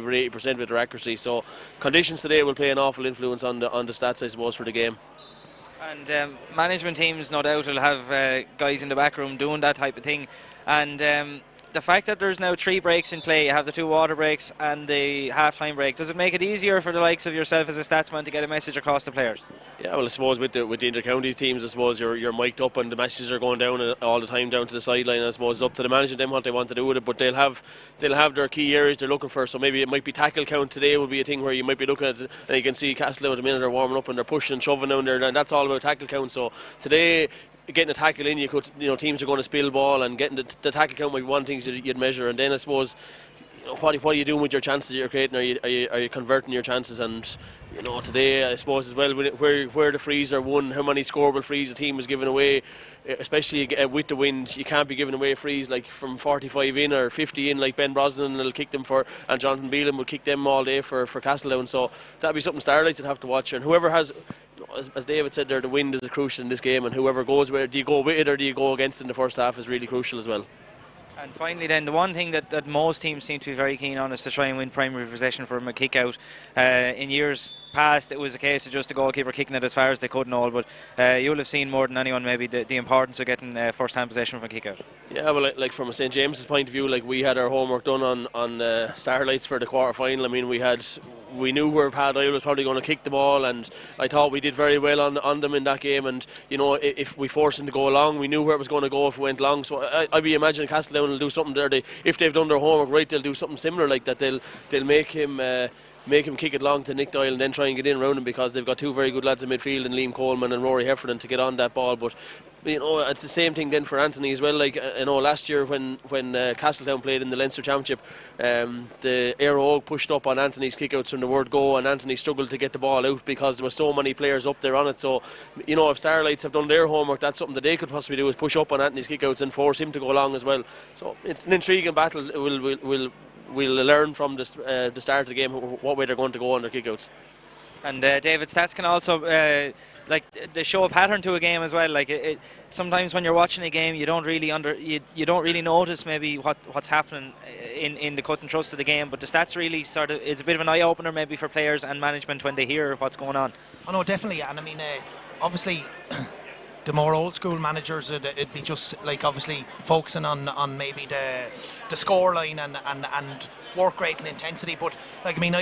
over 80% with their accuracy. So conditions today will play an awful influence on the stats, I suppose, for the game. And management teams, no doubt, will have guys in the back room doing that type of thing. And the fact that there's now 3 breaks in play, you have the 2 water breaks and the half-time break, does it make it easier for the likes of yourself as a statsman to get a message across to players? Yeah, well, I suppose with the inter-county teams, I suppose you're mic'd up and the messages are going down all the time down to the sideline. I suppose it's up to the manager them what they want to do with it, but they'll have their key areas they're looking for. So maybe it might be tackle count today would be a thing where you might be looking at it, and you can see Castletown at the minute they're warming up and they're pushing and shoving down there, and that's all about tackle count. So today, getting a tackle in, teams are going to spill ball, and getting the tackle count might be one thing you'd measure. And then I suppose, what are you doing with your chances that you're creating? Are you converting your chances? And today I suppose as well, where the frees are won, how many scoreable frees the team is giving away, especially with the wind. You can't be giving away frees like from 45 in or 50 in, like Ben Brosnan will kick them for, and Jonathan Beelan will kick them all day for Castletown. So that'd be something Starlights would have to watch. And whoever has, as David said there, the wind is crucial in this game, and whoever goes where, do you go with it or do you go against it in the first half, is really crucial as well. And finally then, the one thing that most teams seem to be very keen on is to try and win primary possession from a kick out. In years past it was a case of just the goalkeeper kicking it as far as they could and all, but you'll have seen more than anyone maybe the importance of getting first hand possession from a kick out. Yeah, well, like from a St James's point of view, like we had our homework done on Starlights for the quarter final. I mean, we knew where Pad Isle was probably going to kick the ball, and I thought we did very well on them in that game. And if we forced them to go long, we knew where it was going to go if it went long. So I'd be imagining Castletown will do something there. If they've done their homework right, they'll do something similar like that. They'll make him kick it long to Nick Doyle and then try and get in around him, because they've got 2 very good lads in midfield, and Liam Coleman and Rory Heffernan, to get on that ball. But it's the same thing then for Anthony as well. Like last year when Castletown played in the Leinster Championship, the Aero Oak pushed up on Anthony's kickouts from the word go, and Anthony struggled to get the ball out because there were so many players up there on it. So if Starlights have done their homework, that's something that they could possibly do, is push up on Anthony's kickouts and force him to go along as well. So it's an intriguing battle. We'll learn from the start of the game what way they're going to go on their kickouts. And David, stats can also they show a pattern to a game as well. Like sometimes when you're watching a game, you don't really you don't really notice maybe what's happening in the cut and thrust of the game. But the stats really it's a bit of an eye opener maybe for players and management when they hear what's going on. Oh no, definitely. And I mean, obviously, the more old school managers, it'd be just like obviously focusing on maybe the score line and work rate and intensity. But like, I mean,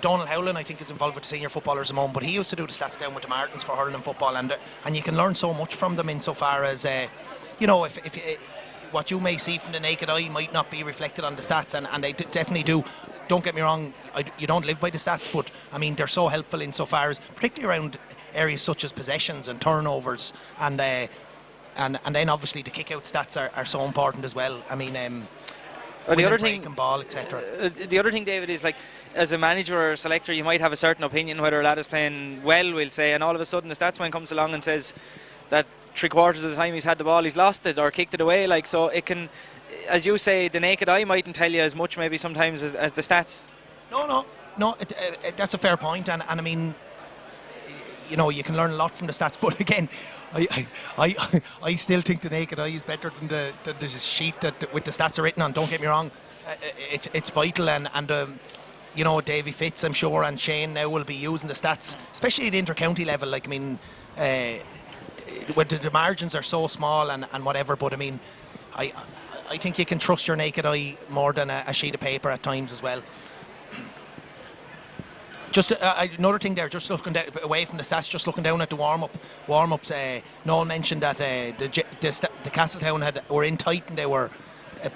Donald Howland, I think, is involved with the senior footballers at the moment, but he used to do the stats down with the Martins for hurling football, and you can learn so much from them insofar as if what you may see from the naked eye might not be reflected on the stats, and they definitely do. Don't get me wrong, you don't live by the stats, but I mean, they're so helpful insofar as, particularly around areas such as possessions and turnovers, and then obviously the kick out stats are so important as well. I mean, the other thing, ball, etc. The other thing, David, is like, as a manager or a selector, you might have a certain opinion whether a lad is playing well, we'll say, and all of a sudden the statsman comes along and says that 3/4 of the time he's had the ball, he's lost it or kicked it away. Like, so it can, as you say, the naked eye mightn't tell you as much maybe sometimes as the stats. No, that's a fair point, and I mean, you can learn a lot from the stats, but again, I still think the naked eye is better than the sheet with the stats are written on. Don't get me wrong, it's vital, and Davy Fitz, I'm sure, and Shane now will be using the stats, especially at the inter-county level. Like, I mean, where the margins are so small and whatever, but I mean, I think you can trust your naked eye more than a sheet of paper at times as well. Just another thing there, just looking away from the stats, just looking down at the warm-ups, Noel mentioned that the Castletown were in tight and they were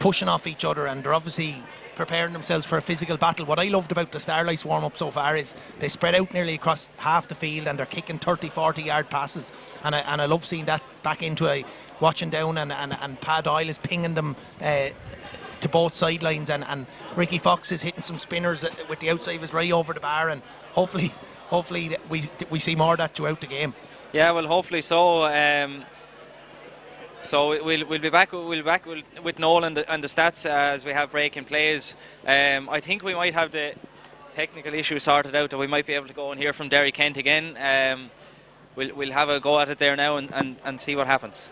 pushing off each other, and they're obviously preparing themselves for a physical battle. What I loved about the Starlights warm-up so far is they spread out nearly across half the field, and they're kicking 30-40 yard passes, and I love seeing that back into watching down, and Pad Isle is pinging them to both sidelines, and Ricky Fox is hitting some spinners with the outside of his right over the bar, and hopefully we see more of that throughout the game. Yeah, well, hopefully so. So we'll be back with Noel and the stats as we have breaking plays. I think we might have the technical issue sorted out, that we might be able to go and hear from Derry Kent again. We'll have a go at it there now and see what happens.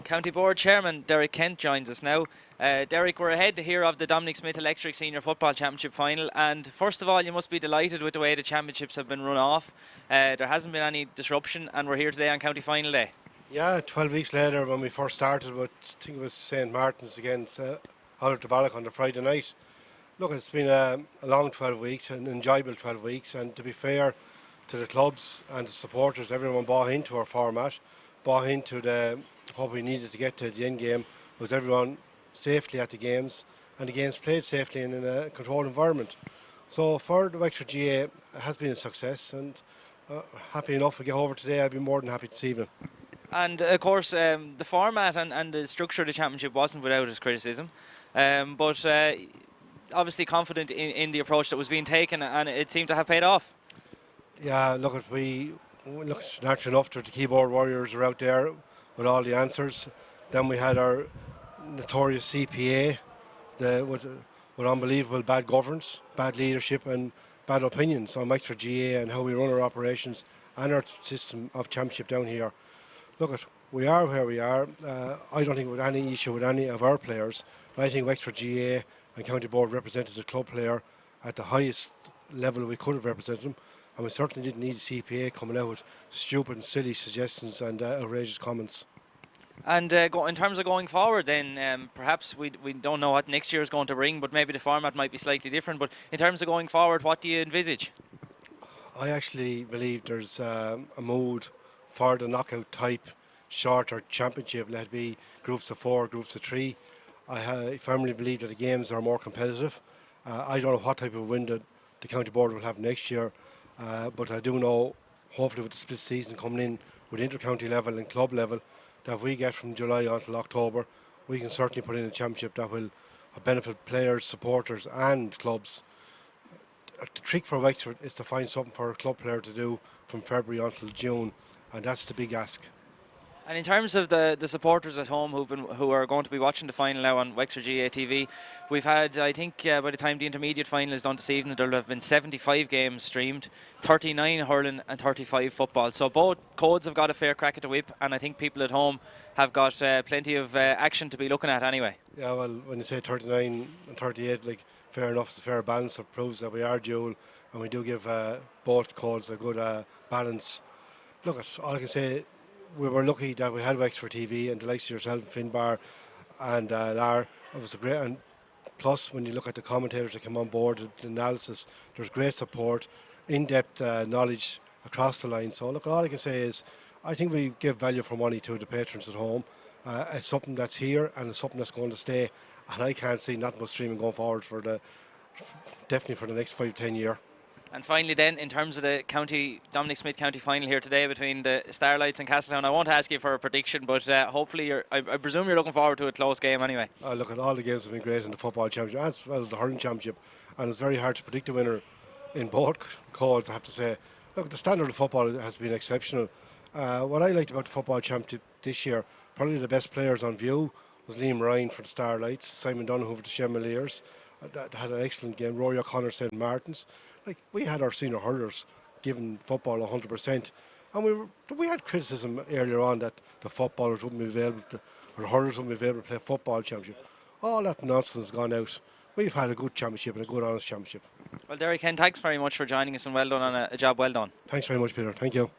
County Board Chairman Derek Kent joins us now. Derek, we're ahead to hear of the Dominic Smith Electric Senior Football Championship final, and first of all, you must be delighted with the way the championships have been run off. There hasn't been any disruption, and we're here today on County Final Day. Yeah, 12 weeks later when we first started, but I think it was St Martin's against out at the Balloch on the Friday night. Look, it's been a long 12 weeks, an enjoyable 12 weeks, and to be fair to the clubs and the supporters, everyone bought into our format, bought into what we needed to get to the end game, was everyone safely at the games, and the games played safely and in a controlled environment. So for the Wexford GA, it has been a success, and happy enough to get over today. I'd be more than happy to see them. And of course, the format and the structure of the championship wasn't without its criticism, but obviously confident in the approach that was being taken, and it seemed to have paid off. Yeah, look, it's natural enough that the keyboard warriors are out there with all the answers. Then we had our notorious CPA with unbelievable bad governance, bad leadership and bad opinions on Wexford GA and how we run our operations and our system of championship down here. Look, we are where we are. I don't think we have any issue with any of our players, but I think Wexford GA and County Board represented the club player at the highest level we could have represented them. And we certainly didn't need a CPA coming out with stupid and silly suggestions and outrageous comments. And in terms of going forward then, perhaps we don't know what next year is going to bring, but maybe the format might be slightly different. But in terms of going forward, what do you envisage? I actually believe there's a mood for the knockout type shorter championship. Let it be groups of 4, groups of 3. I firmly believe that the games are more competitive. I don't know what type of win the County Board will have next year. But I do know, hopefully with the split season coming in with inter-county level and club level, that if we get from July until October, we can certainly put in a championship that will benefit players, supporters and clubs. The trick for Wexford is to find something for a club player to do from February until June, and that's the big ask. And in terms of the supporters at home who are going to be watching the final now on Wexford GA TV, we've had, I think, by the time the intermediate final is done this evening, there will have been 75 games streamed, 39 hurling and 35 football. So both codes have got a fair crack at the whip, and I think people at home have got plenty of action to be looking at anyway. Yeah, well, when you say 39 and 38, like, fair enough, it's a fair balance. It proves that we are dual, and we do give both codes a good balance. Look, all I can say, we were lucky that we had Wexford TV and the likes of yourself, Finbar and Lar. It was a great, and plus when you look at the commentators that came on board, the analysis, there's great support, in-depth knowledge across the line. So look, all I can say is I think we give value for money to the patrons at home. It's something that's here and it's something that's going to stay, and I can't see nothing but streaming going forward definitely for the next 5-10 years. And finally then, in terms of the Dominic Smith County final here today between the Starlights and Castletown, I won't ask you for a prediction, but hopefully I presume you're looking forward to a close game anyway. Look, at all the games have been great in the football championship as well as the hurling championship, and it's very hard to predict the winner in both codes, I have to say. Look, the standard of football has been exceptional. What I liked about the football championship this year, probably the best players on view was Liam Ryan for the Starlights, Simon Donoghue for the Chevaliers, that had an excellent game, Rory O'Connor, St Martin's. Like, we had our senior hurlers giving football 100%, and we had criticism earlier on that the footballers wouldn't be available or the hurlers wouldn't be available to play football championship. All that nonsense has gone out. We've had a good championship and a good honest championship. Well, Derek Kent, thanks very much for joining us, and well done on a job well done. Thanks very much, Peter. Thank you.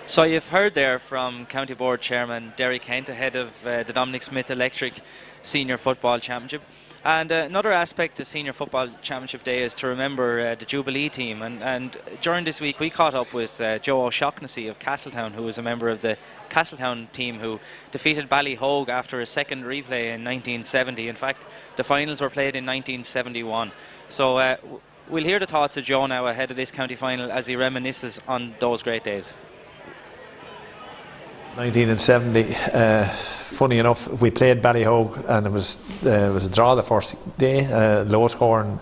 So you've heard there from County Board Chairman Derek Kent ahead of the Dominic Smith Electric Senior Football Championship. And another aspect of Senior Football Championship Day is to remember the Jubilee team. And during this week we caught up with Joe O'Shaughnessy of Castletown, who was a member of the Castletown team who defeated Ballyhogue after a second replay in 1970. In fact, the finals were played in 1971. So we'll hear the thoughts of Joe now ahead of this county final as he reminisces on those great days. 1970, funny enough, we played Ballyhogue and it was a draw the first day, low score and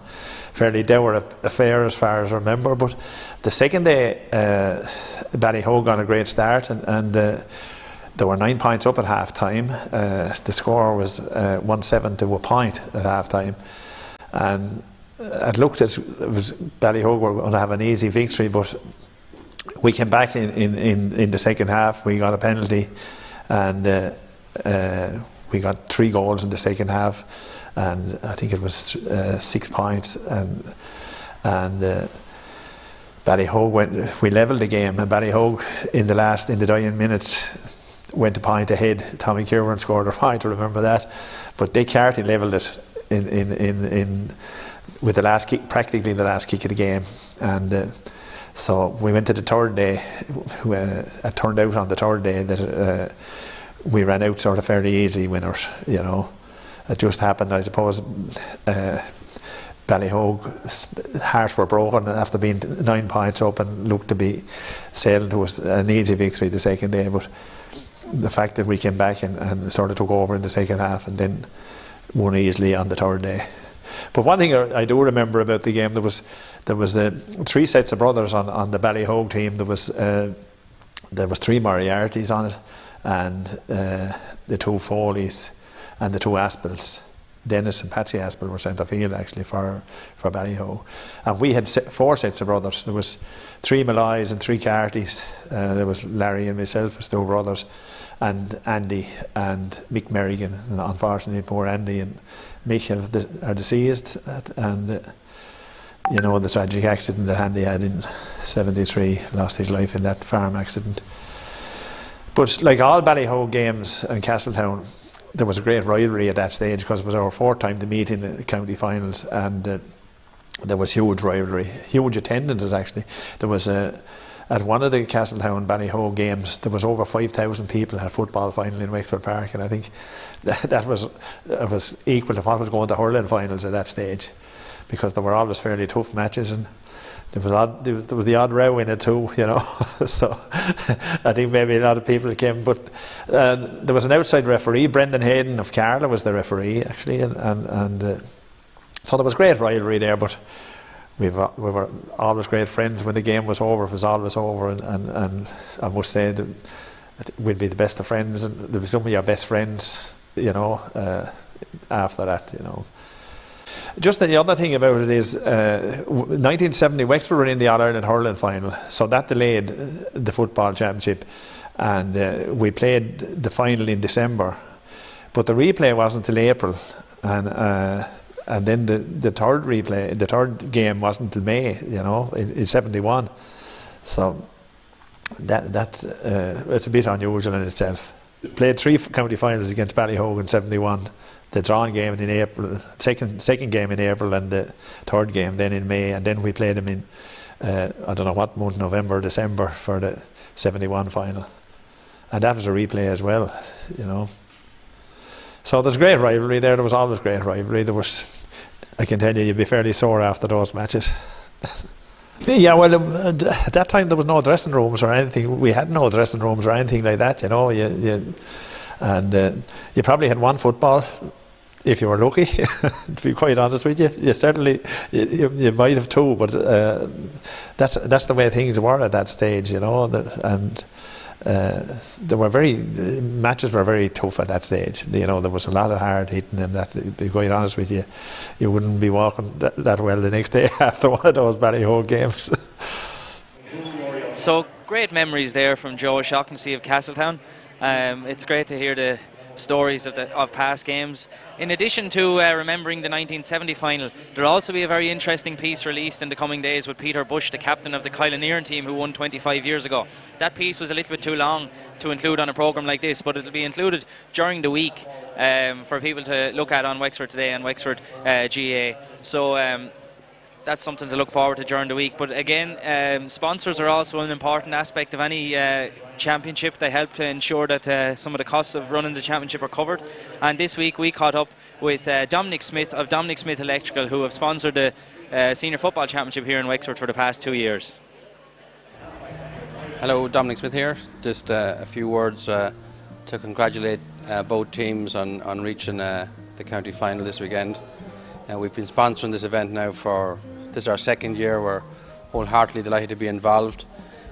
fairly dour affair as far as I remember. But the second day, Ballyhogue got a great start and there were 9 points up at half time. The score was 1-7 to a point at half time, and it looked as if Ballyhogue were going to have an easy victory, but we came back in the second half. We got a penalty and we got 3 goals in the second half, and I think it was 6 points, and Ballyhogue we levelled the game, and Ballyhogue in the dying minutes went a point ahead. Tommy Kieran scored a point, I remember that, but Dick Carty levelled it in with the last kick, practically the last kick of the game, and so we went to the third day. It turned out on the third day that we ran out sort of fairly easy winners, you know. It just happened, I suppose. Ballyhogue's hearts were broken after being 9 points up and looked to be sailing to an easy victory the second day, but the fact that we came back and sort of took over in the second half and then won easily on the third day. But one thing I do remember about the game, there was 3 sets of brothers on the Ballyhogue team. There was 3 Moriartys on it, and the 2 Foleys and the 2 Aspels. Dennis and Patsy Aspel were centre field actually for Ballyhogue, and we had 4 sets of brothers. There was 3 Malloys and 3 Cartys. There was Larry and myself as 2 brothers, and Andy and Mick Merrigan. And unfortunately, poor Andy and Mick are deceased, and you know, the tragic accident that Andy had in '73, lost his life in that farm accident. But like all Ballyhogue games and Castletown, there was a great rivalry at that stage because it was our 4th time to meet in the county finals, and there was huge rivalry, huge attendances actually. There was at one of the Castletown Ballyhogue games, there was over 5,000 people at a football final in Wexford Park, and I think that was equal to what was going to hurling finals at that stage, because there were always fairly tough matches, and there was the odd row in it too, you know. So I think maybe a lot of people came, but there was an outside referee. Brendan Hayden of Carla was the referee actually, and so there was great rivalry there. But we were always great friends. When the game was over, it was always over, and I must say that we'd be the best of friends, and there was some of your best friends, you know, after that, you know. Just the other thing about it is 1970 Wexford were in the All-Ireland hurling final, so that delayed the football championship, and we played the final in December, but the replay wasn't till April, and then the third game wasn't till May, you know, in 71. So that it's a bit unusual in itself. Played 3 county finals against Ballyhogue in 71. The drawing game in April, second game in April, and the third game then in May, and then we played them in I don't know what month, November, December, for the 71 final, and that was a replay as well, you know. So there's great rivalry there. There was always great rivalry. There was, I can tell you, you'd be fairly sore after those matches. Yeah, well, at that time there was no dressing rooms or anything. We had no dressing rooms or anything like that, you know. And you probably had 1 football, if you were lucky. To be quite honest with you, you might have 2, but that's the way things were at that stage, you know. And matches were very tough at that stage. You know, there was a lot of hard hitting, and that, to be quite honest with you, you wouldn't be walking that well the next day after one of those Ballyhogue games. So great memories there from Joe O'Shaughnessy of Castletown. It's great to hear the stories of past games. In addition to remembering the 1970 final, there will also be a very interesting piece released in the coming days with Peter Bush, the captain of the Kylenearan team who won 25 years ago. That piece was a little bit too long to include on a programme like this, but it will be included during the week for people to look at on Wexford Today and Wexford GA. So that's something to look forward to during the week. But again, sponsors are also an important aspect of any championship. They help to ensure that some of the costs of running the championship are covered. And this week we caught up with Dominic Smith of Dominic Smith Electrical, who have sponsored the Senior Football Championship here in Wexford for the past 2 years. Hello, Dominic Smith here. Just a few words to congratulate both teams on reaching the county final this weekend. We've been sponsoring this event now this is our 2nd year. We're wholeheartedly delighted to be involved.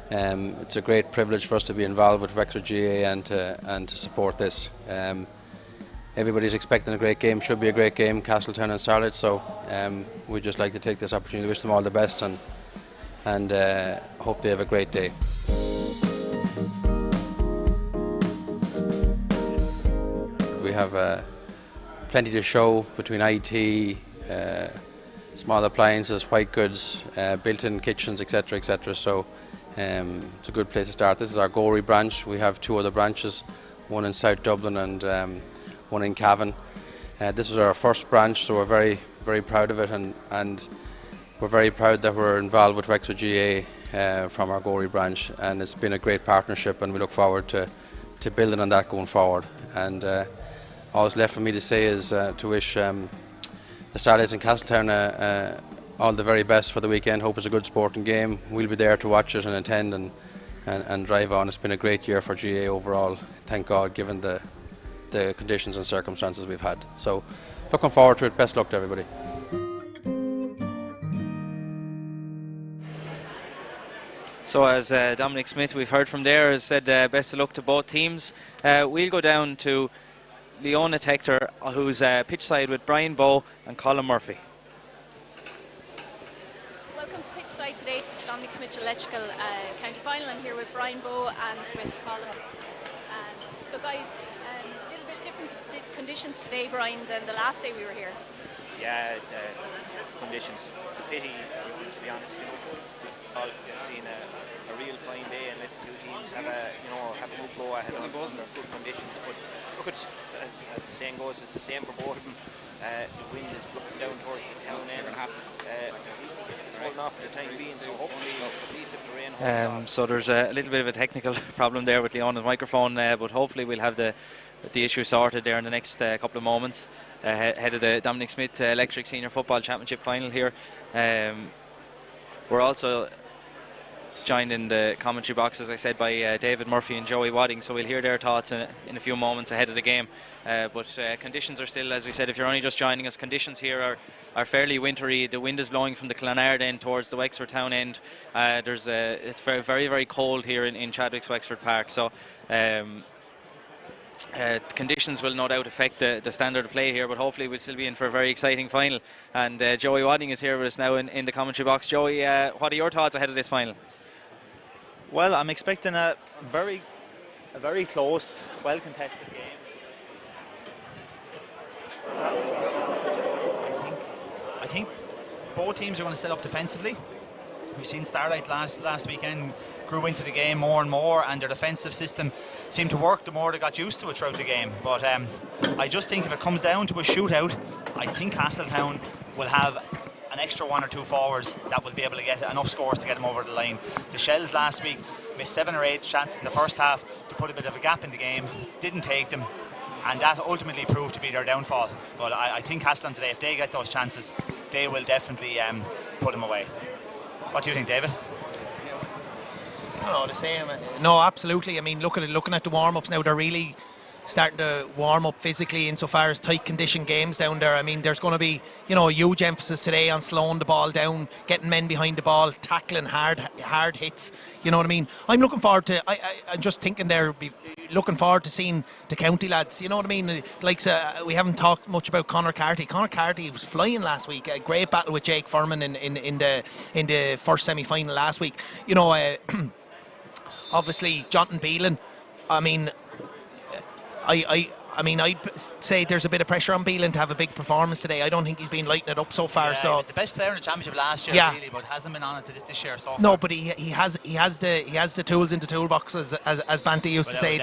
It's a great privilege for us to be involved with Wexford GA and to support this. Everybody's expecting a great game, should be a great game, Castletown and Starlights, so we'd just like to take this opportunity to wish them all the best and hope they have a great day. We have plenty to show between IT, small appliances, white goods, built-in kitchens, etc., etc. So it's a good place to start. This is our Gorey branch. We have 2 other branches, one in South Dublin and one in Cavan. This was our first branch, so we're very, very proud of it, and we're very proud that we're involved with Wexford GA from our Gorey branch, and it's been a great partnership, and we look forward to building on that going forward. And all that's left for me to say is to wish the Starlights in Castletown all the very best for the weekend. Hope it's a good sporting game. We'll be there to watch it and attend and drive on. It's been a great year for GA overall, thank God, given the conditions and circumstances we've had. So looking forward to it. Best luck to everybody. So as Dominic Smith, we've heard from there, has said best of luck to both teams. We'll go down to Leona Tector, who's pitch side with Brian Bowe and Colin Murphy. Welcome to pitch side today, Dominic Smith Electrical county final. I'm here with Brian Bowe and with Colin. So guys, a little bit different conditions today, Brian, than the last day we were here. Yeah, conditions. It's a pity, to be honest. All seen a real fine day, and let the 2 teams have a good go ahead on both under good conditions. But look at, as the saying goes, it's the same for both of them. The wind is blowing down towards the town end. At least it's holding off for the time being. So hopefully, at least if the rain holds off. So there's a little bit of a technical problem there with Leona's microphone, but hopefully we'll have the issue sorted there in the next couple of moments. Ahead of the Dominic Smith Electric Senior Football Championship final here. We're also joined in the commentary box, as I said, by David Murphy and Joey Wadding, so we'll hear their thoughts in a few moments ahead of the game. But conditions are still, as we said, if you're only just joining us, conditions here are fairly wintry. The wind is blowing from the Clonard end towards the Wexford town end. It's very, very, very cold here in Chadwick's Wexford Park, so conditions will no doubt affect the standard of play here, but hopefully we'll still be in for a very exciting final. And Joey Wadding is here with us now in the commentary box. Joey, what are your thoughts ahead of this final? Well, I'm expecting a very close, well contested game. I think both teams are going to set up defensively. We've seen Starlights last weekend grew into the game more and more, and their defensive system seemed to work the more they got used to it throughout the game. But I just think if it comes down to a shootout, I think Castletown will have an extra 1 or 2 forwards that will be able to get enough scores to get them over the line. The Shells last week missed 7 or 8 chances in the first half to put a bit of a gap in the game, didn't take them, and that ultimately proved to be their downfall. But I think Castletown today, if they get those chances, they will definitely put them away. What do you think, David? No, the same. No, absolutely. I mean, looking at the warm-ups now, they're really starting to warm up physically insofar as tight condition games down there. I mean, there's going to be, a huge emphasis today on slowing the ball down, getting men behind the ball, tackling hard hits. You know what I mean? I'm looking forward to. I'm just thinking there. Looking forward to seeing the county lads. You know what I mean? Like we haven't talked much about Conor Carty. Conor Carty was flying last week. A great battle with Jake Furman in the first semi-final last week. Obviously, Jonathan Beelan. I mean, I'd say there's a bit of pressure on Beelan to have a big performance today. I don't think he's been lighting it up so far. Yeah, so he was the best player in the championship last year, really, but hasn't been on it this year so far. No, but he has the tools in the toolbox, as Banty used to say.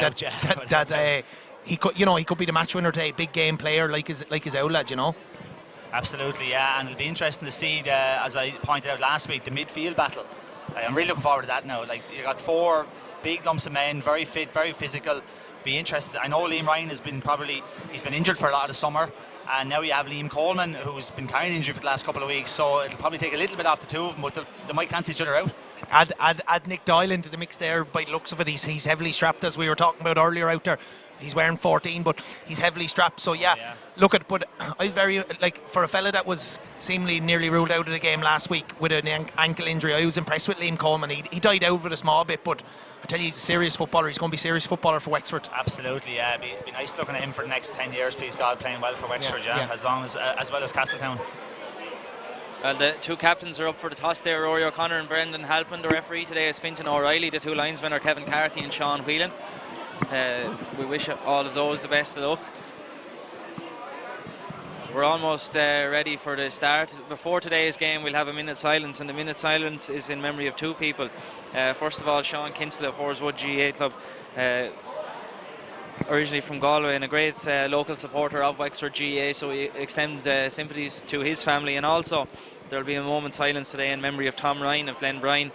He could be the match winner today. Big game player like his old lad, Absolutely, yeah, and it'll be interesting to see as I pointed out last week, the midfield battle. I'm really looking forward to that now. Like, you got 4 big lumps of men, very fit, very physical. Be interested. I know Liam Ryan he's been injured for a lot of the summer, and now you have Liam Coleman, who's been carrying injury for the last couple of weeks, so it'll probably take a little bit off the 2 of them, but they might cancel each other out. Add Nick Doyle into the mix there. By the looks of it, he's heavily strapped, as we were talking about earlier out there. He's wearing 14, but he's heavily strapped. So yeah. Look at. But I very for a fella that was seemingly nearly ruled out of the game last week with an ankle injury. I was impressed with Liam Coleman. He died out with a small bit, but I tell you, he's a serious footballer. He's going to be a serious footballer for Wexford. Absolutely, yeah. It'd be nice looking at him for the next 10 years, please God, playing well for Wexford, as long as well as Castletown. Well, the 2 captains are up for the toss there, Rory O'Connor and Brendan Halpin. The referee today is Fintan O'Reilly. The 2 linesmen are Kevin Carthy and Sean Whelan. We wish all of those the best of luck. We're almost ready for the start. Before today's game, we'll have a minute silence, and the minute silence is in memory of two people. First of all, Sean Kinsley of Horswood GA Club, originally from Galway and a great local supporter of Wexford GA, so we extend sympathies to his family. And also, there will be a moment's silence today in memory of Tom Ryan of Glenbrine,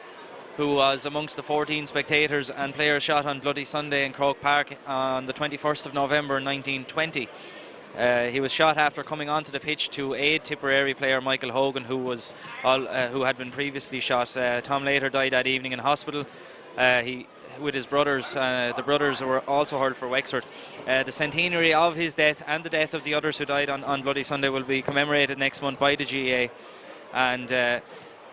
who was amongst the 14 spectators and players shot on Bloody Sunday in Croke Park on the 21st of November 1920. He was shot after coming onto the pitch to aid Tipperary player Michael Hogan, who had been previously shot. Tom later died that evening in hospital. With his brothers, the brothers were also hurled for Wexford. The centenary of his death and the death of the others who died on Bloody Sunday will be commemorated next month by the GA. And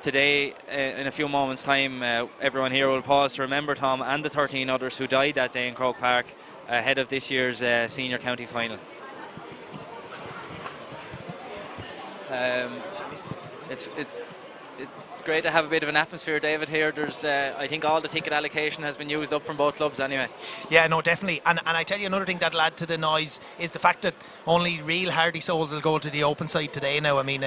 today, in a few moments' time, everyone here will pause to remember Tom and the 13 others who died that day in Croke Park ahead of this year's senior county final. It's great to have a bit of an atmosphere, David, here. There's, I think all the ticket allocation has been used up from both clubs anyway. Yeah, no, definitely. And I tell you, another thing that'll add to the noise is the fact that only real hardy souls will go to the open side today now. I mean,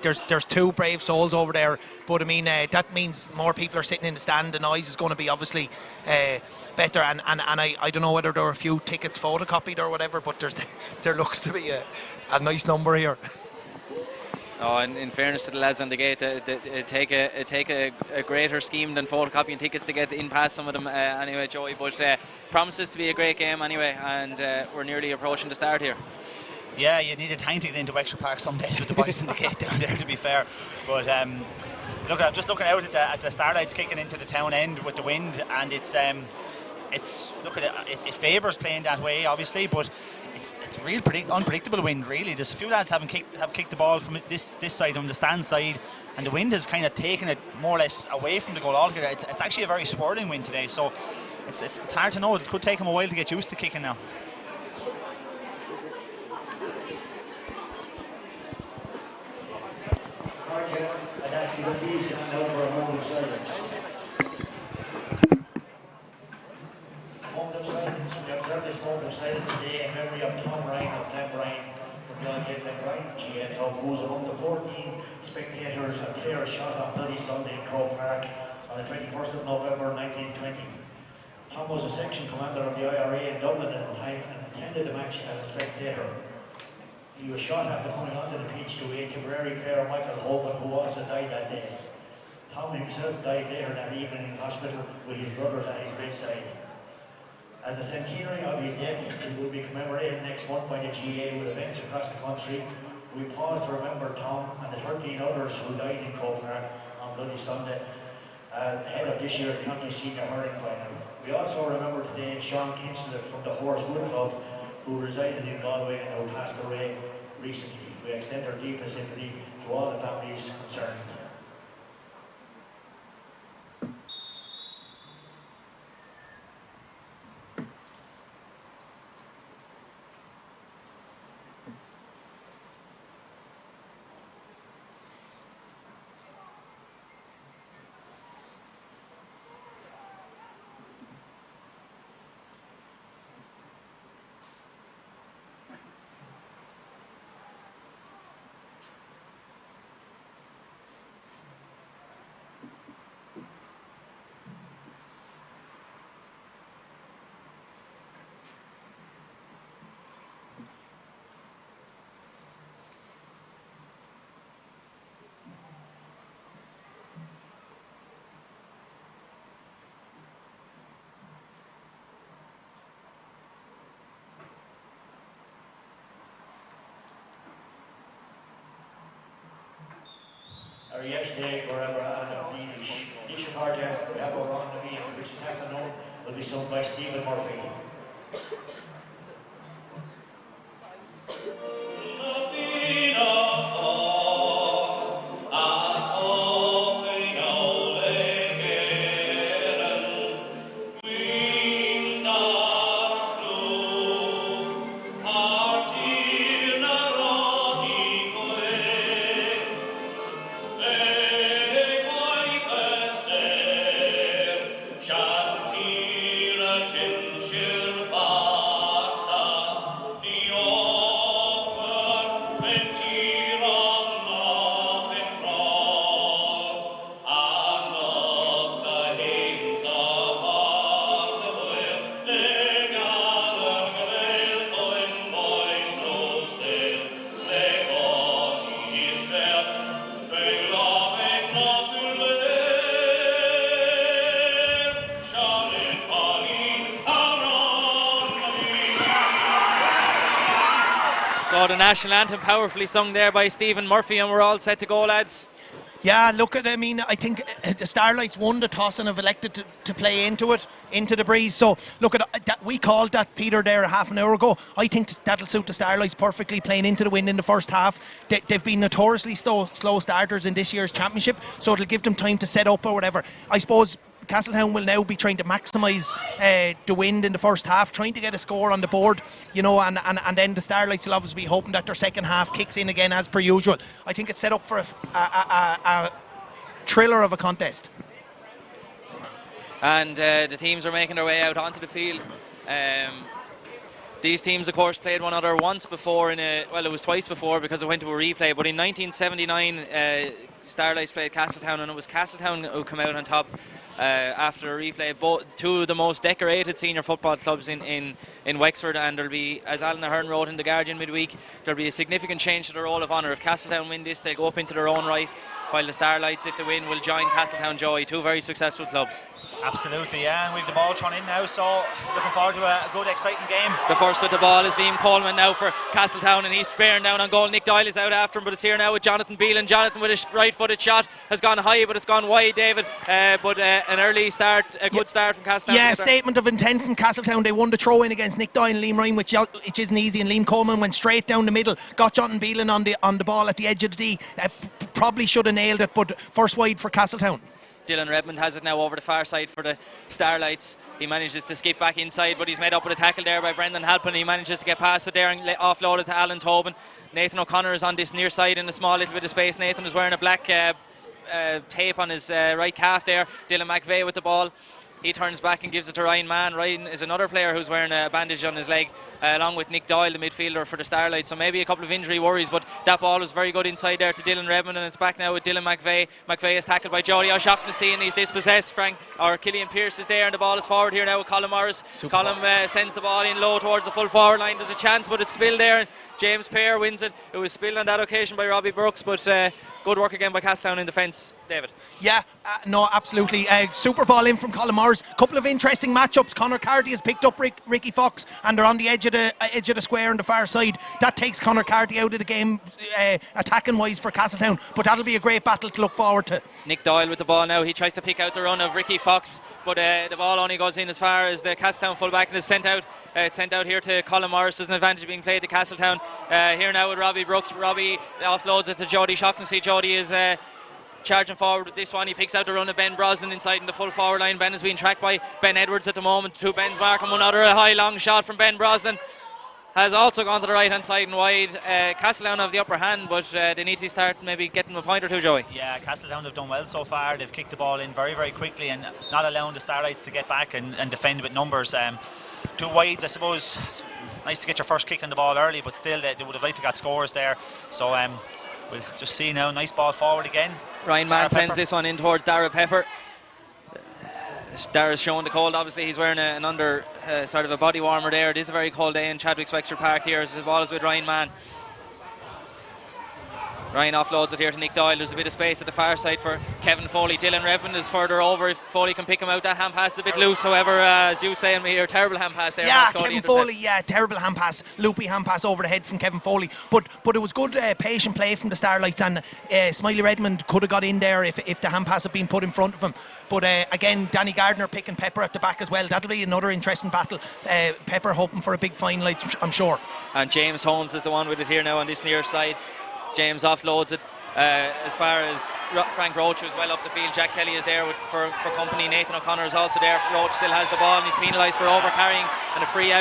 there's two brave souls over there, but I mean, that means more people are sitting in the stand. The noise is going to be obviously better. And I don't know whether there are a few tickets photocopied or whatever, but there looks to be a nice number here. Oh, and in fairness to the lads on the gate, it take a greater scheme than photocopying tickets to get in past some of them anyway, Joey. But promises to be a great game anyway, and we're nearly approaching the start here. Yeah, you need a time to get into Wexford Park some days with the boys in the gate down there, to be fair. But look, I'm just looking out at the Starlights kicking into the town end with the wind, and it favours playing that way, obviously, but it's real unpredictable wind, really. There's a few lads have kicked the ball from this side, on the stand side, and the wind has kind of taken it more or less away from the goal altogether. It's actually a very swirling wind today, so it's hard to know. It could take him a while to get used to kicking now. I'd ask you to please stand out for a moment of silence. Moment of silence. We observe this moment of silence today in memory of Tom Ryan of Glenbrine from the IK Glenbrine GA Club, who was among the 14 spectators and players shot on Bloody Sunday in Croke Park on the 21st of November 1920. Tom was a section commander of the IRA in Dublin at the time and attended the match as a spectator. He was shot after coming onto the pitch to aid Tipperary player Michael Hogan, who also died that day. Tom himself died later that evening in hospital with his brothers at his bedside. As the centenary of his death, it will be commemorated next month by the GA with events across the country. We pause to remember Tom and the 13 others who died in Croke Park on Bloody Sunday ahead of this year's county senior hurling final. We also remember today Sean Kinsley from the Horswood Club, who resided in Galway and who passed away recently. We extend our deepest sympathy to all the families concerned. Our yesterday, wherever on the Nishakarja, we have our on the beat, which is afternoon, will be sung by Stephen Murphy. Shanti Rashin Shirpa. So the national anthem powerfully sung there by Stephen Murphy, and we're all set to go, lads. Yeah, look at, I mean, I think the Starlights won the toss and have elected to play into it, into the breeze. So, look at that. We called that, Peter, there a half an hour ago. I think that'll suit the Starlights perfectly, playing into the wind in the first half. They've been notoriously slow starters in this year's championship, so it'll give them time to set up or whatever. I suppose Castletown will now be trying to maximise the wind in the first half, trying to get a score on the board, you know, and then the Starlights will obviously be hoping that their second half kicks in again as per usual. I think it's set up for a thriller of a contest. And the teams are making their way out onto the field. These teams, of course, played one another once before it was twice before because it went to a replay. But in 1979, Starlights played Castletown, and it was Castletown who came out on top after a replay. Both two of the most decorated senior football clubs in Wexford, and there'll be, as Alan Ahern wrote in the Guardian midweek, there'll be a significant change to the roll of honour. If Castletown win this, they'll go up into their own right, while the Starlights, if they win, will join Castletown Joey, two very successful clubs. Absolutely, yeah, and we've the ball thrown in now, so looking forward to a good, exciting game. The first with the ball is Liam Coleman now for Castletown, and he's bearing down on goal. Nick Doyle is out after him, but it's here now with Jonathan Beelan. Jonathan with a right-footed shot has gone high, but it's gone wide, David. But an early start, a good start from Castletown. Yeah, statement of intent from Castletown. They won the throw-in against Nick Doyle and Liam Ryan, which isn't easy, and Liam Coleman went straight down the middle, got Jonathan Beelan on the ball at the edge of the D. Probably should have nailed it, but first wide for Castletown. Dylan Redmond has it now over the far side for the Starlights. He manages to skip back inside, but he's made up with a tackle there by Brendan Halpin. He manages to get past it there and offload it to Alan Tobin. Nathan O'Connor is on this near side in a small little bit of space. Nathan is wearing a black tape on his right calf there. Dylan McVeigh with the ball. He turns back and gives it to Ryan Mann. Ryan is another player who's wearing a bandage on his leg, along with Nick Doyle, the midfielder for the Starlights. So maybe a couple of injury worries, but that ball was very good inside there to Dylan Redmond, and it's back now with Dylan McVeigh. McVeigh is tackled by Jody O'Shaughnessy, and he's dispossessed. Killian Pearce is there, and the ball is forward here now with Colin Morris. Colin sends the ball in low towards the full forward line. There's a chance, but it's spilled there, and James Pear wins it. It was spilled on that occasion by Robbie Brooks, but good work again by Castletown in defence, David. Yeah, no, absolutely. Super ball in from Colin Morris. Couple of interesting matchups. Conor Carty has picked up Ricky Fox, and they're on the edge of the square on the far side. That takes Conor Carty out of the game, attacking wise for Castletown. But that'll be a great battle to look forward to. Nick Doyle with the ball now. He tries to pick out the run of Ricky Fox, but the ball only goes in as far as the Castletown fullback, and is sent out. It's sent out here to Colin Morris. There's an advantage being played to Castletown. Here now with Robbie Brooks. Robbie offloads it to Jody O'Shaughnessy. Jody is charging forward with this one. He picks out the run of Ben Brosnan inside in the full forward line. Ben is being tracked by Ben Edwards at the moment. Two Ben's mark, and another high long shot from Ben Brosnan has also gone to the right hand side and wide. Castletown have the upper hand, but they need to start maybe getting a point or two, Joey. Yeah, Castletown have done well so far. They've kicked the ball in very, very quickly and not allowing the Starlights to get back and defend with numbers. Two wides, I suppose. Nice to get your first kick on the ball early, but still they would have liked to get scores there. So we'll just see now. Nice ball forward again. Ryan Mann sends this one in towards Dara Pepper. Dara's showing the cold, obviously. He's wearing an under sort of a body warmer there. It is a very cold day in Chadwick's Wexford Park here as the ball is with Ryan Mann. Ryan offloads it here to Nick Doyle. There's a bit of space at the far side for Kevin Foley. Dylan Redmond is further over. If Foley can pick him out, that hand pass is a bit loose. However, as you say, here, terrible hand pass there. Yeah, Kevin Foley, terrible hand pass, loopy hand pass over the head from Kevin Foley. But it was good patient play from the Starlights, and Smiley Redmond could have got in there if the hand pass had been put in front of him. But again, Danny Gardner picking Pepper at the back as well. That'll be another interesting battle. Pepper hoping for a big final, I'm sure. And James Holmes is the one with it here now on this near side. James offloads it as far as Frank Roach, who's well up the field. Jack Kelly is there for company. Nathan O'Connor is also there. Roach still has the ball and he's penalised for overcarrying, and a free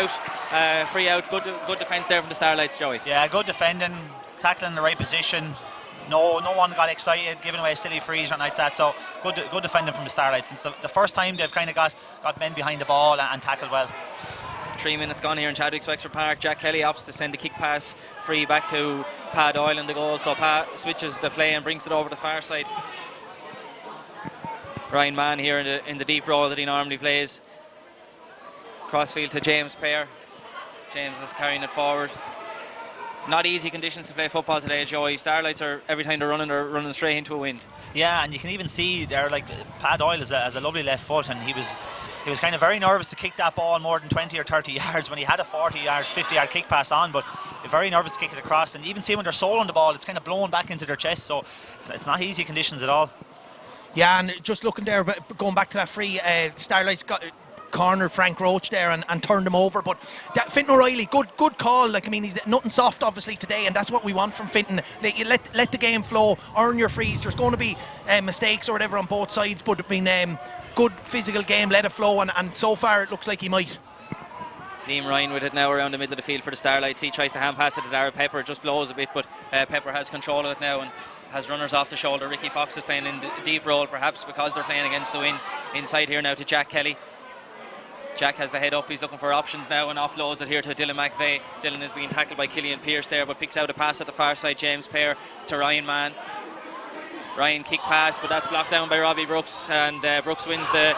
out. Good defence there from the Starlights, Joey. Yeah, good defending, tackling in the right position. No one got excited, giving away silly frees or like that. So good defending from the Starlights. It's the first time they've kind of got men behind the ball and tackled well. 3 minutes gone here in Chadwick's Wexford Park. Jack Kelly opts to send a kick pass free back to Pa Doyle in the goal. So Pa switches the play and brings it over the far side. Ryan Mann here in the deep role that he normally plays. Crossfield to James Pear. James is carrying it forward. Not easy conditions to play football today, Joey. Starlights are, every time they're running straight into a wind. Yeah, and you can even see there, like, Pa Doyle has a lovely left foot, and he was he was kind of very nervous to kick that ball more than 20 or 30 yards when he had a 40-yard, 50-yard kick pass on, but very nervous to kick it across. And even see when they're sole on the ball, it's kind of blown back into their chest, so it's not easy conditions at all. Yeah, and just looking there, going back to that free, Starlights got cornered Frank Roach there and turned him over, but Fintan O'Reilly, good call. Like, I mean, he's nothing soft obviously today, and that's what we want from Fintan. Let the game flow, earn your frees. There's going to be mistakes or whatever on both sides, but I mean, good physical game, let it flow, and so far it looks like he might. Liam Ryan with it now around the middle of the field for the Starlights. He tries to hand pass it to Darragh Pepper, it just blows a bit, but Pepper has control of it now and has runners off the shoulder. Ricky Fox is playing in the deep role, perhaps because they're playing against the wind. Inside here now to Jack Kelly. Jack has the head up, he's looking for options now and offloads it here to Dylan McVeigh. Dylan is being tackled by Killian Pearce there, but picks out a pass at the far side. James Pear to Ryan Mann. Ryan kick pass, but that's blocked down by Robbie Brooks, and Brooks wins the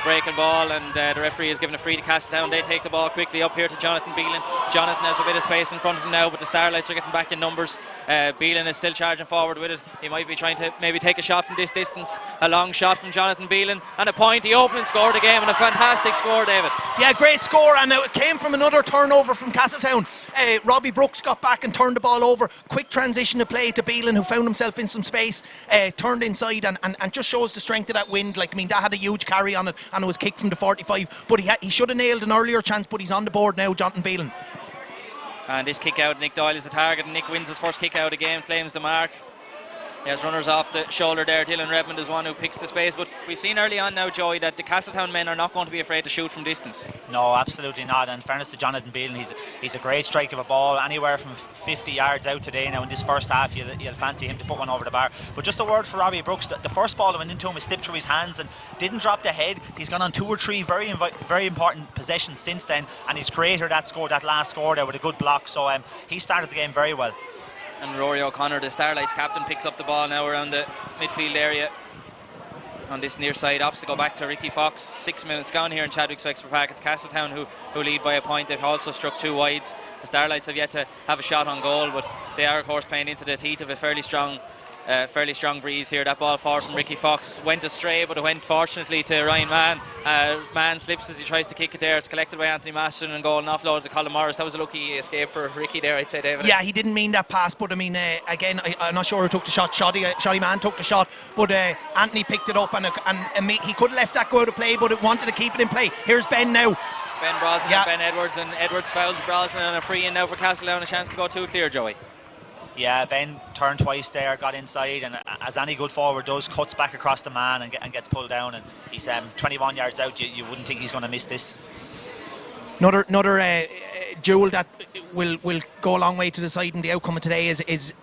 breaking ball, and the referee is given a free to Castletown. They take the ball quickly up here to Jonathan Beelan. Jonathan has a bit of space in front of him now, but the Starlights are getting back in numbers. Beelan is still charging forward with it. He might be trying to maybe take a shot from this distance. A long shot from Jonathan Beelan, and a point. The opening score of the game, and a fantastic score, David. Yeah, great score, and it came from another turnover from Castletown. Robbie Brooks got back and turned the ball over. Quick transition of play to Beelan, who found himself in some space, turned inside and just shows the strength of that wind. Like, I mean, that had a huge carry on it, and it was kicked from the 45, but he should have nailed an earlier chance, but he's on the board now, Jonathan Beelan. And this kick out, Nick Doyle is the target, and Nick wins his first kick out of the game, claims the mark. He has runners off the shoulder there. Dylan Redmond is one who picks the space, but we've seen early on now, Joey, that the Castletown men are not going to be afraid to shoot from distance. No, absolutely not. And in fairness to Jonathan Beelan, he's a great strike of a ball, anywhere from 50 yards out today. Now in this first half, you'll fancy him to put one over the bar. But just a word for Robbie Brooks, the first ball that went into him, has slipped through his hands and didn't drop the head. He's gone on 2 or 3 very important possessions since then, and he's created that last score there with a good block. So he started the game very well. And Rory O'Connor, the Starlights captain, picks up the ball now around the midfield area on this near side. Opposite go back to Ricky Fox. 6 minutes gone here in Chadwick's Wexford Park. It's Castletown who lead by a point. They've also struck 2 wides. The Starlights have yet to have a shot on goal, but they are of course playing into the teeth of a fairly strong breeze here. That ball forward from Ricky Fox went astray, but it went fortunately to Ryan Mann. Mann slips as he tries to kick it there. It's collected by Anthony Masterton and goal and offloaded to Colin Morris. That was a lucky escape for Ricky there, I'd say, David. Yeah, he didn't mean that pass, but I mean, again, I'm not sure who took the shot. Shoddy Mann took the shot, but Anthony picked it up, and he could have left that go out of play, but it wanted to keep it in play. Here's Ben now. Ben Brosnan and Ben Edwards, and Edwards fouls Brosnan, and a free in now for Castletown, a chance to go 2 clear, Joey. Yeah, Ben turned twice there, got inside, and as any good forward does, cuts back across the man and gets pulled down, and he's 21 yards out. You wouldn't think he's going to miss this. Another duel that will go a long way to deciding the outcome of today is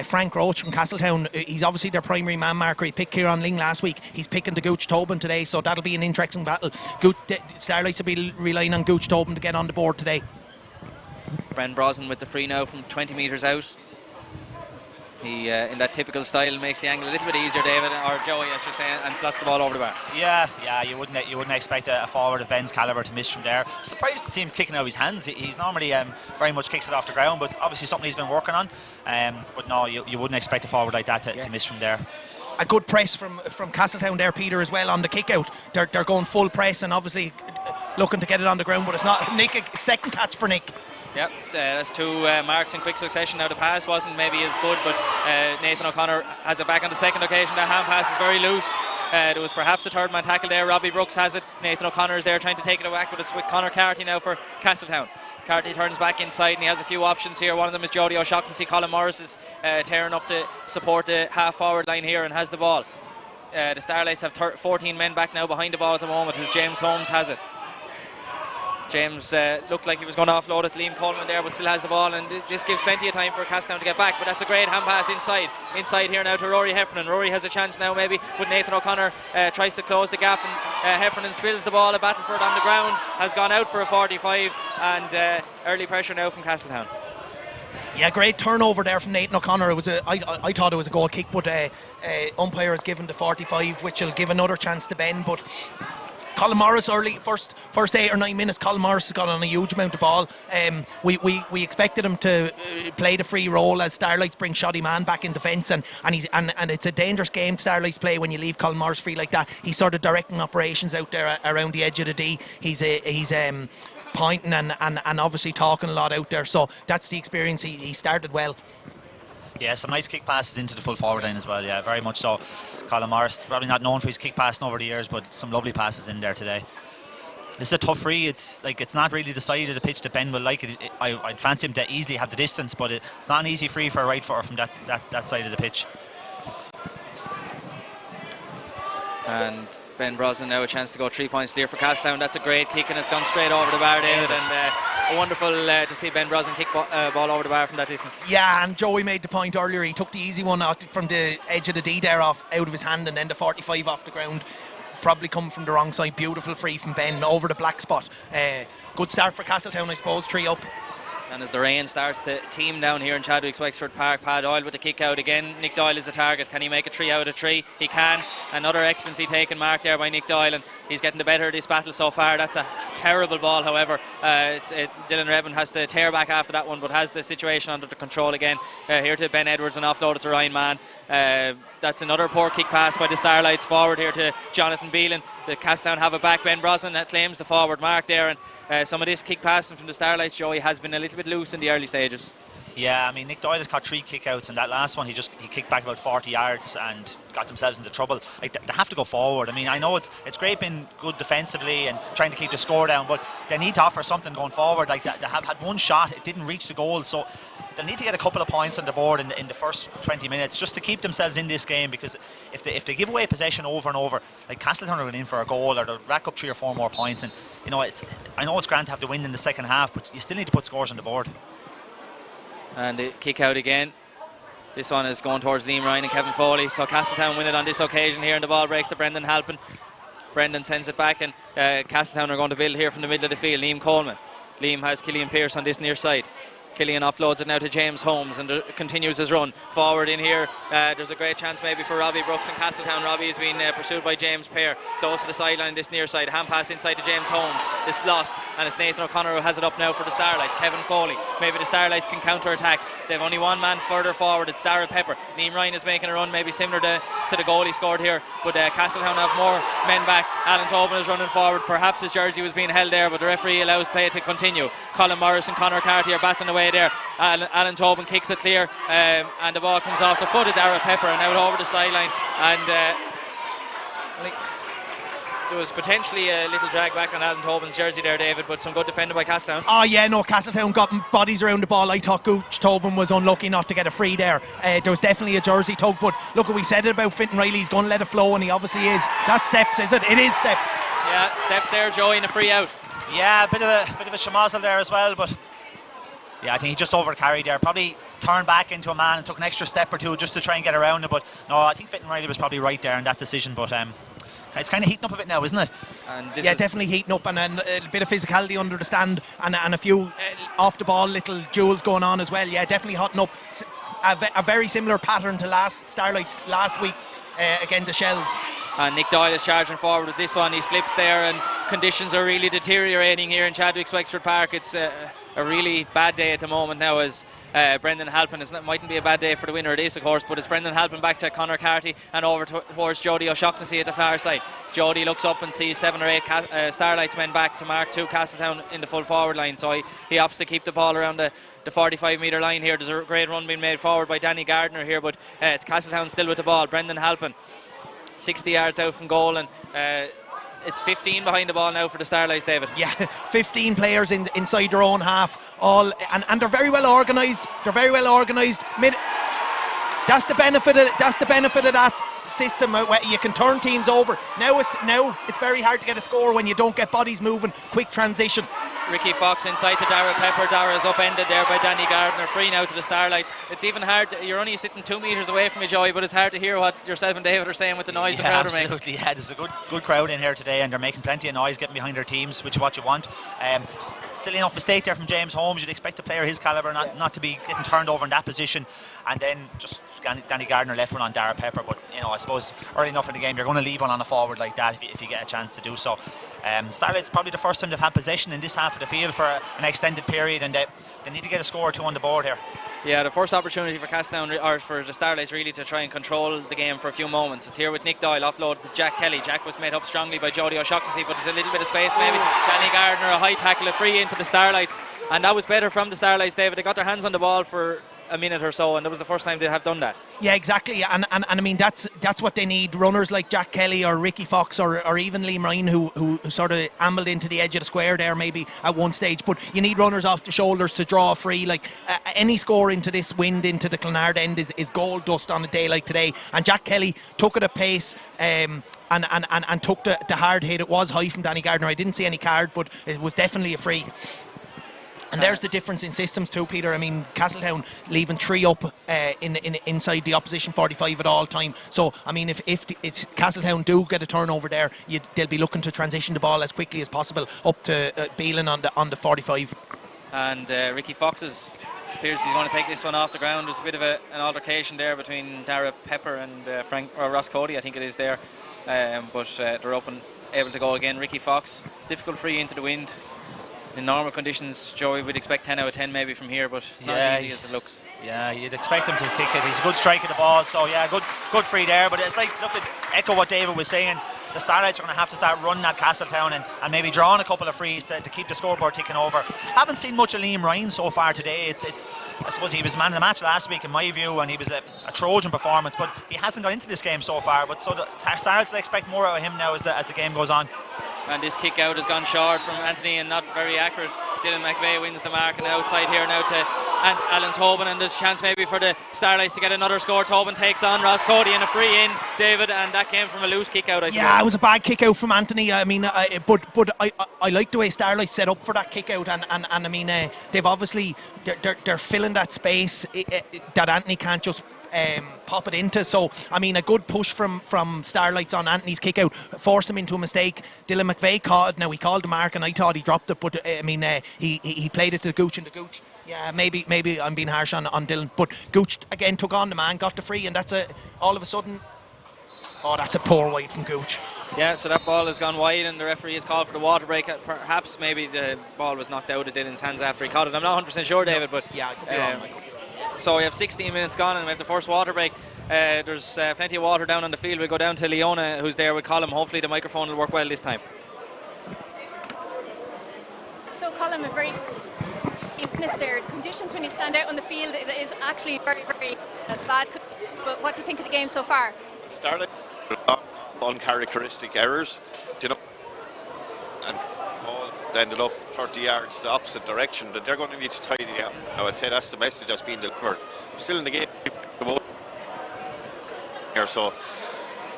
Frank Roach from Castletown. He's obviously their primary man marker. He picked Kieran Ling last week. He's picking the Gooch Tobin today, so that'll be an interesting battle. Starlights will be relying on Gooch Tobin to get on the board today. Bren Brosnan with the free now from 20 metres out. He, in that typical style, makes the angle a little bit easier, David, or Joey, I should say, and slots the ball over the bar. Yeah, you wouldn't expect a forward of Ben's calibre to miss from there. Surprised to see him kicking out of his hands. He's normally very much kicks it off the ground, but obviously something he's been working on. But no, you wouldn't expect a forward like that to miss from there. A good press from Castletown there, Peter, as well on the kick out. They're going full press and obviously looking to get it on the ground, but it's not. Nick, a second catch for Nick. Yep, that's 2 marks in quick succession. Now the pass wasn't maybe as good, but Nathan O'Connor has it back on the second occasion. That hand pass is very loose. There was perhaps a third man tackle there. Robbie Brooks has it. Nathan O'Connor is there trying to take it away, but it's with Conor Carty now for Castletown. Carty turns back inside and he has a few options here. One of them is Jody O'Shaughnessy. Colin Morris is tearing up to support the half forward line here and has the ball. The Starlights have 14 men back now behind the ball at the moment as James Holmes has it. James looked like he was going to offload it to Liam Coleman there, but still has the ball, and this gives plenty of time for Castletown to get back. But that's a great hand pass inside here now to Rory Heffernan. Rory has a chance now maybe, but Nathan O'Connor tries to close the gap, and Heffernan spills the ball. A Battleford on the ground has gone out for a 45, and early pressure now from Castletown. Yeah, great turnover there from Nathan O'Connor. It was I thought it was a goal kick, but umpire has given the 45, which will give another chance to Ben. But Colin Morris early, first 8 or 9 minutes, Colin Morris has got on a huge amount of ball. We expected him to play the free role as Starlights bring Shoddy Man back in defence, and it's a dangerous game Starlights play when you leave Colin Morris free like that. He's sort of directing operations out there around the edge of the D. He's pointing and obviously talking a lot out there, so that's the experience. He started well. Yeah, some nice kick passes into the full forward line as well, yeah, very much so. Colin Morris, probably not known for his kick passing over the years, but some lovely passes in there today. This is a tough free. It's not really the side of the pitch that Ben will like it. I'd fancy him to easily have the distance, but it's not an easy free for a right footer from that side of the pitch. And Ben Brosnan now a chance to go 3 points clear for Castletown. That's a great kick, and it's gone straight over the bar, David, and wonderful to see Ben Brosnan kick ball over the bar from that distance. Yeah, and Joey made the point earlier. He took the easy one out from the edge of the D there out of his hand, and then the 45 off the ground. Probably coming from the wrong side. Beautiful free from Ben over the black spot. Good start for Castletown, I suppose. 3 up. And as the rain starts to team down here in Chadwick's Wexford Park, Pat Doyle with the kick out again. Nick Doyle is the target. Can he make a 3 out of 3? He can. Another excellently taken mark there by Nick Doyle, and he's getting the better of this battle so far. That's a terrible ball, however. Dylan Redmond has to tear back after that one, but has the situation under control again. Here to Ben Edwards and offloaded to Ryan Mann. That's another poor kick pass by the Starlights forward here to Jonathan Beelan. The Castletown have it back. Ben Brosnan that claims the forward mark there, and some of this kick passing from the Starlights, Joey, has been a little bit loose in the early stages. Yeah, I mean, Nick Doyle has caught 3 kick-outs, and that last one he kicked back about 40 yards and got themselves into trouble. Like, they have to go forward. I mean, I know it's great being good defensively and trying to keep the score down, but they need to offer something going forward. Like, they have had one shot, it didn't reach the goal, so they'll need to get a couple of points on the board in the first 20 minutes just to keep themselves in this game, because if they give away possession over and over, like Castletown are going in for a goal, or they'll rack up 3 or 4 more points, and you know, I know it's grand to have the win in the second half, but you still need to put scores on the board. And the kick out again. This one is going towards Liam Ryan and Kevin Foley, so Castletown win it on this occasion here, and the ball breaks to Brendan Halpin. Brendan sends it back, and Castletown are going to build here from the middle of the field. Liam Coleman. Liam has Killian Pearce on this near side. Killian offloads it now to James Holmes and continues his run forward in here. There's a great chance maybe for Robbie Brooks in Castletown. Robbie is being pursued by James Pear close to the sideline, this near side. Hand pass inside to James Holmes. It's lost, and it's Nathan O'Connor who has it up now for the Starlights. Kevin Foley. Maybe the Starlights can counter attack. They've only one man further forward. It's Darrell Pepper. Liam Ryan is making a run, maybe similar to the goal he scored here, but Castletown have more men back. Alan Tobin is running forward. Perhaps his jersey was being held there, but the referee allows play to continue. Colin Morris and Conor Carty are battling away there. Alan Tobin kicks it clear, and the ball comes off the foot of Darrell Pepper and out over the sideline, and there was potentially a little drag back on Alan Tobin's jersey there, David, but some good defending by Castletown. Oh yeah, no, Castletown got bodies around the ball. I thought Gooch Tobin was unlucky not to get a free there. There was definitely a jersey tug, but look, we said it about Fintan Riley, he's going to let it flow, and he obviously is. That's steps, is it? It is steps. Yeah, steps there, Joey, and a free out. Yeah, a bit of a schmozzle there as well, but yeah, I think he just overcarried there. Probably turned back into a man and took an extra step or two just to try and get around it. But no, I think Fintan Riley was probably right there in that decision. But it's kind of heating up a bit now, isn't it? And yeah, definitely heating up, and a bit of physicality under the stand, and a few off the ball little jewels going on as well. Yeah, definitely hotting up. A very similar pattern to Starlights last week against the Shells. And Nick Doyle is charging forward with this one. He slips there, and conditions are really deteriorating here in Chadwick's Wexford Park. It's a really bad day at the moment now, as Brendan Halpin mightn't be a bad day for the winner of this, of course, but it's Brendan Halpin back to Conor Carty and over towards Jody O'Shaughnessy at the far side. Jody looks up and sees 7 or 8 Starlights men back to mark 2 Castletown in the full forward line, so he opts to keep the ball around the 45-metre line here. There's a great run being made forward by Danny Gardner here, but it's Castletown still with the ball. Brendan Halpin 60 yards out from goal, and it's 15 behind the ball now for the Starlights, David. Yeah, 15 players inside their own half, all and they're very well organised. They're very well organised. That's the benefit of that system, where you can turn teams over. Now it's very hard to get a score when you don't get bodies moving. Quick transition. Ricky Fox inside to Darrell Pepper. Darrell's upended there by Danny Gardner. Free now to the Starlights. It's even hard. You're only sitting 2 metres away from me, Joey, but it's hard to hear what yourself and David are saying with the noise the crowd are making. Absolutely, yeah. There's a good crowd in here today, and they're making plenty of noise, getting behind their teams, which is what you want. Silly enough mistake there from James Holmes. You'd expect a player his calibre not to be getting turned over in that position, and then just Danny Gardner left one on Dara Pepper, but I suppose early enough in the game you're going to leave one on a forward like that if you get a chance to do so. Starlight's probably the first time they've had possession in this half of the field for an extended period, and they need to get a score or two on the board here. Yeah, the first opportunity for Castletown, or for the Starlights really, to try and control the game for a few moments. It's here with Nick Doyle, offload to Jack Kelly. Jack was made up strongly by Jody O'Shaughnessy, but there's a little bit of space maybe. Danny Gardner, a high tackle, a free into the Starlights, and that was better from the Starlights, David. They got their hands on the ball for a minute or so, and that was the first time they have done that. Yeah, exactly, and I mean that's what they need. Runners like Jack Kelly or Ricky Fox or even Liam Ryan who sort of ambled into the edge of the square there maybe at one stage, but you need runners off the shoulders to draw free. Like any score into this wind into the Clonard end is gold dust on a day like today, and Jack Kelly took it at pace and took the hard hit. It was high from Danny Gardner. I didn't see any card, but it was definitely a free. And there's the difference in systems too, Peter. I mean, Castletown leaving 3 up inside the opposition 45 at all time. So, I mean, if it's Castletown do get a turnover there, they'll be looking to transition the ball as quickly as possible up to Beelan on the 45. And Ricky Fox appears he's going to take this one off the ground. There's a bit of an altercation there between Dara Pepper and Ross Cody, I think it is there. But they're up and able to go again. Ricky Fox, difficult free into the wind. In normal conditions, Joey would expect 10 out of 10 maybe from here, but it's not as easy as it looks. Yeah, you'd expect him to kick it. He's a good strike of the ball, so yeah, good free there. But it's like, echo what David was saying. The Starlights are going to have to start running at Castletown and maybe drawing a couple of frees to keep the scoreboard ticking over. Haven't seen much of Liam Ryan so far today. I suppose he was man of the match last week in my view, and he was a Trojan performance, but he hasn't got into this game so far. But so the Starlights will expect more out of him now as the game goes on. And this kick out has gone short from Anthony and not very accurate. Dylan McVeigh wins the mark, and outside here now to Alan Tobin, and there's a chance maybe for the Starlights to get another score. Tobin takes on Ross Cody and a free in, David, and that came from a loose kick out, I suppose. Yeah, it was a bad kick out from Anthony. I mean, but I like the way Starlight set up for that kick out, and I mean they've obviously they're filling that space that Anthony can't just pop it into. So I mean, a good push from Starlights on Anthony's kick out, force him into a mistake. Dylan McVeigh he called the mark, and I thought he dropped it, but I mean he played it to Gooch, and the Gooch, yeah, maybe I'm being harsh on Dylan, but Gooch again took on the man, got the free, and that's all of a sudden, that's a poor wide from Gooch. Yeah, so that ball has gone wide, and the referee has called for the water break. Perhaps maybe the ball was knocked out of Dylan's hands after he caught it. I'm not 100% sure, David, but yeah, I could be wrong. So we have 16 minutes gone, and we have the first water break. There's plenty of water down on the field. We'll go down to Leona, who's there with Colm. Hopefully the microphone will work well this time. So Colm, a very minutes there. The conditions when you stand out on the field, it is actually very, very bad conditions. But what do you think of the game so far? Started uncharacteristic errors, and all ended up 30 yards the opposite direction. That they're going to need to tidy up. I would say that's the message that's being delivered. Still in the game here, so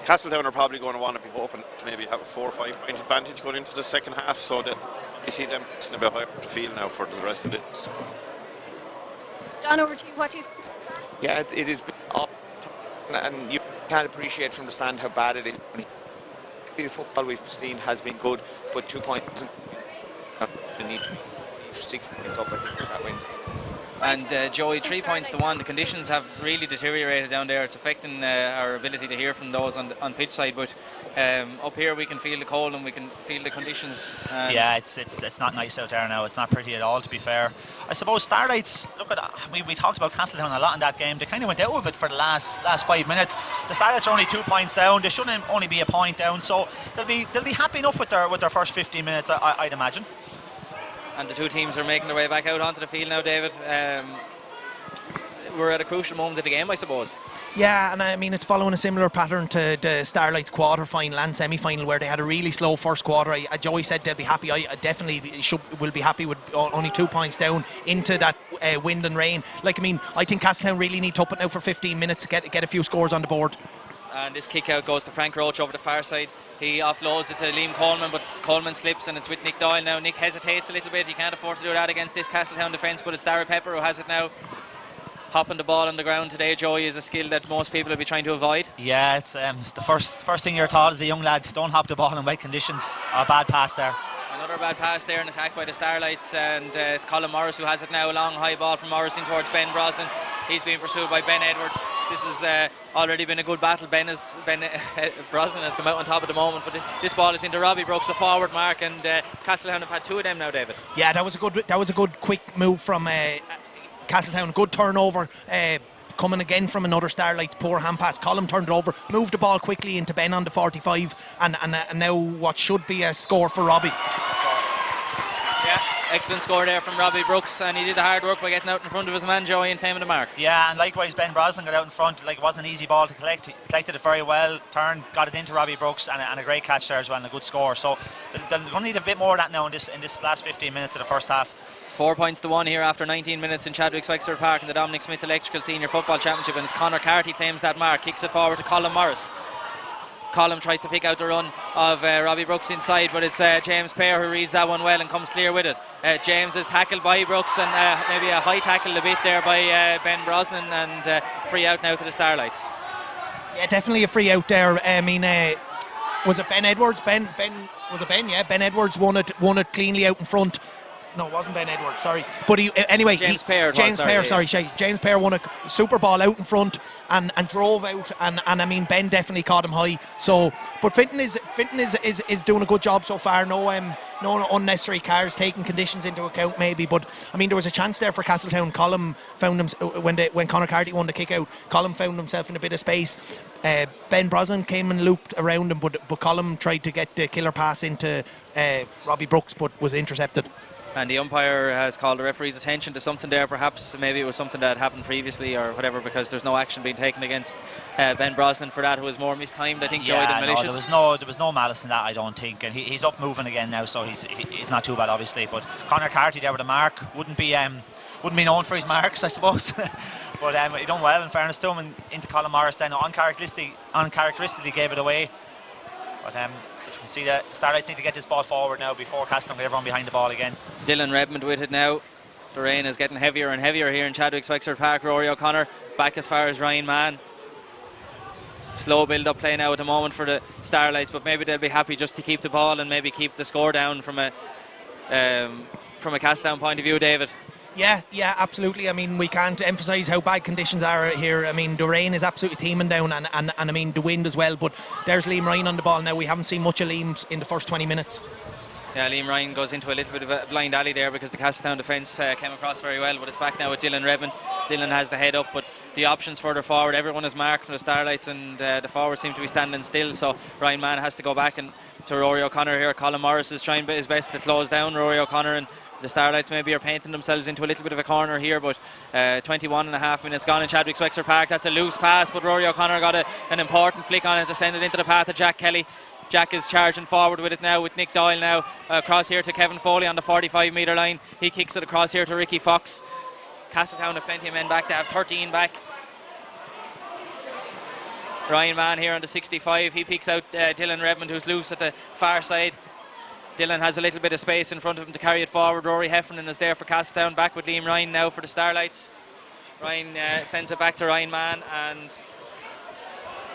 Castletown are probably going to want to be hoping to maybe have a 4 or 5 point advantage going into the second half, so that you see them about how to feel now for the rest of this. John, over to you. What do you think? Yeah, it is, and you can't appreciate from the stand how bad it is. The football we've seen has been good, but 2 points. We need 6 points up, I think, for that win. And Joey, 3 points to 1. The conditions have really deteriorated down there. It's affecting our ability to hear from those on pitch side. But up here we can feel the cold and we can feel the conditions. Yeah, it's not nice out there now. It's not pretty at all, to be fair. I suppose Starlights, look at we talked about Castletown a lot in that game. They kind of went out of it for the last 5 minutes. The Starlights are only 2 points down. They shouldn't only be a point down. So they'll be happy enough with their first 15 minutes, I'd imagine. And the two teams are making their way back out onto the field now, David. We're at a crucial moment of the game, I suppose. Yeah, and I mean, it's following a similar pattern to the Starlights quarter-final and semi-final, where they had a really slow first quarter. Joey said they'll be happy. I definitely will be happy with only 2 points down into that wind and rain. Like, I mean, I think Castletown really need to up it now for 15 minutes to get a few scores on the board. And this kick out goes to Frank Roach over the far side. He offloads it to Liam Coleman, but Coleman slips and it's with Nick Doyle now. Nick hesitates a little bit. He can't afford to do that against this Castletown defence, but it's Dara Pepper who has it now. Hopping the ball on the ground today, Joey, is a skill that most people will be trying to avoid. Yeah, it's the first thing you're taught as a young lad. Don't hop the ball in wet conditions. A bad pass there. Another bad pass there, an attack by the Starlights, and it's Colin Morris who has it now. A long high ball from Morris in towards Ben Brosnan. He's being pursued by Ben Edwards. This has already been a good battle. Ben Brosnan has come out on top at the moment, but this ball is into Robbie Brooks, a forward mark, and Castletown have had 2 of them now, David. Yeah, that was a good quick move from Castletown. Good turnover. Coming again from another Starlights poor hand pass. Colm turned it over, moved the ball quickly into Ben on the 45, and now what should be a score for Robbie. Yeah, excellent score there from Robbie Brooks, and he did the hard work by getting out in front of his man Joey and taming the mark. Yeah, and likewise Ben Brosnan got out in front. Like, it wasn't an easy ball to collect. He collected it very well, turned, got it into Robbie Brooks, and a great catch there as well, and a good score. So they're going to need a bit more of that now in this last 15 minutes of the first half. 4 points to 1 here after 19 minutes in Chadwick's Wexford Park in the Dominic Smith Electrical Senior Football Championship, and it's Conor Carty claims that mark, kicks it forward to Colm Morris. Colm tries to pick out the run of Robbie Brooks inside, but it's James Pear who reads that one well and comes clear with it. James is tackled by Brooks, and maybe a high tackle a bit there by Ben Brosnan, and free out now to the Starlights. Yeah, definitely a free out there. I mean, was it Ben Edwards? Ben Edwards won it cleanly out in front. No, it wasn't Ben Edwards, sorry. But James Pear won a super ball out in front and drove out, and I mean Ben definitely caught him high. So, but Finton is doing a good job so far. No unnecessary cars, taking conditions into account maybe. But I mean there was a chance there for Castletown. Colm found him when Conor Carty won the kick out. Colm found himself in a bit of space. Ben Brosnan came and looped around him, but Colm tried to get the killer pass into Robbie Brooks, but was intercepted. And the umpire has called the referee's attention to something there. Perhaps maybe it was something that happened previously or whatever, because there's no action being taken against Ben Brosnan for that, who was more mistimed, I think, Joey, than malicious. There was no malice in that, I don't think, and he's up moving again now, so he's not too bad, obviously. But Conor Carty there with a mark wouldn't be known for his marks, I suppose. But he done well, in fairness to him, and into Colm Morris then uncharacteristically gave it away. But you can see that Starlights need to get this ball forward now before Castletown get everyone behind the ball again. Dylan Redmond with it now. The rain is getting heavier and heavier here in Chadwick's Wexford Park. Rory O'Connor back as far as Ryan Mann. Slow build-up play now at the moment for the Starlights, but maybe they'll be happy just to keep the ball and maybe keep the score down from a Castletown point of view, David. Yeah, absolutely. I mean, we can't emphasise how bad conditions are here. I mean, the rain is absolutely teeming down, and I mean the wind as well. But there's Liam Ryan on the ball now. We haven't seen much of Liam in the first 20 minutes. Yeah, Liam Ryan goes into a little bit of a blind alley there because the Castletown defence came across very well, but it's back now with Dylan Redmond. Dylan has the head up, but the options further forward, everyone is marked from the Starlights, and the forwards seem to be standing still, so Ryan Mann has to go back and to Rory O'Connor here. Colm Morris is trying his best to close down Rory O'Connor, and the Starlights maybe are painting themselves into a little bit of a corner here, but 21 and a half minutes gone in Chadwick's Wexford Park. That's a loose pass, but Rory O'Connor got an important flick on it to send it into the path of Jack Kelly. Jack is charging forward with it now, with Nick Doyle now across here to Kevin Foley on the 45 metre line. He kicks it across here to Ricky Fox. Castletown have plenty of men back. They have 13 back. Ryan Mann here on the 65. He picks out Dylan Redmond, who's loose at the far side. Dylan has a little bit of space in front of him to carry it forward. Rory Heffernan is there for Castletown, back with Liam Ryan now for the Starlights. Ryan sends it back to Ryan Mann, and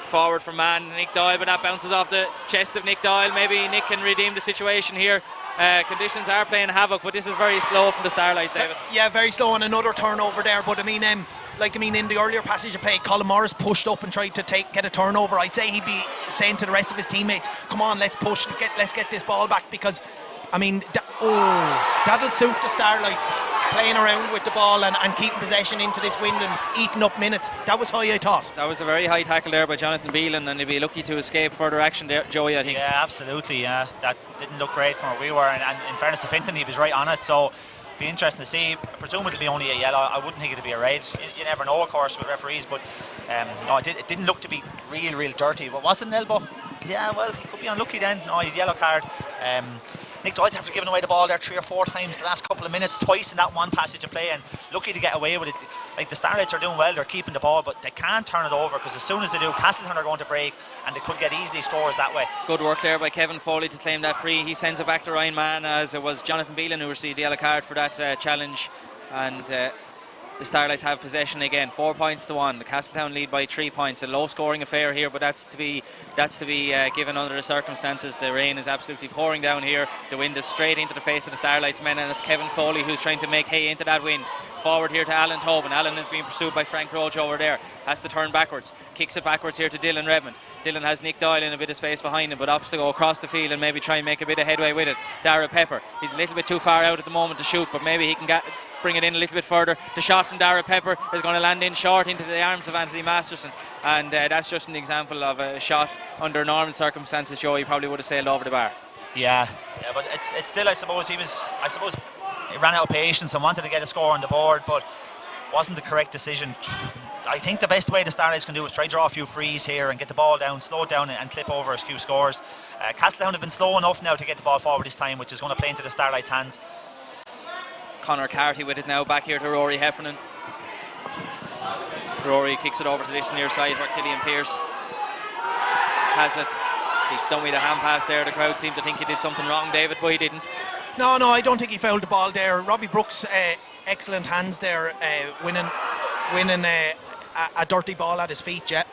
forward from Mann, Nick Doyle, but that bounces off the chest of Nick Doyle. Maybe Nick can redeem the situation here. Conditions are playing havoc, but this is very slow from the Starlights, David. Yeah, very slow, and another turnover there. But I mean, in the earlier passage of play, Colm Morris pushed up and tried to get a turnover. I'd say he'd be saying to the rest of his teammates, "Come on, let's push, let's get this ball back," because I mean, that'll suit the Starlights, playing around with the ball and keeping possession into this wind and eating up minutes. That was high, I thought. That was a very high tackle there by Jonathan Beelan, and he'd be lucky to escape further action there, Joey, I think. Yeah, absolutely. Yeah, that didn't look great from where we were, and in fairness to Finton, he was right on it. So be interesting to see. Presumably it'll be only a yellow. I wouldn't think it'd be a red. You never know, of course, with referees, but no, it didn't look to be real dirty. But was it an elbow? Yeah, well, he could be unlucky then. No, he's yellow card. Nick Doyle's after giving away the ball there 3 or 4 times the last couple of minutes, twice in that one passage of play, and lucky to get away with it. Like, the Starlights are doing well, they're keeping the ball, but they can't turn it over, because as soon as they do, Castletown are going to break, and they could get easily scores that way. Good work there by Kevin Foley to claim that free. He sends it back to Ryan Mann, as it was Jonathan Beelan who received the yellow card for that challenge, and the Starlights have possession again. 4 points to 1. The Castletown lead by 3 points. A low-scoring affair here, but that's to be given under the circumstances. The rain is absolutely pouring down here. The wind is straight into the face of the Starlights men, and it's Kevin Foley who's trying to make hay into that wind. Forward here to Alan Tobin. Alan is being pursued by Frank Roach over there. Has to turn backwards. Kicks it backwards here to Dylan Redmond. Dylan has Nick Doyle in a bit of space behind him, but opts to go across the field and maybe try and make a bit of headway with it. Dara Pepper. He's a little bit too far out at the moment to shoot, but maybe he can bring it in a little bit further. The shot from Dara Pepper is going to land in short into the arms of Anthony Masterson, and that's just an example of a shot under normal circumstances. Joe, he probably would have sailed over the bar. Yeah, but it's still, I suppose he ran out of patience and wanted to get a score on the board, but wasn't the correct decision. I think the best way the Starlights can do is try to draw a few frees here and get the ball down, slow it down and clip over a few scores. Castletown have been slow enough now to get the ball forward this time, which is going to play into the Starlights' hands. Conor Carty with it now, back here to Rory Heffernan. Rory kicks it over to this near side where Killian Pearce has it. He's done with a hand pass there. The crowd seemed to think he did something wrong, David, but he didn't. No, I don't think he fouled the ball there. Robbie Brooks, excellent hands there, winning a dirty ball at his feet, yeah.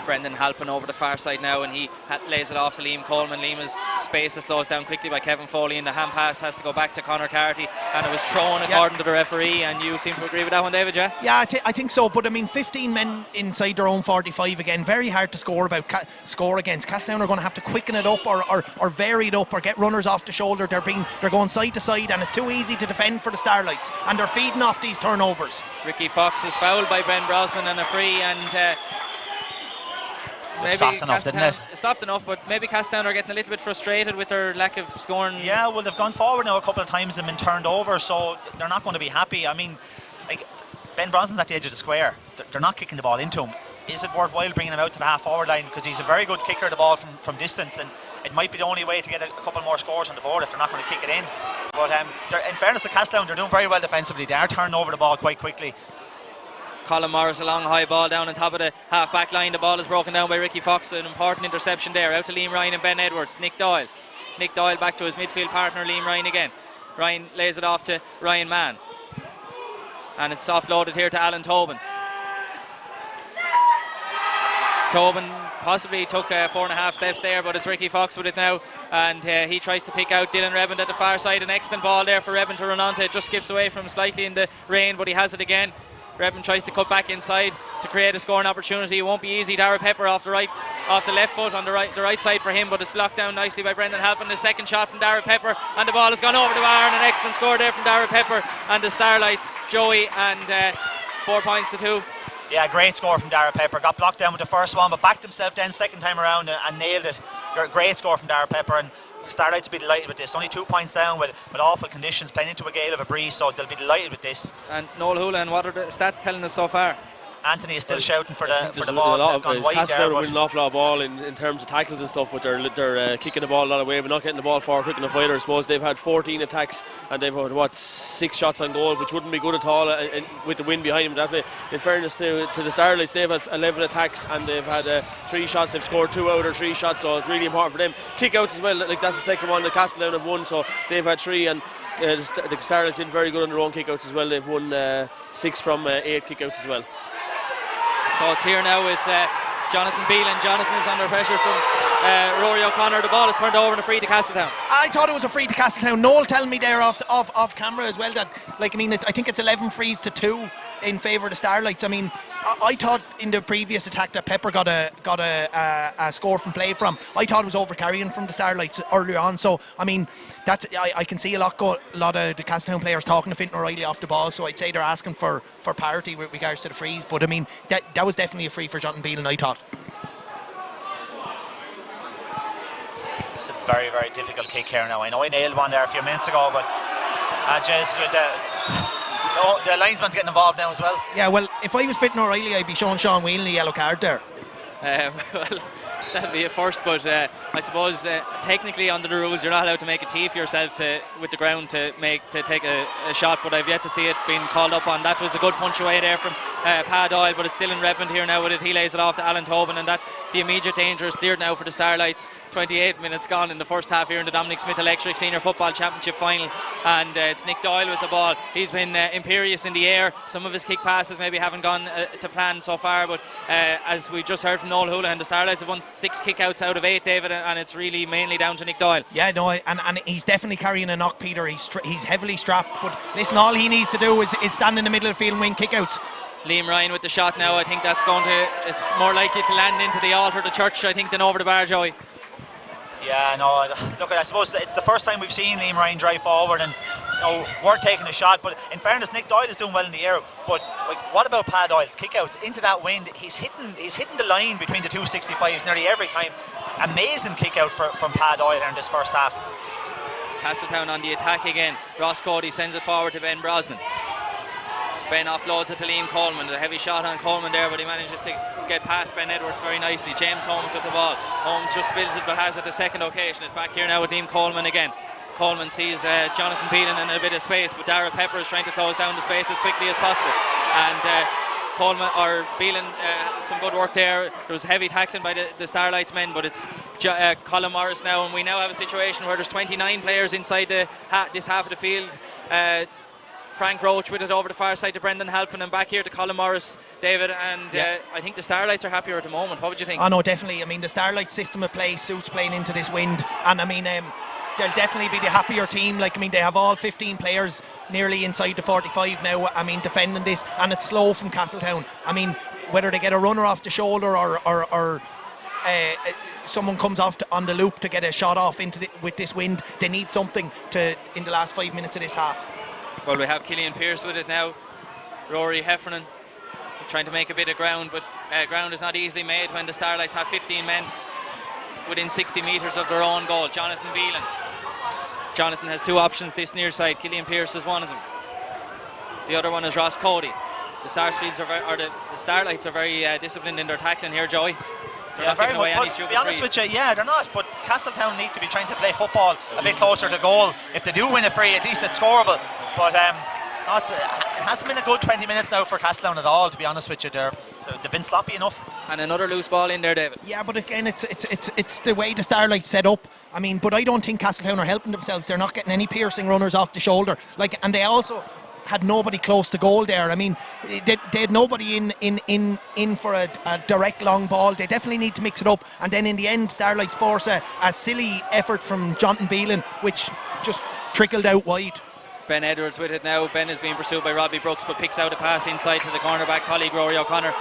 Brendan Halpin over the far side now, and he lays it off to Liam Coleman. Liam's space is closed down quickly by Kevin Foley, and the hand pass has to go back to Conor Carty, and it was thrown according to the referee. And you seem to agree with that one, David, yeah? Yeah, I think so, but I mean 15 men inside their own 45 again, very hard to score against. Castletown are going to have to quicken it up or vary it up or get runners off the shoulder. They're going side to side, and it's too easy to defend for the Starlights, and they're feeding off these turnovers. Ricky Fox is fouled by Ben Brosnan and a free, and maybe soft enough, didn't it? Soft enough, but maybe Castletown are getting a little bit frustrated with their lack of scoring. Yeah, well, they've gone forward now a couple of times and been turned over, so they're not going to be happy. I mean, like, Ben Bronson's at the edge of the square. They're not kicking the ball into him. Is it worthwhile bringing him out to the half-forward line? Because he's a very good kicker of the ball from distance, and it might be the only way to get a couple more scores on the board if they're not going to kick it in. But in fairness to Castletown, they're doing very well defensively. They are turning over the ball quite quickly. Colin Morris, a long high ball down on top of the half-back line. The ball is broken down by Ricky Fox. An important interception there. Out to Liam Ryan and Ben Edwards. Nick Doyle back to his midfield partner, Liam Ryan again. Ryan lays it off to Ryan Mann. And it's offloaded here to Alan Tobin. Tobin possibly took 4.5 steps there, but it's Ricky Fox with it now, and he tries to pick out Dylan Redmond at the far side. An excellent ball there for Redmond to run onto. It just skips away from him slightly in the rain, but he has it again. Redmond tries to cut back inside to create a scoring opportunity. It won't be easy. Dara Pepper off the left foot on the right side for him, but it's blocked down nicely by Brendan Halpin. The second shot from Dara Pepper, and the ball has gone over the bar, and an excellent score there from Dara Pepper and the Starlights, Joey, and 4 points to 2. Yeah, great score from Dara Pepper. Got blocked down with the first one, but backed himself down second time around and nailed it. Great score from Dara Pepper, and Starlights will be delighted with this. Only 2 points down with awful conditions, playing into a gale of a breeze, so they'll be delighted with this. And Noel Houlihan, what are the stats telling us so far? Anthony is still shouting for the ball to have gone wide there. Castletown are winning an awful lot of ball in terms of tackles and stuff, but they're kicking the ball a lot of way, but not getting the ball forward quick enough either. I suppose they've had 14 attacks and they've had 6 shots on goal, which wouldn't be good at all with the wind behind them. In fairness to the Starlights, they've had 11 attacks and they've had 3 shots. They've scored 2 out of 3 shots, so it's really important for them. Kick-outs as well, like that's the second one that Castletown have won, so they've had 3, and the Starlights did very good on their own kick-outs as well. They've won 6 from 8 kick-outs as well. So it's here now with Jonathan Beale, and Jonathan is under pressure from Rory O'Connor. The ball is turned over and a free to Castletown. I thought it was a free to Castletown. Noel telling me there off camera as well that, like, I mean, I think it's 11 frees to 2 in favour of the Starlights. I mean, I thought in the previous attack that Pepper got a score from play from. I thought it was over carrying from the Starlights earlier on. So I mean, I can see a lot of the Castletown players talking to Fintan O'Reilly off the ball. So I'd say they're asking for parity with regards to the frees. But I mean, that was definitely a free for Jonathan Beale, and I thought. It's a very, very difficult kick here now. I know I nailed one there a few minutes ago, but Jez with the linesman's getting involved now as well. Yeah, well, if I was Fintan O'Reilly, I'd be showing Sean Whelan a yellow card there. Well, that'd be a first, but I suppose technically under the rules you're not allowed to make a tee for yourself with the ground to take a shot, but I've yet to see it being called up on. That was a good punch away there from Pa Doyle, but it's still in Redmond here now with it. He lays it off to Alan Tobin, and that the immediate danger is cleared now for the Starlights. 28 minutes gone in the first half here in the Dominic Smith Electric Senior Football Championship final, and it's Nick Doyle with the ball. He's been imperious in the air. Some of his kick passes maybe haven't gone to plan so far, but as we just heard from Noel Houlihan, the Starlights have won 6 kick-outs out of 8, David, and it's really mainly down to Nick Doyle. Yeah, no, and he's definitely carrying a knock, Peter. He's heavily strapped, but listen, all he needs to do is stand in the middle of the field and win kick-outs. Liam Ryan with the shot now. I think that's it's more likely to land into the altar of the church, I think, than over the bar, Joey. Yeah, no, look, I suppose it's the first time we've seen Liam Ryan drive forward, and we're taking a shot, but in fairness, Nick Doyle is doing well in the air. But like, what about Pat Doyle's kickouts into that wind? He's hitting the line between the 265s nearly every time. Amazing kickout from Pat Doyle in this first half. Castletown on the attack again. Ross Cody sends it forward to Ben Brosnan. Ben offloads it to Liam Coleman. A heavy shot on Coleman there, but he manages to get past Ben Edwards very nicely. James Holmes with the ball. Holmes just spills it, but has it the second occasion. It's back here now with Liam Coleman again. Coleman sees Jonathan Beelan in a bit of space, but Dara Pepper is trying to close down the space as quickly as possible. And Coleman or Beelan, some good work there. There was heavy tackling by the Starlights men, but it's Colin Morris now, and we now have a situation where there's 29 players inside this half of the field. Frank Roach with it over the far side to Brendan Halpin, and back here to Colin Morris, David, and I think the Starlights are happier at the moment. What would you think? Oh no, definitely. I mean, the Starlights system of play suits playing into this wind, and I mean, they'll definitely be the happier team. Like, I mean, they have all 15 players nearly inside the 45 now, I mean, defending this, and it's slow from Castletown. I mean, whether they get a runner off the shoulder or someone comes off on the loop to get a shot off with this wind, they need something in the last 5 minutes of this half. Well, we have Killian Pearce with it now. Rory Heffernan trying to make a bit of ground, but ground is not easily made when the Starlights have 15 men within 60 metres of their own goal. Jonathan Beelan. Jonathan has 2 options this near side. Killian Pearce is one of them. The other one is Ross Cody. The Starlights are very disciplined in their tackling here, Joey. Yeah, very much. But to be honest with you, yeah, they're not. But Castletown need to be trying to play football a bit closer to goal. If they do win a free, at least it's scoreable. But it hasn't been a good 20 minutes now for Castletown at all, to be honest with you. They've been sloppy enough. And another loose ball in there, David. Yeah, but again, it's the way the Starlights set up. I mean, but I don't think Castletown are helping themselves. They're not getting any piercing runners off the shoulder. And they also had nobody close to goal there. I mean, they had nobody in for a direct long ball. They definitely need to mix it up. And then in the end, Starlights force a silly effort from Jonathan Beelan, which just trickled out wide. Ben Edwards with it now. Ben is being pursued by Robbie Brooks, but picks out a pass inside to the cornerback colleague Rory O'Connor.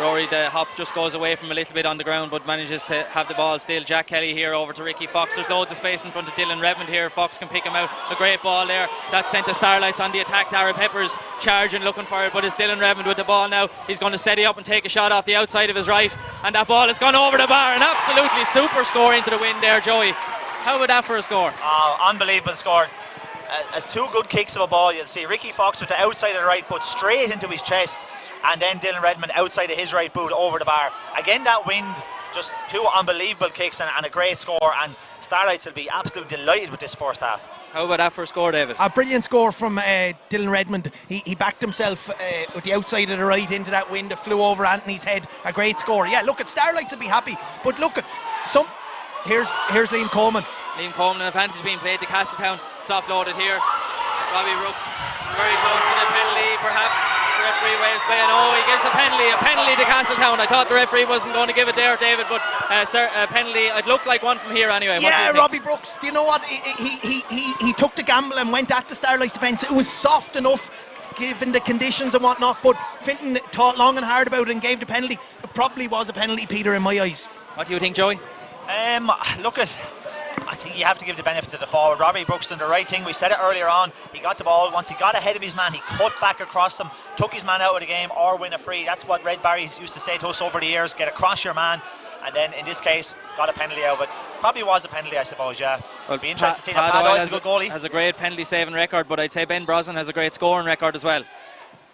Rory, the hop just goes away from a little bit on the ground, but manages to have the ball still. Jack Kelly here over to Ricky Fox. There's loads of space in front of Dylan Redmond here. Fox can pick him out. A great ball there. That sent the Starlights on the attack. Dara Peppers charging, looking for it, but it's Dylan Redmond with the ball now. He's going to steady up and take a shot off the outside of his right, and that ball has gone over the bar. An absolutely super score into the wind there, Joey. How about that for a score? Unbelievable score. As 2 good kicks of a ball, you'll see Ricky Fox with the outside of the right boot straight into his chest, and then Dylan Redmond outside of his right boot over the bar. Again, that wind, just 2 unbelievable kicks and a great score, and Starlights will be absolutely delighted with this first half. How about that for a score, David? A brilliant score from Dylan Redmond. He backed himself with the outside of the right into that wind that flew over Anthony's head. A great score. Yeah, look, at Starlights will be happy, but look at here's Liam Coleman. Liam Coleman, an advantage being played to Castletown. It's offloaded here. Robbie Brooks very close to the penalty, perhaps. The referee waves play, and he gives a penalty to Castletown. I thought the referee wasn't going to give it there, David, but a penalty. It looked like one from here anyway. Yeah, Robbie Brooks. Do you know what? He took the gamble and went at the Starlights defence. It was soft enough given the conditions and whatnot, but Finton thought long and hard about it and gave the penalty. It probably was a penalty, Peter, in my eyes. What do you think, Joey? I think you have to give the benefit to the forward. Robbie Brooks done the right thing. We said it earlier on. He got the ball. Once he got ahead of his man, he cut back across him, took his man out of the game, or win a free. That's what Red Barry used to say to us over the years. Get across your man. And then in this case, got a penalty out of it. Probably was a penalty, I suppose, yeah. Well, be interested to see that. Pat Doyle's a good goalie. Has a great penalty saving record, but I'd say Ben Brosnan has a great scoring record as well.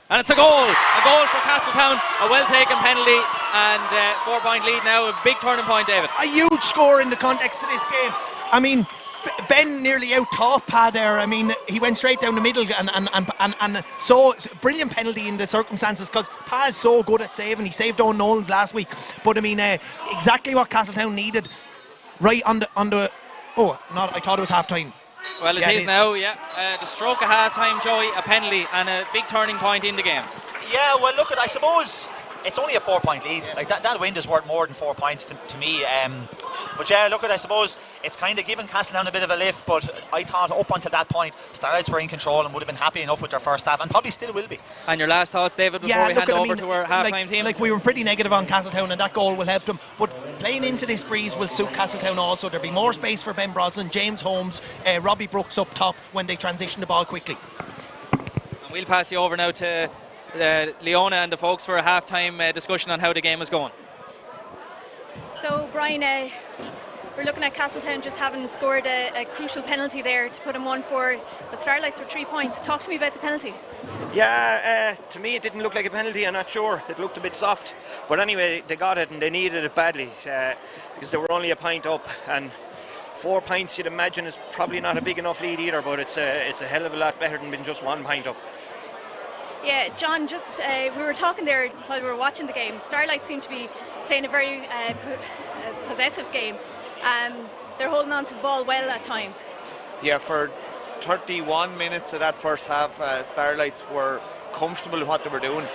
And it's a goal for Castletown, a well taken penalty, and 4-point lead now, a big turning point, David. A huge score in the context of this game. I mean, Ben nearly out-taught Pa there. I mean, he went straight down the middle and so brilliant penalty in the circumstances because Pa is so good at saving. He saved Owen Nolan's last week. But I mean, exactly what Castletown needed right on the oh, not, I thought it was half-time. Well, it is now, yeah. The stroke of half-time, Joey, a penalty and a big turning point in the game. Yeah, well, look, I suppose it's only a 4-point lead. Like that win is worth more than 4 points to me. But yeah, look, I suppose it's kind of given Castletown a bit of a lift. But I thought up until that point, Starlights were in control and would have been happy enough with their first half, and probably still will be. And your last thoughts, David, before we hand over to our half-time team? Like we were pretty negative on Castletown, and that goal will help them. But playing into this breeze will suit Castletown also. There'll be more space for Ben Brosnan, James Holmes, Robbie Brooks up top when they transition the ball quickly. And we'll pass you over now to Leona and the folks for a half-time discussion on how the game is going. So, Brian, we're looking at Castletown just having scored a crucial penalty there to put them 1-4, but Starlights were 3 points. Talk to me about the penalty. Yeah, to me it didn't look like a penalty, I'm not sure. It looked a bit soft. But anyway, they got it and they needed it badly because they were only a point up. And 4 points, you'd imagine, is probably not a big enough lead either, but it's a hell of a lot better than being just 1 point up. Yeah, John, just we were talking there while we were watching the game. Starlight seemed to be playing a very possessive game. They're holding on to the ball well at times. Yeah, for 31 minutes of that first half, Starlights were comfortable in what they were doing.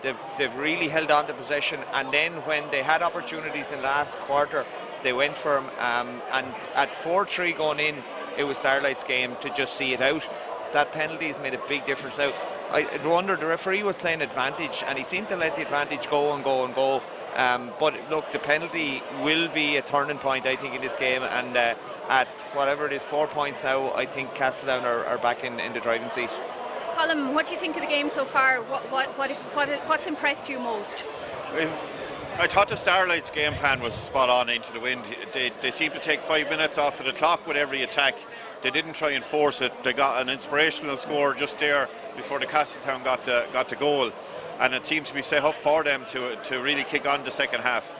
They've really held on to possession, and then when they had opportunities in last quarter, they went for them. And at 4-3 going in, it was Starlight's game to just see it out. That penalty has made a big difference now. I wonder, the referee was playing advantage and he seemed to let the advantage go and go and go. But look, the penalty will be a turning point, I think, in this game. And at whatever it is, 4 points now, I think Castletown are back in the driving seat. Colin, what do you think of the game so far? What's impressed you most? I thought the Starlights game plan was spot on into the wind. They seemed to take 5 minutes off of the clock with every attack. They didn't try and force it. They got an inspirational score just there before the Castletown got the goal, and it seemed to be set up for them to really kick on the second half.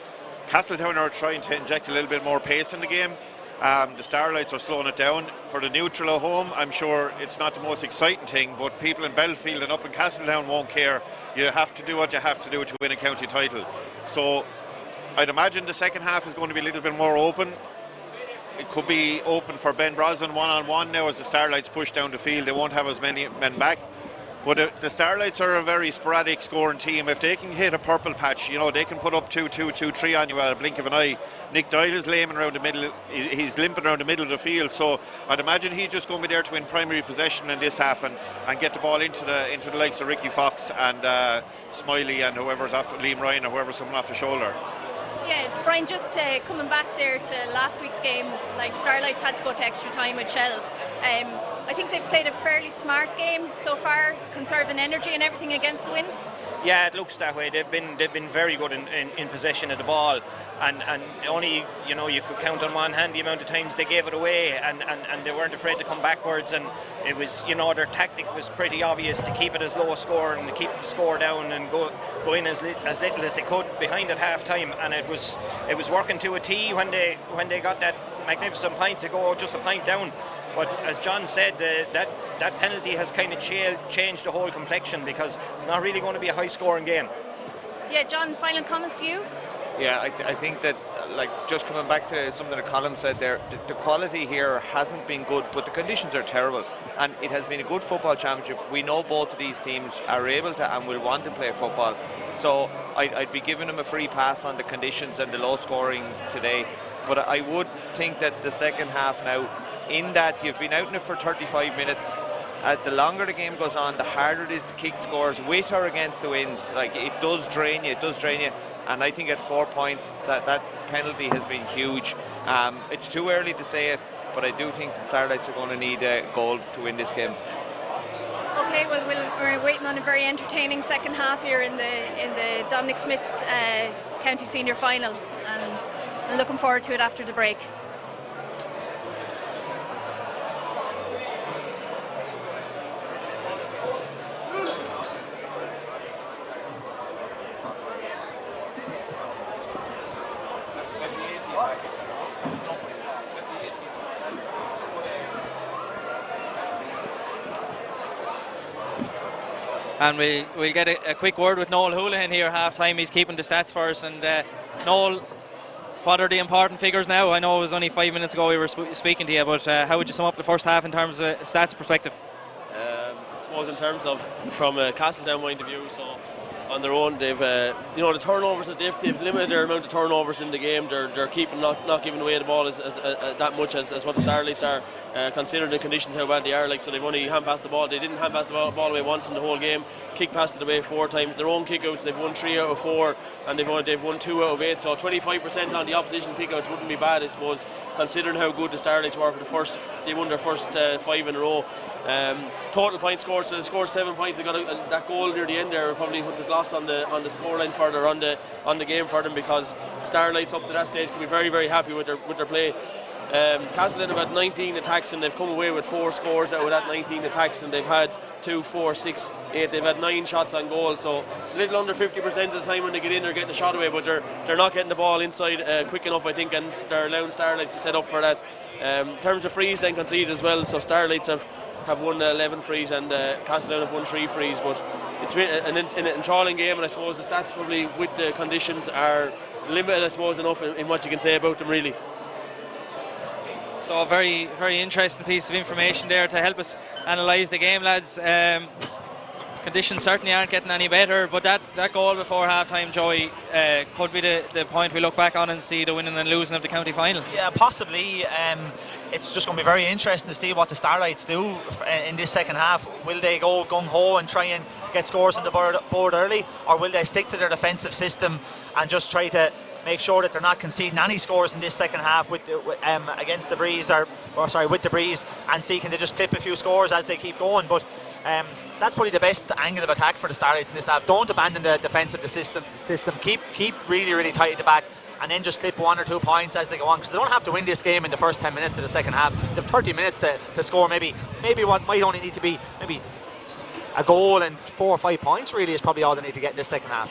Castletown are trying to inject a little bit more pace in the game. The Starlights are slowing it down. For the neutral at home, I'm sure it's not the most exciting thing, but people in Belfield and up in Castletown won't care. You have to do what you have to do to win a county title. So I'd imagine the second half is going to be a little bit more open. It could be open for Ben Brosnan one-on-one now as the Starlights push down the field. They won't have as many men back. But the Starlights are a very sporadic scoring team. If they can hit a purple patch, they can put up 2-2, 2-3 on you at a blink of an eye. Nick Doyle is limping around the middle. He's limping around the middle of the field. So I'd imagine he's just going to be there to win primary possession in this half and get the ball into the likes of Ricky Fox and Smiley and whoever's off, Liam Ryan or whoever's coming off the shoulder. Yeah, Brian, just coming back there to last week's games, like Starlights had to go to extra time with Shells. I think they've played a fairly smart game so far, conserving energy and everything against the wind. Yeah, it looks that way. They've been very good in possession of the ball, and only you could count on one hand the amount of times they gave it away, and they weren't afraid to come backwards, and it was their tactic was pretty obvious to keep it as low a score and to keep the score down and go in as little as they could behind at half time, and it was working to a T when they got that magnificent point to go just a point down. But as John said, that penalty has kind of changed the whole complexion because it's not really going to be a high-scoring game. Yeah, John, final comments to you? Yeah, I think that, just coming back to something that Colin said there, the quality here hasn't been good, but the conditions are terrible. And it has been a good football championship. We know both of these teams are able to and will want to play football. So I'd be giving them a free pass on the conditions and the low scoring today. But I would think that the second half now, in that you've been out in it for 35 minutes, the longer the game goes on, the harder it is to kick scores with or against the wind. It does drain you, and I think at 4 points that penalty has been huge. It's too early to say it, but I do think the Starlights are going to need a goal to win this game. Okay, well, we're waiting on a very entertaining second half here in the Dominic Smith County Senior Final, and looking forward to it after the break. And we'll get a quick word with Noel Houlihan here half time. He's keeping the stats for us. And Noel, what are the important figures now? I know it was only 5 minutes ago we were speaking to you, but how would you sum up the first half in terms of a stats perspective? I suppose in terms of from a Castletown point of view, so on their own they've the turnovers that they've limited their amount of turnovers in the game. They're keeping not giving away the ball as that much as what the Starlights are, considering the conditions how bad they are. Like, so they've only hand passed the ball. They didn't hand pass the ball away once in the whole game. Kick passed it away 4 times. Their own kickouts, they've won 3 out of 4, and they've won 2 out of 8. So 25% on the opposition kickouts wouldn't be bad, I suppose, considering how good the Starlights were for they won their first 5 in a row. Total points scored, so they scored 7 points. They got that goal near the end there probably puts it lost on the scoreline further on the game for them, because Starlights up to that stage can be very, very happy with their play. Castletown have had 19 attacks and they've come away with 4 scores out of that 19 attacks, and they've had 2, 4, 6, 8. They've had 9 shots on goal, so a little under 50% of the time when they get in, they're getting a shot away, but they're not getting the ball inside quick enough, I think, and they're allowing Starlights to set up for that. In terms of frees, then conceded as well, so Starlights have won 11 frees and Castletown have won 3 frees, but it's been an enthralling game, and I suppose the stats probably with the conditions are limited, I suppose, enough in what you can say about them, really. So a very, very interesting piece of information there to help us analyse the game, lads. Conditions certainly aren't getting any better, but that goal before half-time, Joey, could be the point we look back on and see the winning and losing of the county final. Yeah, possibly. It's just going to be very interesting to see what the Starlights do in this second half. Will they go gung-ho and try and get scores on the board early, or will they stick to their defensive system and just try to make sure that they're not conceding any scores in this second half with against the Breeze with the Breeze, and see can they just clip a few scores as they keep going. But that's probably the best angle of attack for the Starlights in this half. Don't abandon the defensive system. Keep really, really tight at the back, and then just clip 1 or 2 points as they go on, because they don't have to win this game in the first 10 minutes of the second half. They have 30 minutes to score maybe what might only need to be maybe a goal and 4 or 5 points really is probably all they need to get in this second half.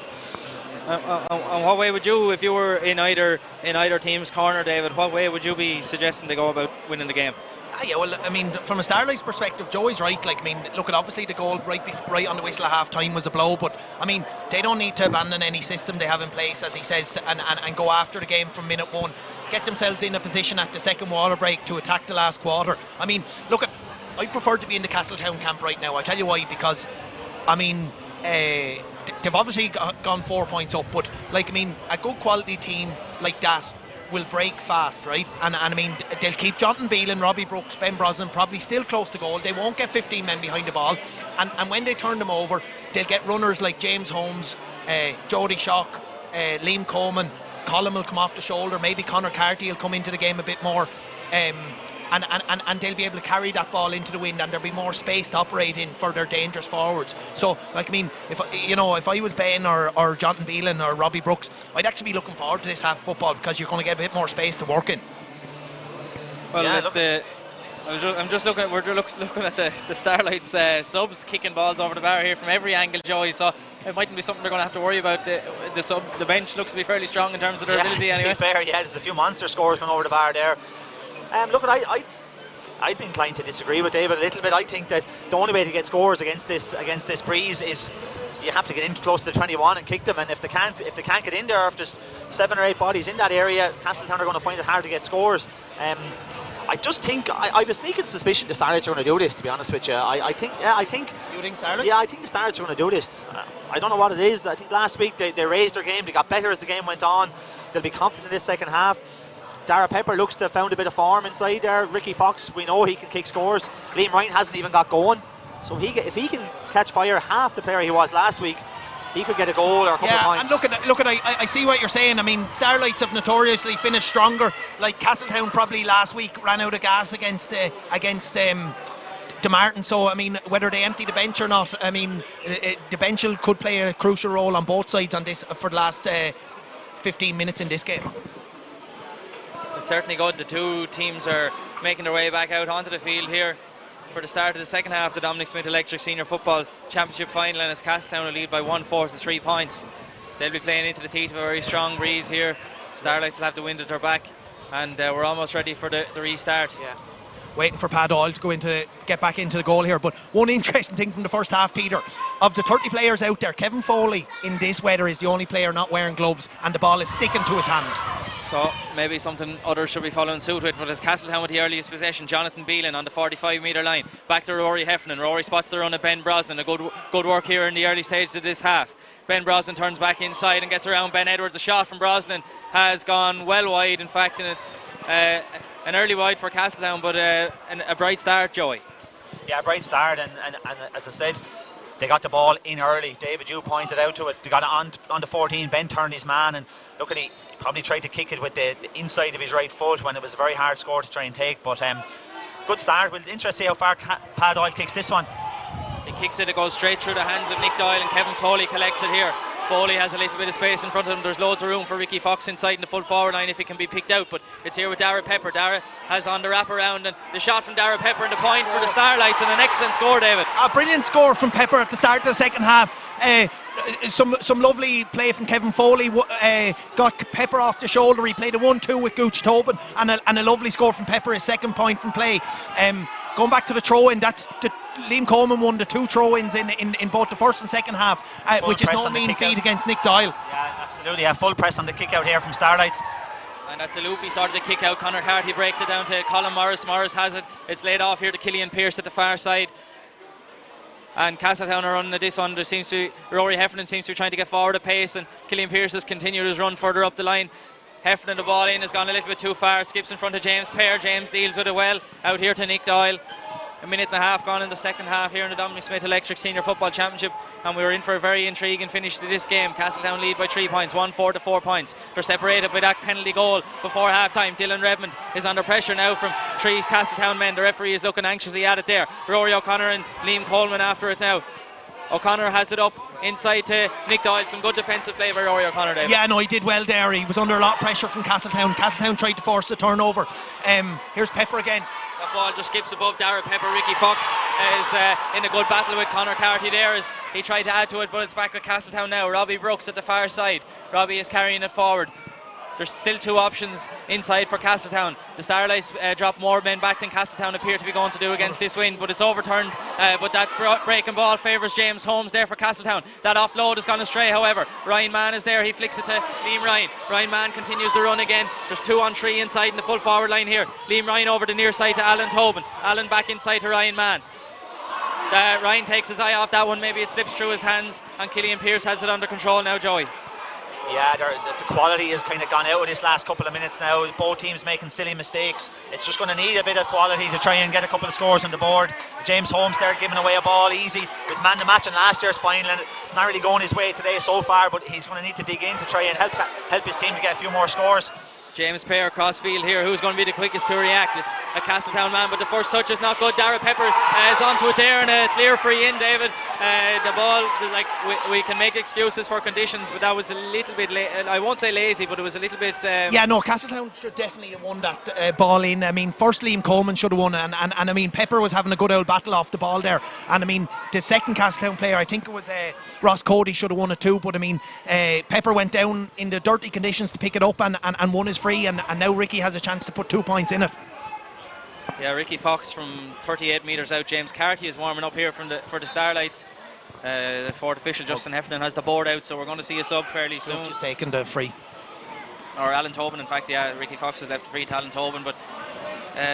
And what way would you, if you were in either team's corner, David, what way would you be suggesting to go about winning the game? Yeah, well, I mean, from a Starlights perspective, Joey's right. Like, I mean, look at obviously the goal right on the whistle at half time was a blow, but I mean, they don't need to abandon any system they have in place, as he says, and go after the game from minute 1. Get themselves in a position at the second water break to attack the last quarter. I mean, look at, I prefer to be in the Castletown camp right now. I tell you why, because I mean, they've obviously gone 4 points up, but like, I mean, a good quality team like that will break fast, right? And I mean, they'll keep Jonathan Beelan, Robbie Brooks, Ben Brosnan probably still close to goal. They won't get 15 men behind the ball, and when they turn them over, they'll get runners like James Holmes, Jody Shock, Liam Coleman. Colin will come off the shoulder. Maybe Conor Carty will come into the game a bit more. And they'll be able to carry that ball into the wind, and there'll be more space to operate in for their dangerous forwards. So, like, I mean, if I was Ben or Jonathan Beelan or Robbie Brooks, I'd actually be looking forward to this half of football, because you're going to get a bit more space to work in. Well, yeah, I'm just looking at the Starlights subs kicking balls over the bar here from every angle, Joey. So it mightn't be something they're going to have to worry about. The bench looks to be fairly strong in terms of their ability. Anyway, to be fair, yeah, there's a few monster scores going over the bar there. Look, I'd be inclined to disagree with David a little bit. I think that the only way to get scores against this Breeze is you have to get in close to the 21 and kick them. And if they can't get in there, if there's 7 or 8 bodies in that area, Castletown are going to find it hard to get scores. I just think I have a sneaking suspicion the Starlights are going to do this. To be honest with you, I think. You think Starlights? Yeah, I think the Starlights are going to do this. I don't know what it is. I think last week they raised their game. They got better as the game went on. They'll be confident in this second half. Dara Pepper looks to have found a bit of form inside there. Ricky Fox, we know he can kick scores. Liam Ryan hasn't even got going. So if he can catch fire, half the player he was last week, he could get a goal or a couple of points. And look at I see what you're saying. I mean, Starlights have notoriously finished stronger. Like Castletown probably last week ran out of gas against DeMartin. So I mean, whether they empty the bench or not, I mean, the bench could play a crucial role on both sides on this for the last 15 minutes in this game. It's certainly good. The two teams are making their way back out onto the field here for the start of the second half of the Dominic Smith Electric Senior Football Championship final, and as Castletown will lead by 1-4 to 3 points. They'll be playing into the teeth of a very strong Breeze here. Starlights will have the wind at their back, and we're almost ready for the restart. Yeah. waiting for Pat Doyle to get back into the goal here. But one interesting thing from the first half, Peter, of the 30 players out there, Kevin Foley in this weather is the only player not wearing gloves, and the ball is sticking to his hand. So maybe something others should be following suit with, but as Castletown with the earliest possession, Jonathan Beelan on the 45-metre line, back to Rory Heffernan. Rory spots the run of Ben Brosnan. A good work here in the early stages of this half. Ben Brosnan turns back inside and gets around Ben Edwards. A shot from Brosnan has gone well wide, in fact, and it's an early wide for Castletown, but a bright start, Joey. Yeah, a bright start, and as I said, they got the ball in early. David, you pointed out to it. They got it on the 14. Ben turned his man, and look at he probably tried to kick it with the inside of his right foot when it was a very hard score to try and take. But good start. We'll interested to see how far Pat Doyle kicks this one. He kicks it goes straight through the hands of Nick Doyle, and Kevin Foley collects it here. Foley has a little bit of space in front of him. There's loads of room for Ricky Fox inside in the full forward line if he can be picked out, but it's here with Dara Pepper. Dara has on the wrap around, and the shot from Dara Pepper and the point for the Starlights, and an excellent score, David. A brilliant score from Pepper at the start of the second half. Some lovely play from Kevin Foley, got Pepper off the shoulder. He played a 1-2 with Gooch Tobin, and a lovely score from Pepper, his second point from play. Going back to the throw-in, Liam Coleman won the 2 throw-ins in both the first and second half, which is no mean feat against Nick Doyle. Yeah, absolutely. Yeah, full press on the kick out here from Starlights. And that's a loopy sort of the kick out. Conor Carty breaks it down to Colin Morris. Morris has it. It's laid off here to Killian Pearce at the far side. And Castletown are running this one. Rory Heffernan seems to be trying to get forward a pace, and Killian Pearce has continued his run further up the line. Heffernan, the ball in, has gone a little bit too far. Skips in front of James Pear. James deals with it well. Out here to Nick Doyle. A minute and a half gone in the second half here in the Dominic Smith Electric Senior Football Championship, and we were in for a very intriguing finish to this game. Castletown lead by 3 points, 1-4 to 4 points. They're separated by that penalty goal before half time. Dylan Redmond is under pressure now from 3 Castletown men. The referee is looking anxiously at it there. Rory O'Connor and Liam Coleman after it now. O'Connor has it up inside to Nick Doyle. Some good defensive play by Rory O'Connor, David. Yeah, no, he did well there. He was under a lot of pressure from Castletown. Castletown tried to force the turnover. Here's Pepper again. That ball just skips above Dara Pepper. Ricky Fox is in a good battle with Conor Carty there as he tried to add to it, but it's back with Castletown now. Robbie Brooks at the far side. Robbie is carrying it forward. There's still 2 options inside for Castletown. The Starlights drop more men back than Castletown appear to be going to do against this wind, but it's overturned. But that breaking ball favours James Holmes there for Castletown. That offload has gone astray, however. Ryan Mann is there. He flicks it to Liam Ryan. Ryan Mann continues the run again. There's 2 on 3 inside in the full forward line here. Liam Ryan over the near side to Alan Tobin. Alan back inside to Ryan Mann. Ryan takes his eye off that one. Maybe it slips through his hands, and Killian Pearce has it under control now, Joey. Yeah, the quality has kind of gone out of this last couple of minutes now. Both teams making silly mistakes. It's just going to need a bit of quality to try and get a couple of scores on the board. James Holmes there giving away a ball easy. He was man to match in last year's final, and it's not really going his way today so far, but he's going to need to dig in to try and help his team to get a few more scores. James Pear across field here. Who's going to be the quickest to react? It's a Castletown man, but the first touch is not good. Dara Pepper is onto it there, and a clear free in, David. The ball, like we can make excuses for conditions, but that was a little bit I won't say lazy, but it was a little bit yeah, no, Castletown should definitely have won that ball in. I mean, first Liam Coleman should have won, and I mean, Pepper was having a good old battle off the ball there, and I mean, the second Castletown player, I think it was Ross Cody, should have won it too, but I mean, Pepper went down in the dirty conditions to pick it up and won his free, and now Ricky has a chance to put 2 points in it. Yeah, Ricky Fox from 38 metres out. James Carty is warming up here for the Starlights. The fourth official, Justin Heffernan, has the board out, so we're going to see a sub fairly soon. Just taking the free. Or Alan Tobin, in fact, yeah. Ricky Fox has left free to Alan Tobin, but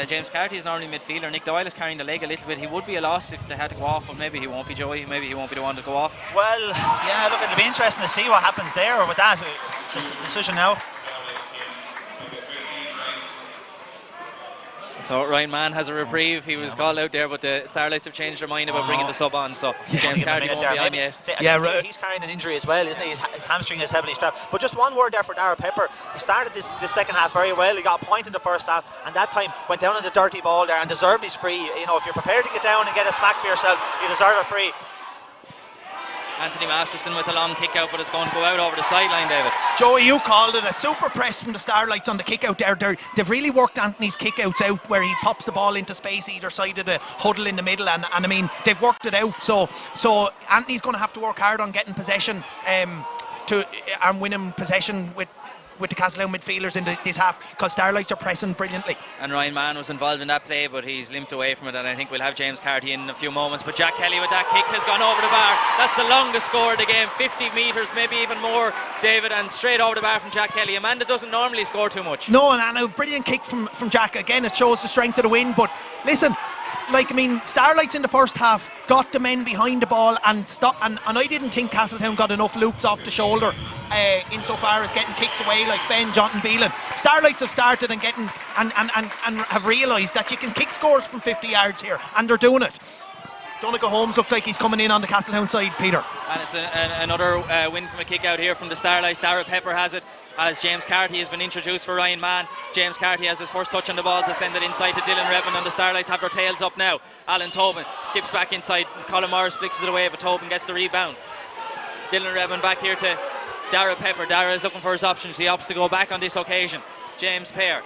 James Carty is normally midfielder. Nick Doyle is carrying the leg a little bit. He would be a loss if they had to go off, but maybe he won't be, Joey. Maybe he won't be the one to go off. Well, yeah, look, it'll be interesting to see what happens there with that decision now. So Ryan Mann has a reprieve. He was called out there, but the Starlights have changed their mind about bringing the sub on, so James Carty won't be on yet. Yeah, he's carrying an injury as well, isn't he? His hamstring is heavily strapped. But just one word there for Dara Pepper. He started this second half very well. He got a point in the first half, and that time went down on the dirty ball there and deserved his free. You know, if you're prepared to get down and get a smack for yourself, you deserve a free. Anthony Masterson with a long kick out, but it's going to go out over the sideline, David. Joey, you called it a super press from the Starlights on the kick out there. They've really worked Anthony's kick outs out where he pops the ball into space either side of the huddle in the middle, and I mean, they've worked it out. So Anthony's going to have to work hard on getting possession and winning possession with with the Castletown midfielders in this half, because Starlights are pressing brilliantly. And Ryan Mann was involved in that play, but he's limped away from it, and I think we'll have James Carty in a few moments. But Jack Kelly with that kick has gone over the bar. That's the longest score of the game, 50 metres, maybe even more, David, and straight over the bar from Jack Kelly. A man that doesn't normally score too much. No, and a brilliant kick from Jack. Again, it shows the strength of the wind, but listen, Starlights in the first half got the men behind the ball and I didn't think Castletown got enough loops off the shoulder insofar as getting kicks away like Ben, Jonathan Beelan. Starlights have started and have realised that you can kick scores from 50 yards here, and they're doing it. Donegal Holmes looks like he's coming in on the Castletown side, Peter. And it's another win from a kick out here from the Starlights. Dara Pepper has it, as James Carty has been introduced for Ryan Mann. James Carty has his first touch on the ball to send it inside to Dylan Redmond, and the Starlights have their tails up now. Alan Tobin skips back inside. Colin Morris flicks it away, but Tobin gets the rebound. Dylan Redmond back here to Dara Pepper. Dara is looking for his options. He opts to go back on this occasion. James Pear.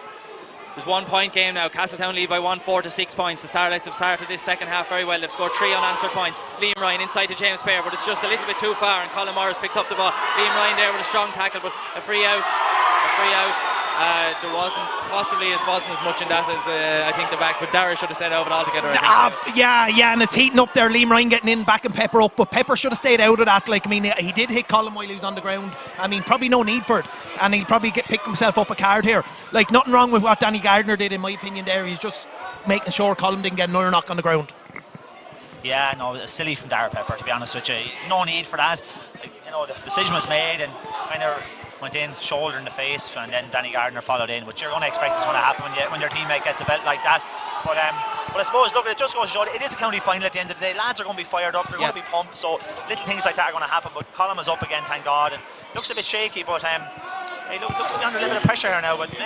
There's 1 point game now. Castletown lead by 4 to 6 points. The Starlights have started this second half very well. They've scored 3 unanswered points. Liam Ryan inside to James Pear, but it's just a little bit too far, and Colin Morris picks up the ball. Liam Ryan there with a strong tackle, but a free out. There wasn't as much in that as I think the back, but Dara should have stayed out of it altogether. Yeah, and it's heating up there. Liam Ryan getting in, backing Pepper up, but Pepper should have stayed out of that. He did hit Colin while he was on the ground. Probably no need for it, and he'll probably pick himself up a card here. Nothing wrong with what Danny Gardner did, in my opinion. There, he's just making sure Colin didn't get another knock on the ground. Yeah, no, it's silly from Dara Pepper, to be honest with you. No need for that. The decision was made, and kind of went in, shoulder in the face, and then Danny Gardner followed in, which you're going to expect is going to happen when your teammate gets a belt like that. But I suppose, look, it just goes to show it is a county final at the end of the day. Lads are going to be fired up, they're going to be pumped, so little things like that are going to happen. But Colin was up again, thank God, and looks a bit shaky, but he looks to be under a little bit of pressure here now, but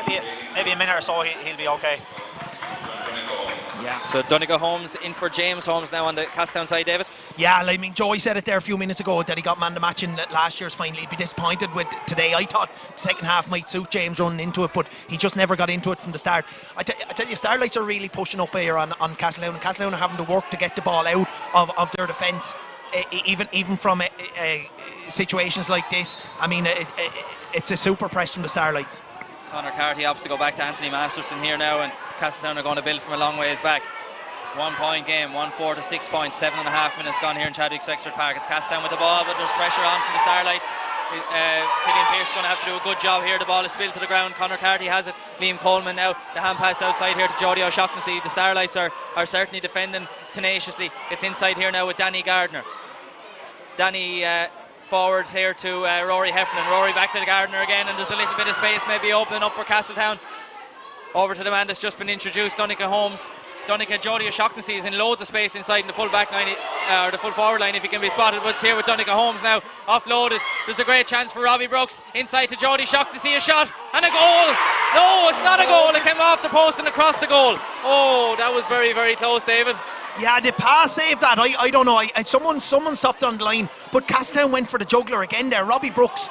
maybe a minute or so he'll be okay. Yeah. So Donegal Holmes in for James Holmes now on the Castletown side, David. Yeah, Joey said it there a few minutes ago that he got man the match in last year's final. He'd be disappointed with today. I thought the second half might suit James running into it, but he just never got into it from the start. I tell you, Starlights are really pushing up here on Castletown, and Castletown are having to work to get the ball out of their defence, even from situations like this. It's a super press from the Starlights. Conor Carty opts to go back to Anthony Masterson here now, and Castletown are going to build from a long ways back. 1 point game, 4 to 6 points, 7.5 minutes gone here in Chadwick Sexford Park. It's Castletown with the ball, but there's pressure on from the Starlights. Killian Pearce is going to have to do a good job here. The ball is spilled to the ground. Conor Carty has it. Liam Coleman now. The hand pass outside here to Jody O'Shaughnessy. The Starlights are certainly defending tenaciously. It's inside here now with Danny Gardner. Danny forward here to Rory Heffernan. Rory back to the Gardner again, and there's a little bit of space maybe opening up for Castletown. Over to the man that's just been introduced, Donegal Holmes. Jody O'Shaughnessy is in loads of space inside in the full back line, or the full forward line if he can be spotted, but it's here with Donegal Holmes now, offloaded. There's a great chance for Robbie Brooks, inside to Jody O'Shaughnessy, a shot and a goal. No, it's not a goal, it came off the post and across the goal. Oh, that was very, very close, David. Yeah, the pass saved that. I don't know. Someone stopped on the line, but Castletown went for the juggler again there. Robbie Brooks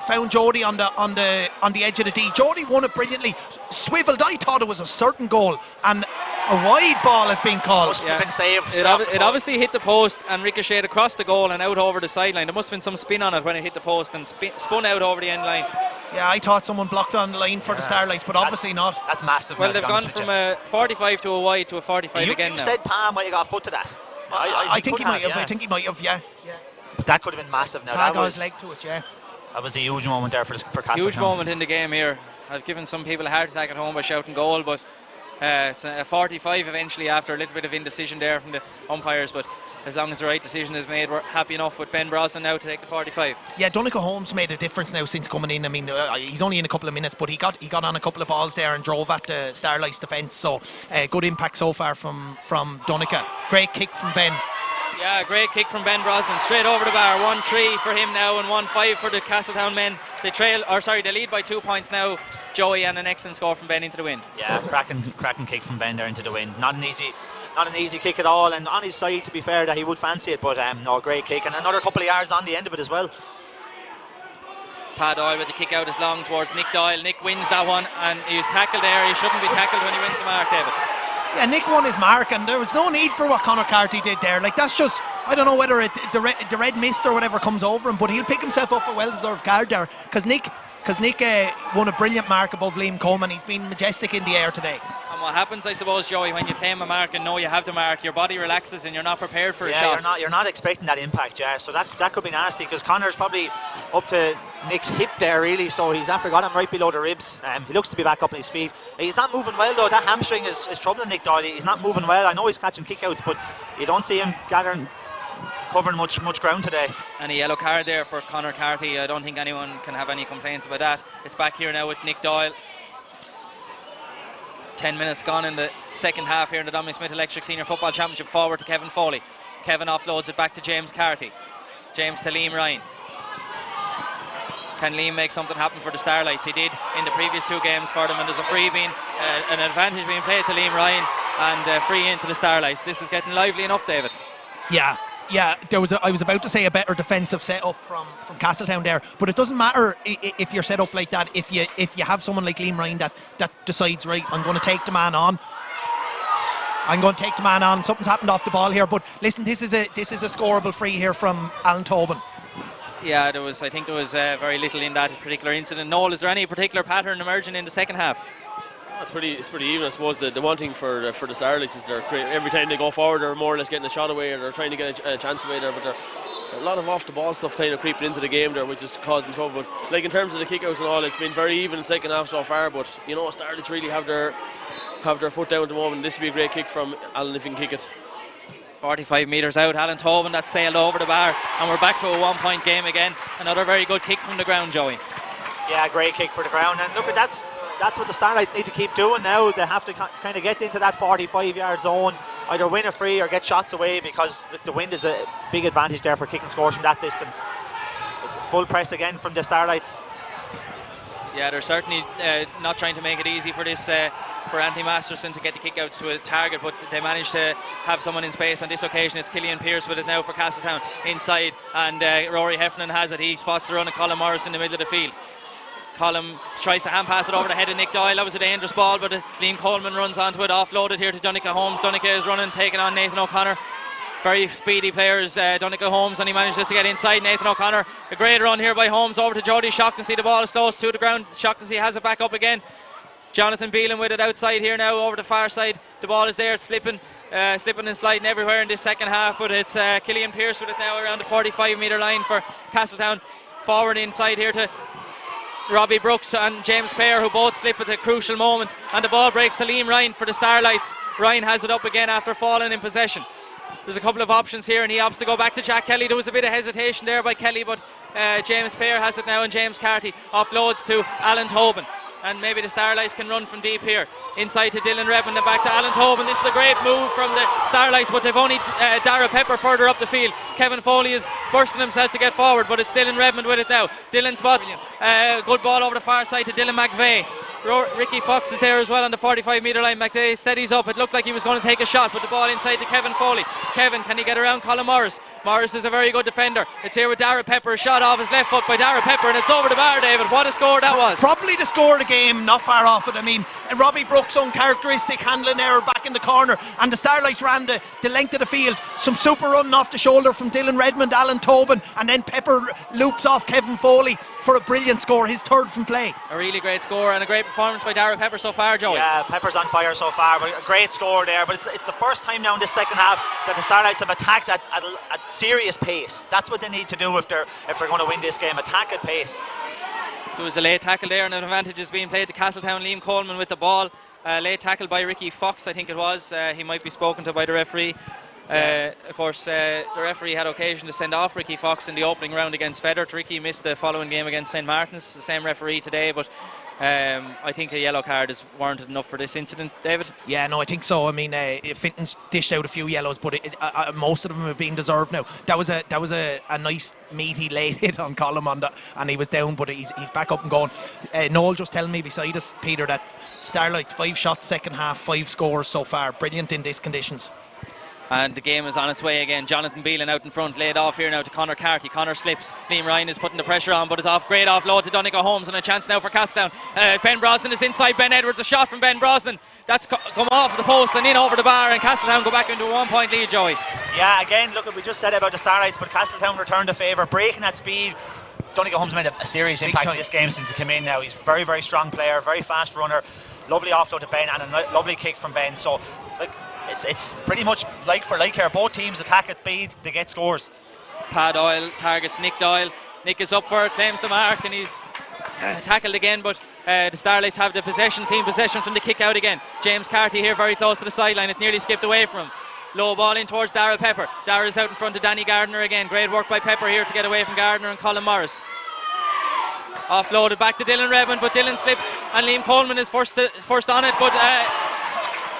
found Jody on the edge of the D. Jody won it brilliantly, swiveled. I thought it was a certain goal, and a wide ball has been called. Must have been saved. It obviously hit the post and ricocheted across the goal and out over the sideline. There must have been some spin on it when it hit the post and spun out over the end line. Yeah, I thought someone blocked on the line for the Starlights, but obviously not. That's massive. Well, they've gone from a 45 to a wide to a 45 again now. You said Palm might have got a foot to that. I think he might have. I think he might have. Yeah. But that could have been massive. Now that was leg to it. Yeah. That was a huge moment there for Castletown. Huge moment in the game here. I've given some people a heart attack at home by shouting goal, but it's a 45 eventually after a little bit of indecision there from the umpires, but as long as the right decision is made, we're happy enough with Ben Brosnan now to take the 45. Yeah, Donegal Holmes made a difference now since coming in. He's only in a couple of minutes, but he got on a couple of balls there and drove at the Starlights defence, so good impact so far from Donegal. Great kick from Ben. Yeah, great kick from Ben Brosnan, straight over the bar. 1-3 for him now and 1-5 for the Castletown men. They lead by 2 points now, Joey, and an excellent score from Ben into the wind. Yeah, cracking kick from Ben there into the wind. Not an easy kick at all, and on his side, to be fair, that he would fancy it, but no, great kick, and another couple of yards on the end of it as well. Pat Doyle with the kick out is long towards Nick Doyle. Nick wins that one, and he was tackled there. He shouldn't be tackled when he wins the mark, David. Yeah, Nick won his mark, and there was no need for what Conor Carty did there. That's just, I don't know whether the red mist or whatever comes over him, but he'll pick himself up a well-deserved card there, because Nick because Nick won a brilliant mark above Liam Coleman. He's been majestic in the air today. And what happens, I suppose, Joey, when you claim a mark and know you have the mark, your body relaxes and you're not prepared for a shot. You're not expecting that impact, yeah. So that could be nasty, because Connor's probably up to Nick's hip there, really. So he's after got him right below the ribs. He looks to be back up on his feet. He's not moving well though. That hamstring is troubling Nick Doyle. He's not moving well. I know he's catching kickouts, but you don't see him covering much ground today. And a yellow card there for Connor Carty. I don't think anyone can have any complaints about that. It's back here now with Nick Doyle. 10 minutes gone in the second half here in the Dominic Smith Electric Senior Football Championship. Forward to Kevin Foley. Kevin offloads it back to James Carty. James to Liam Ryan. Can Liam make something happen for the Starlights? He did in the previous 2 games for them, and there's a free an advantage being played to Liam Ryan, and free into the Starlights. This is getting lively enough, David. Yeah, I was about to say a better defensive setup from Castletown there, but it doesn't matter if you're set up like that. If you have someone like Liam Ryan that decides, right, I'm going to take the man on. Something's happened off the ball here, but listen, this is a scoreable free here from Alan Tobin. Yeah, I think there was very little in that particular incident. Noel, is there any particular pattern emerging in the second half? It's pretty even, I suppose. The one thing for the Starlights is every time they go forward, they're more or less getting a shot away, or they're trying to get a chance away there, but they're a lot of off the ball stuff kind of creeping into the game there, which is causing trouble. But like in terms of the kickouts and all, it's been very even in the second half so far, but Starlights really have their foot down at the moment. This would be a great kick from Alan if he can kick it. 45 metres out, Alan Tobin, that's sailed over the bar, and we're back to a 1-point game again. Another very good kick from the ground, Joey. Yeah, great kick for the ground, and look, that's what the Starlights need to keep doing now. They have to kind of get into that 45-yard zone, either win a free or get shots away, because the wind is a big advantage there for kicking scores from that distance. It's full press again from the Starlights. Yeah, they're certainly not trying to make it easy for this for Anthony Masterson to get the kickouts to a target, but they managed to have someone in space on this occasion. It's Killian Pearce with it now for Castletown inside, and Rory Heffernan has it. He spots the run of Colin Morris in the middle of the field. Colin tries to hand pass it over the head of Nick Doyle. That was a dangerous ball, but Liam Coleman runs onto it, offloaded here to Donica Holmes. Donica is running, taking on Nathan O'Connor. Very speedy players, Donica Holmes, and he manages to get inside Nathan O'Connor. A great run here by Holmes over to Jody Shaughnessy. The ball is close to the ground. Shaughnessy has it back up again. Jonathan Beelan with it outside here now over the far side. The ball is there, slipping and sliding everywhere in this second half, but it's Killian Pearce with it now around the 45-metre line for Castletown. Forward inside here to Robbie Brooks and James Payer, who both slip at a crucial moment, and the ball breaks to Liam Ryan for the Starlights. Ryan has it up again after falling in possession. There's a couple of options here, and he opts to go back to Jack Kelly. There was a bit of hesitation there by Kelly, but James Payer has it now, and James Carty offloads to Alan Tobin. And maybe the Starlights can run from deep here. Inside to Dylan Redmond and back to Alan Tobin. This is a great move from the Starlights, but they've only Dara Pepper further up the field. Kevin Foley is bursting himself to get forward, but it's Dylan Redmond with it now. Dylan spots good ball over the far side to Dylan McVeigh. Ricky Fox is there as well on the 45-metre line. McVeigh steadies up. It looked like he was going to take a shot, but the ball inside to Kevin Foley. Kevin, can he get around Colin Morris? Morris is a very good defender. It's here with Dara Pepper. A shot off his left foot by Dara Pepper, and it's over the bar, David. What a score that was. Probably the score of the game, not far off it. I mean, Robbie Brooks' uncharacteristic handling error back in the corner, and the Starlights ran the length of the field. Some super run off the shoulder from Dylan Redmond, Alan Tobin, and then Pepper loops off Kevin Foley for a brilliant score, his third from play. A really great score and a great performance by Dara Pepper so far, Joey. Yeah, Pepper's on fire so far, but a great score there. But it's the first time now in this second half that the Starlights have attacked at serious pace. That's what they need to do if they're going to win this game. Attack at pace. There was a late tackle there, and an advantage is being played to Castletown. Liam Coleman with the ball. Late tackle by Ricky Fox, I think it was. He might be spoken to by the referee. Of course, the referee had occasion to send off Ricky Fox in the opening round against Federt. Ricky missed the following game against St Martin's. The same referee today, but I think a yellow card is warranted enough for this incident, David. Yeah, no, I think so. I mean, Finton's dished out a few yellows, but most of them have been deserved now. That was a nice meaty late hit on Colin, and he was down, but he's back up and going. Noel just telling me beside us, Peter, that Starlights 5 shots second half, 5 scores so far. Brilliant in these conditions. And the game is on its way again. Jonathan Beelan out in front, laid off here now to Connor Carty. Connor slips. Liam Ryan is putting the pressure on, but it's off. Great offload to Donica Holmes, and a chance now for Castletown. Ben Brosnan is inside. Ben Edwards, a shot from Ben Brosnan. That's come off the post and in over the bar, and Castletown go back into a 1-point lead, Joey. Yeah, again, look, we just said about the Starlights, but Castletown returned the favour, breaking at speed. Dominic Holmes made a serious impact in this game since he came in now. He's a very, very strong player, very fast runner, lovely offload to Ben and a lovely kick from Ben. So like, it's pretty much like for like here. Both teams attack at speed, they get scores. Pat Doyle targets Nick Doyle. Nick is up for it, claims the mark, and he's tackled again, but the Starlights have the team possession from the kick out again. James Carty here very close to the sideline. It nearly skipped away from him. Low ball in towards Darrell Pepper. Darrell's out in front of Danny Gardner again. Great work by Pepper here to get away from Gardner and Colin Morris. Offloaded back to Dylan Redmond, but Dylan slips and Liam Coleman is first on it, but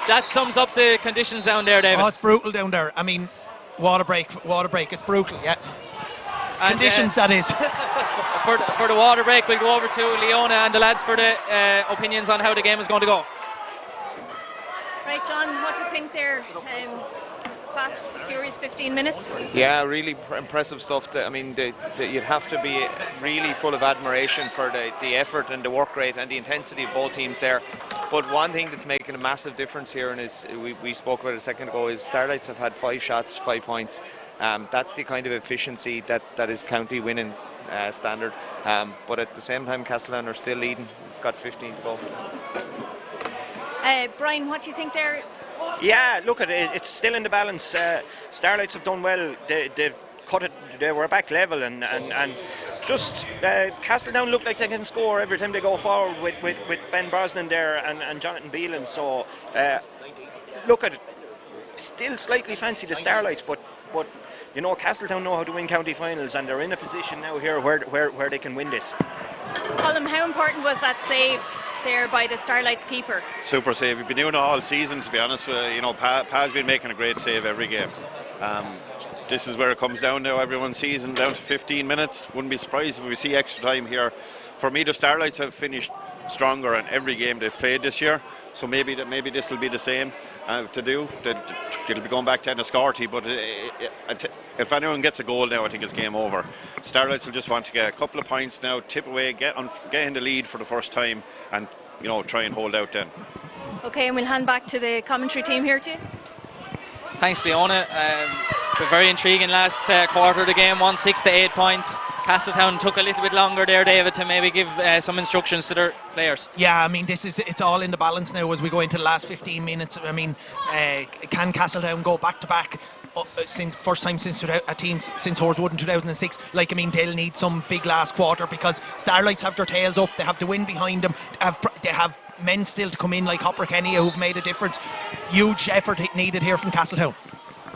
that sums up the conditions down there, David. Oh, it's brutal down there. I mean, water break, it's brutal, yeah. And, conditions, that is. for the water break, we'll go over to Leona and the lads for the opinions on how the game is going to go. Right, John, what do you think there? Fast, furious 15 minutes? Yeah, really impressive stuff. I mean, you'd have to be really full of admiration for the effort and the work rate and the intensity of both teams there. But one thing that's making a massive difference here, and we spoke about it a second ago, is Starlights have had 5 shots, 5 points. That's the kind of efficiency that is county winning standard. But at the same time, Castletown are still leading. Got 15 to go. Brian, what do you think there? Yeah, look at it. It's still in the balance. Starlights have done well. They've cut it. They were back level, and just Castletown look like they can score every time they go forward with Ben Brosnan there and Jonathan Beelan. So look at it. Still slightly fancy the Starlights, but you know, Castletown know how to win county finals, and they're in a position now here where they can win this. Colin, how important was that save there by the Starlights keeper? Super save. We've been doing it all season, to be honest. You know, Pa's been making a great save every game. This is where it comes down now. Everyone's season down to 15 minutes. Wouldn't be surprised if we see extra time here. For me, the Starlights have finished stronger in every game they've played this year. So maybe this will be the same to do. It'll be going back to Enniscorthy, but if anyone gets a goal now, I think it's game over. Starlights will just want to get a couple of points now, tip away, get in the lead for the first time, and try and hold out then. Okay, and we'll hand back to the commentary team here too. Thanks, Leona. Very intriguing last quarter of the game. 1-6 to 8 points. Castletown took a little bit longer there, David, to maybe give some instructions to their players. Yeah, I mean, it's all in the balance now as we go into the last 15 minutes. I mean, can Castletown go back to back? Since first time since a team since Horswood in 2006. Like, I mean, they'll need some big last quarter because Starlights have their tails up. They have the wind behind them. They have men still to come in like Hopper Kenny who've made a difference. Huge effort needed here from Castletown.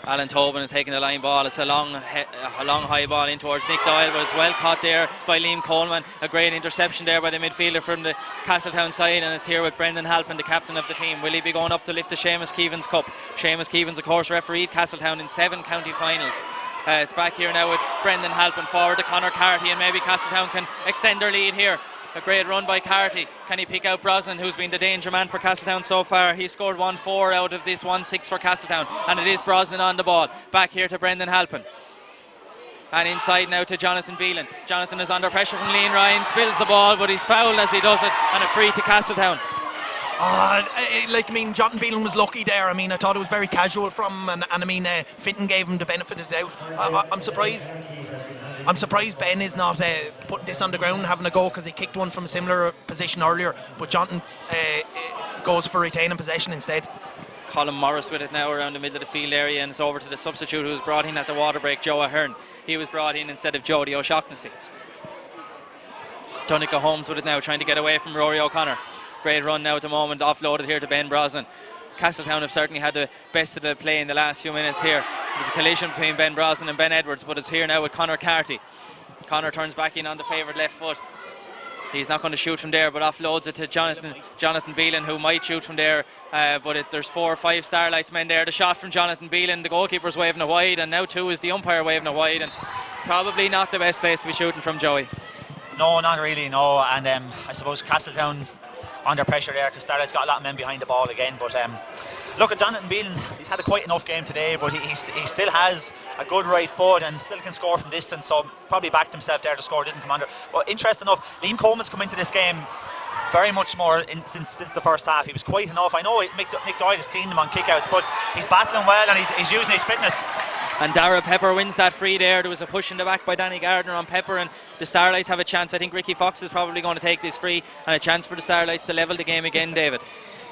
Alan Tobin is taking the line ball. It's a long high ball in towards Nick Doyle, but it's well caught there by Liam Coleman. A great interception there by the midfielder from the Castletown side, and it's here with Brendan Halpin, the captain of the team. Will he be going up to lift the Seamus Keevans Cup? Seamus Keevans, of course, refereed Castletown in 7 county finals. It's back here now with Brendan Halpin forward to Conor Carty, and maybe Castletown can extend their lead here. A great run by Carty. Can he pick out Brosnan, who's been the danger man for Castletown so far? He scored 1-4 out of this 1-6 for Castletown, and it is Brosnan on the ball. Back here to Brendan Halpin. And inside now to Jonathan Beelan. Jonathan is under pressure from Lean Ryan, spills the ball, but he's fouled as he does it, and a free to Castletown. Jonathan Beelan was lucky there. I mean, I thought it was very casual from him, and I mean, Fitton gave him the benefit of the doubt. I'm surprised Ben is not putting this on the ground and having a go, because he kicked one from a similar position earlier, but Jonathan goes for retaining possession instead. Colin Morris with it now around the middle of the field area, and it's over to the substitute who was brought in at the water break, Joe Ahern. He was brought in instead of Jody O'Shaughnessy. Donica Holmes with it now, trying to get away from Rory O'Connor. Great run now at the moment, offloaded here to Ben Brosnan. Castletown have certainly had the best of the play in the last few minutes here. There's a collision between Ben Brosnan and Ben Edwards, but it's here now with Conor Carty. Conor turns back in on the favoured left foot. He's not going to shoot from there, but offloads it to Jonathan Beelan, who might shoot from there, but there's 4 or 5 Starlights men there. The shot from Jonathan Beelan, the goalkeeper's waving it wide, and now too is the umpire waving it wide, and probably not the best place to be shooting from, Joey. No, not really, no. And I suppose Castletown under pressure there, because Starlight's got a lot of men behind the ball again. But look at Jonathan Beelan. He's had a quite enough game today, but he still has a good right foot and still can score from distance, so probably backed himself there to score, didn't come under. But interesting enough, Liam Coleman's come into this game very much more since the first half. He was quite enough. I know Nick Doyle has cleaned him on kickouts, but he's battling well, and he's using his fitness And Dara Pepper wins that free there. There was a push in the back by Danny Gardner on Pepper, and the Starlights have a chance. I think Ricky Fox is probably going to take this free, and a chance for the Starlights to level the game again, David.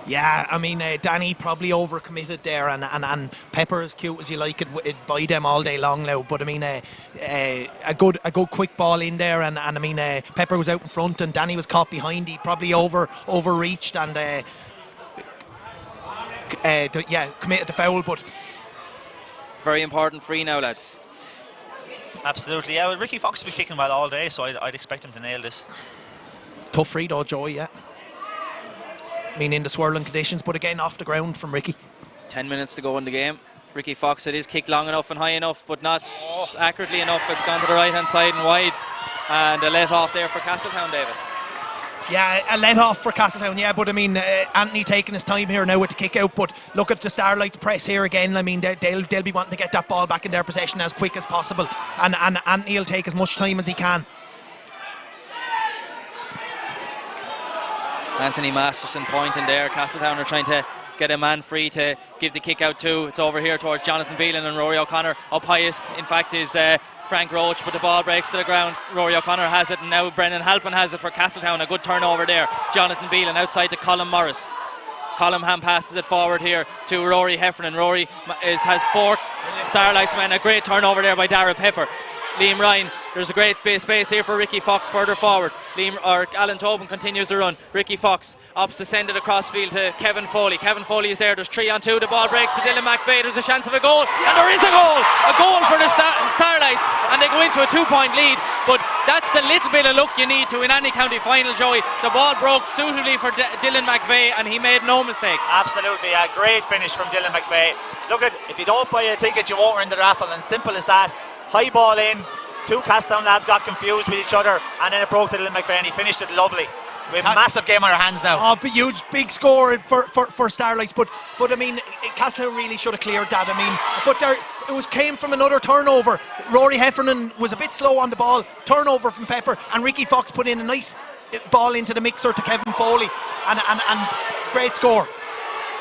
Yeah, I mean, Danny probably overcommitted there, and Pepper, as cute as you like, it'd buy them all day long now. But I mean, a good quick ball in there, and I mean, Pepper was out in front, and Danny was caught behind. He probably overreached and committed the foul. But very important free now, lads. Absolutely, yeah. Well, Ricky Fox has been kicking well all day, so I'd expect him to nail this. Tough free though, Joey, yeah. I mean, in the swirling conditions, but again off the ground from Ricky. 10 minutes to go in the game. Ricky Fox, it is kicked long enough and high enough, but not accurately enough. It's gone to the right hand side and wide, and a let off there for Castletown, David. Yeah, a let off for Castletown, yeah, but I mean, Anthony taking his time here now with the kick out, but look at the Starlights press here again. I mean, they'll be wanting to get that ball back in their possession as quick as possible, and Anthony will take as much time as he can. Anthony Masterson pointing there. Castletown are trying to get a man free to give the kick out to. It's over here towards Jonathan Beelan, and Rory O'Connor up highest, in fact, is Frank Roach, but the ball breaks to the ground. Rory O'Connor has it, and now Brendan Halpin has it for Castletown. A good turnover there. Jonathan Beelan outside to Colin Morris. Colin Ham passes it forward here to Rory Heffernan. Rory has 4 Starlights men. A great turnover there by Dara Pepper. Liam Ryan, there's a great space here for Ricky Fox further forward. Alan Tobin continues the run. Ricky Fox opts to send it across field to Kevin Foley. Kevin Foley is there. There's 3 on 2. The ball breaks to Dylan McVeigh. There's a chance of a goal, and there is a goal. A goal for the Starlights, and they go into a 2-point lead. But that's the little bit of luck you need to win any county final, Joey. The ball broke suitably for Dylan McVeigh, and he made no mistake. Absolutely, a great finish from Dylan McVeigh. Look at, if you don't buy a ticket, you won't win the raffle, and simple as that. High ball in. 2 Castletown lads got confused with each other, and then it broke to Dylan McVeigh, and he finished it lovely. We have a massive game on our hands now. Oh, huge, big score for Starlights, but I mean, Castletown really should have cleared that. I mean, but it came from another turnover. Rory Heffernan was a bit slow on the ball. Turnover from Pepper, and Ricky Fox put in a nice ball into the mixer to Kevin Foley, and great score.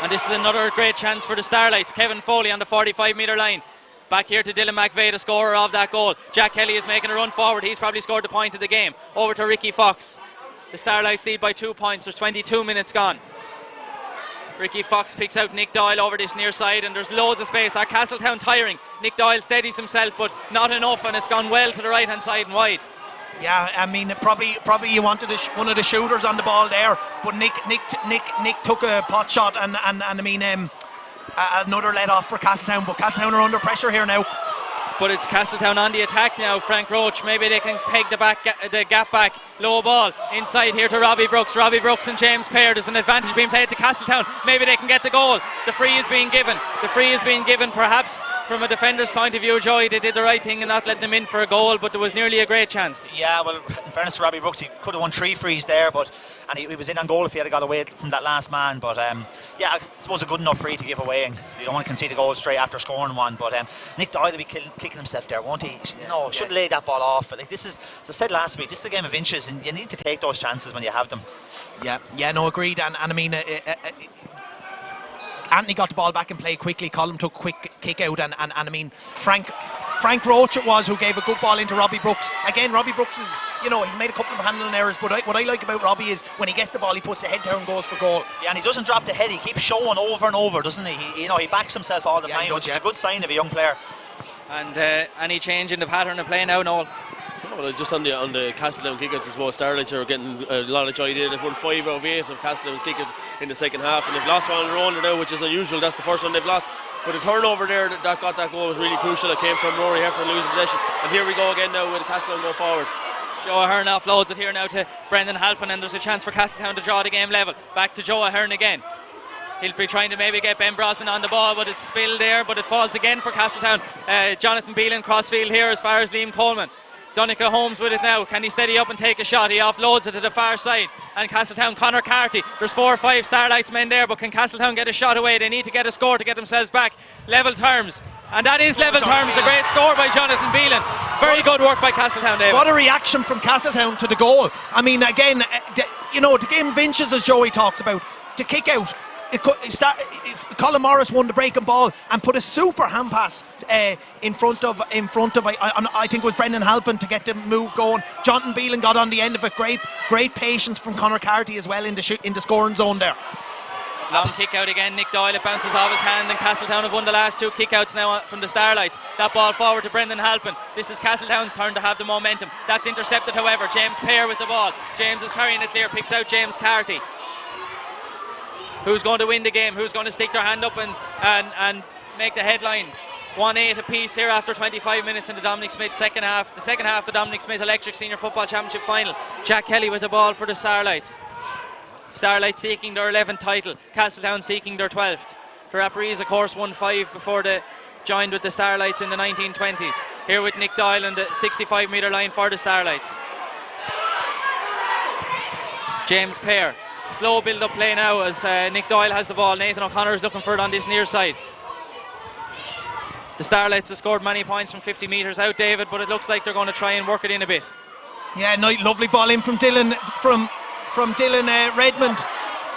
And this is another great chance for the Starlights. Kevin Foley on the 45-metre line. Back here to Dylan McVeigh, the scorer of that goal. Jack Kelly is making a run forward. He's probably scored the point of the game. Over to Ricky Fox. The Starlights lead by 2 points. There's 22 minutes gone. Ricky Fox picks out Nick Doyle over this near side, and there's loads of space. Our Castletown tiring. Nick Doyle steadies himself, but not enough, and it's gone well to the right hand side and wide. Yeah, I mean, probably you wanted one of the shooters on the ball there, but Nick took a pot shot, and I mean, another let off for Castletown, but Castletown are under pressure here now. But it's Castletown on the attack now. Frank Roach, maybe they can peg the gap back. Low ball inside here to Robbie Brooks. Robbie Brooks and James Pear. There's an advantage being played to Castletown. Maybe they can get the goal. The free is being given. Perhaps from a defender's point of view, Joey, they did the right thing and not letting them in for a goal, but there was nearly a great chance. Yeah, well, in fairness to Robbie Brooks, he could have won 3 frees there, and he was in on goal if he had got away from that last man. But yeah, I suppose a good enough free to give away, and you don't want to concede a goal straight after scoring one. But Nick Doyle will be kicking himself there, won't he? No, shouldn't lay that ball off. Like, this is, as I said last week, this is a game of inches, and you need to take those chances when you have them. Yeah, no, agreed. And I mean, Anthony got the ball back and played quickly. Colm took a quick kick out, and I mean, Frank Roach it was who gave a good ball into Robbie Brooks. Again, Robbie Brooks is, he's made a couple of handling errors, but what I like about Robbie is when he gets the ball, he puts the head down and goes for goal. Yeah, and he doesn't drop the head. He keeps showing over and over, doesn't he? He backs himself all the time, which is a good sign of a young player. And any change in the pattern of play now, Noel? Well, just on the Castletown kickouts, I suppose Starlights are getting a lot of joy there. They've won 5 out of 8 of Castletown's kickouts in the second half, and they've lost one in a row now, which is unusual. That's the first one they've lost. But the turnover there that got that goal was really crucial. It came from Rory Heffernan losing possession. And here we go again now with Castletown go forward. Joe Ahern offloads it here now to Brendan Halpin, and there's a chance for Castletown to draw the game level. Back to Joe Ahern again. He'll be trying to maybe get Ben Brosnan on the ball, but it's spilled there, but it falls again for Castletown. Jonathan Beelan crossfield here as far as Liam Coleman. Donica Holmes with it now. Can he steady up and take a shot? He offloads it to the far side. And Castletown, Conor Carty. There's 4 or 5 Starlights men there, but can Castletown get a shot away? They need to get a score to get themselves back. Level terms. And that is level terms. A great score by Jonathan Beelan. Very good work by Castletown, David. What a reaction from Castletown to the goal. I mean, again, the game of inches, as Joey talks about. To kick out, Colin Morris won the breaking ball and put a super hand pass in front of I think it was Brendan Halpin to get the move going. Jonathan Beelan got on the end of it. Great patience from Conor Carty as well in the scoring zone there. Long kick out again, Nick Doyle, it bounces off his hand, and Castletown have won the last 2 kick-outs now from the Starlights. That ball forward to Brendan Halpin. This is Castletown's turn to have the momentum. That's intercepted, however. James Pear with the ball. James is carrying it clear, picks out James Carty. Who's going to win the game? Who's going to stick their hand up and make the headlines? 1-8 apiece here after 25 minutes in the Dominic Smith second half. The second half, the Dominic Smith Electric Senior Football Championship final. Jack Kelly with the ball for the Starlights. Starlights seeking their 11th title, Castletown seeking their 12th. The referees, of course, won 5 before they joined with the Starlights in the 1920s. Here with Nick Doyle on the 65-metre line for the Starlights. James Pear. Slow build-up play now as Nick Doyle has the ball. Nathan O'Connor is looking for it on this near side. The Starlights have scored many points from 50 metres out, David, but it looks like they're going to try and work it in a bit. Yeah, lovely ball in from Dylan Redmond.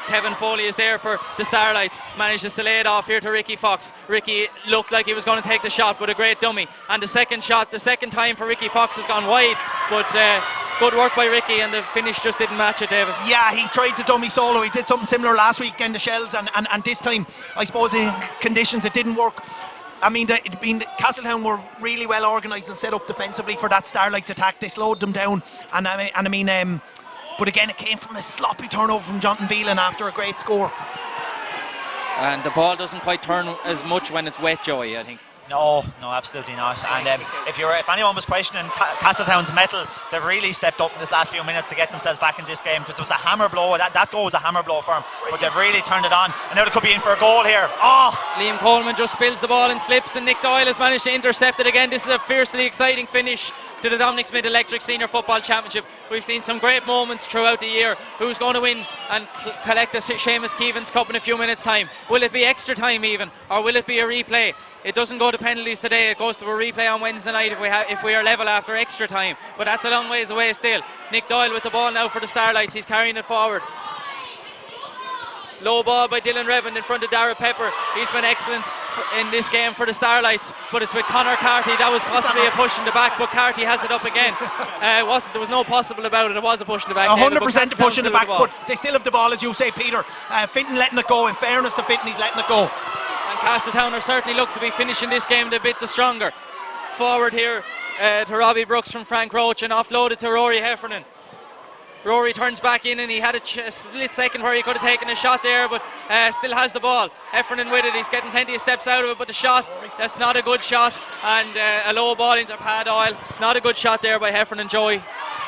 Kevin Foley is there for the Starlights, manages to lay it off here to Ricky Fox. Ricky looked like he was going to take the shot with a great dummy, and the second time for Ricky Fox has gone wide, but good work by Ricky, and the finish just didn't match it, David. Yeah, he tried to dummy solo. He did something similar last week in the Shells, and this time I suppose in conditions it didn't work. I mean, Castletown were really well organised and set up defensively for that Starlights attack. They slowed them down, but again, it came from a sloppy turnover from Jonathan Beelan after a great score. And the ball doesn't quite turn as much when it's wet, Joey, I think. No, absolutely not. And if anyone was questioning Castletown's mettle, they've really stepped up in this last few minutes to get themselves back in this game, because it was a hammer blow. That goal was a hammer blow for them, but they've really turned it on, and now they could be in for a goal here. Liam Coleman just spills the ball and slips, and Nick Doyle has managed to intercept it again. This is a fiercely exciting finish to the Dominic Smith Electric Senior Football Championship. We've seen some great moments throughout the year. Who's going to win and collect the Seamus Keevans Cup in a few minutes' time? Will it be extra time even, or will it be a replay? It doesn't go to penalties today, it goes to a replay on Wednesday night if we are level after extra time, but that's a long ways away still. Nick Doyle with the ball now for the Starlights, he's carrying it forward. Low ball by Dylan Redmond in front of Dara Pepper. He's been excellent in this game for the Starlights, but it's with Conor Carty. That was possibly a push in the back, but Carty has it up again. There was no possible about it. It was a push in the back. 100% a push in the back, but they still have the ball, as you say, Peter. Finton letting it go. In fairness to Finton, he's letting it go. And Castletown are certainly look to be finishing this game a bit the stronger. Forward here to Robbie Brooks from Frank Roach, and offloaded to Rory Heffernan. Rory turns back in, and he had a split second where he could have taken a shot there, but still has the ball. Heffernan with it, he's getting plenty of steps out of it, but the shot, that's not a good shot, and a low ball into Pad Oil. Not a good shot there by Heffernan, Joey.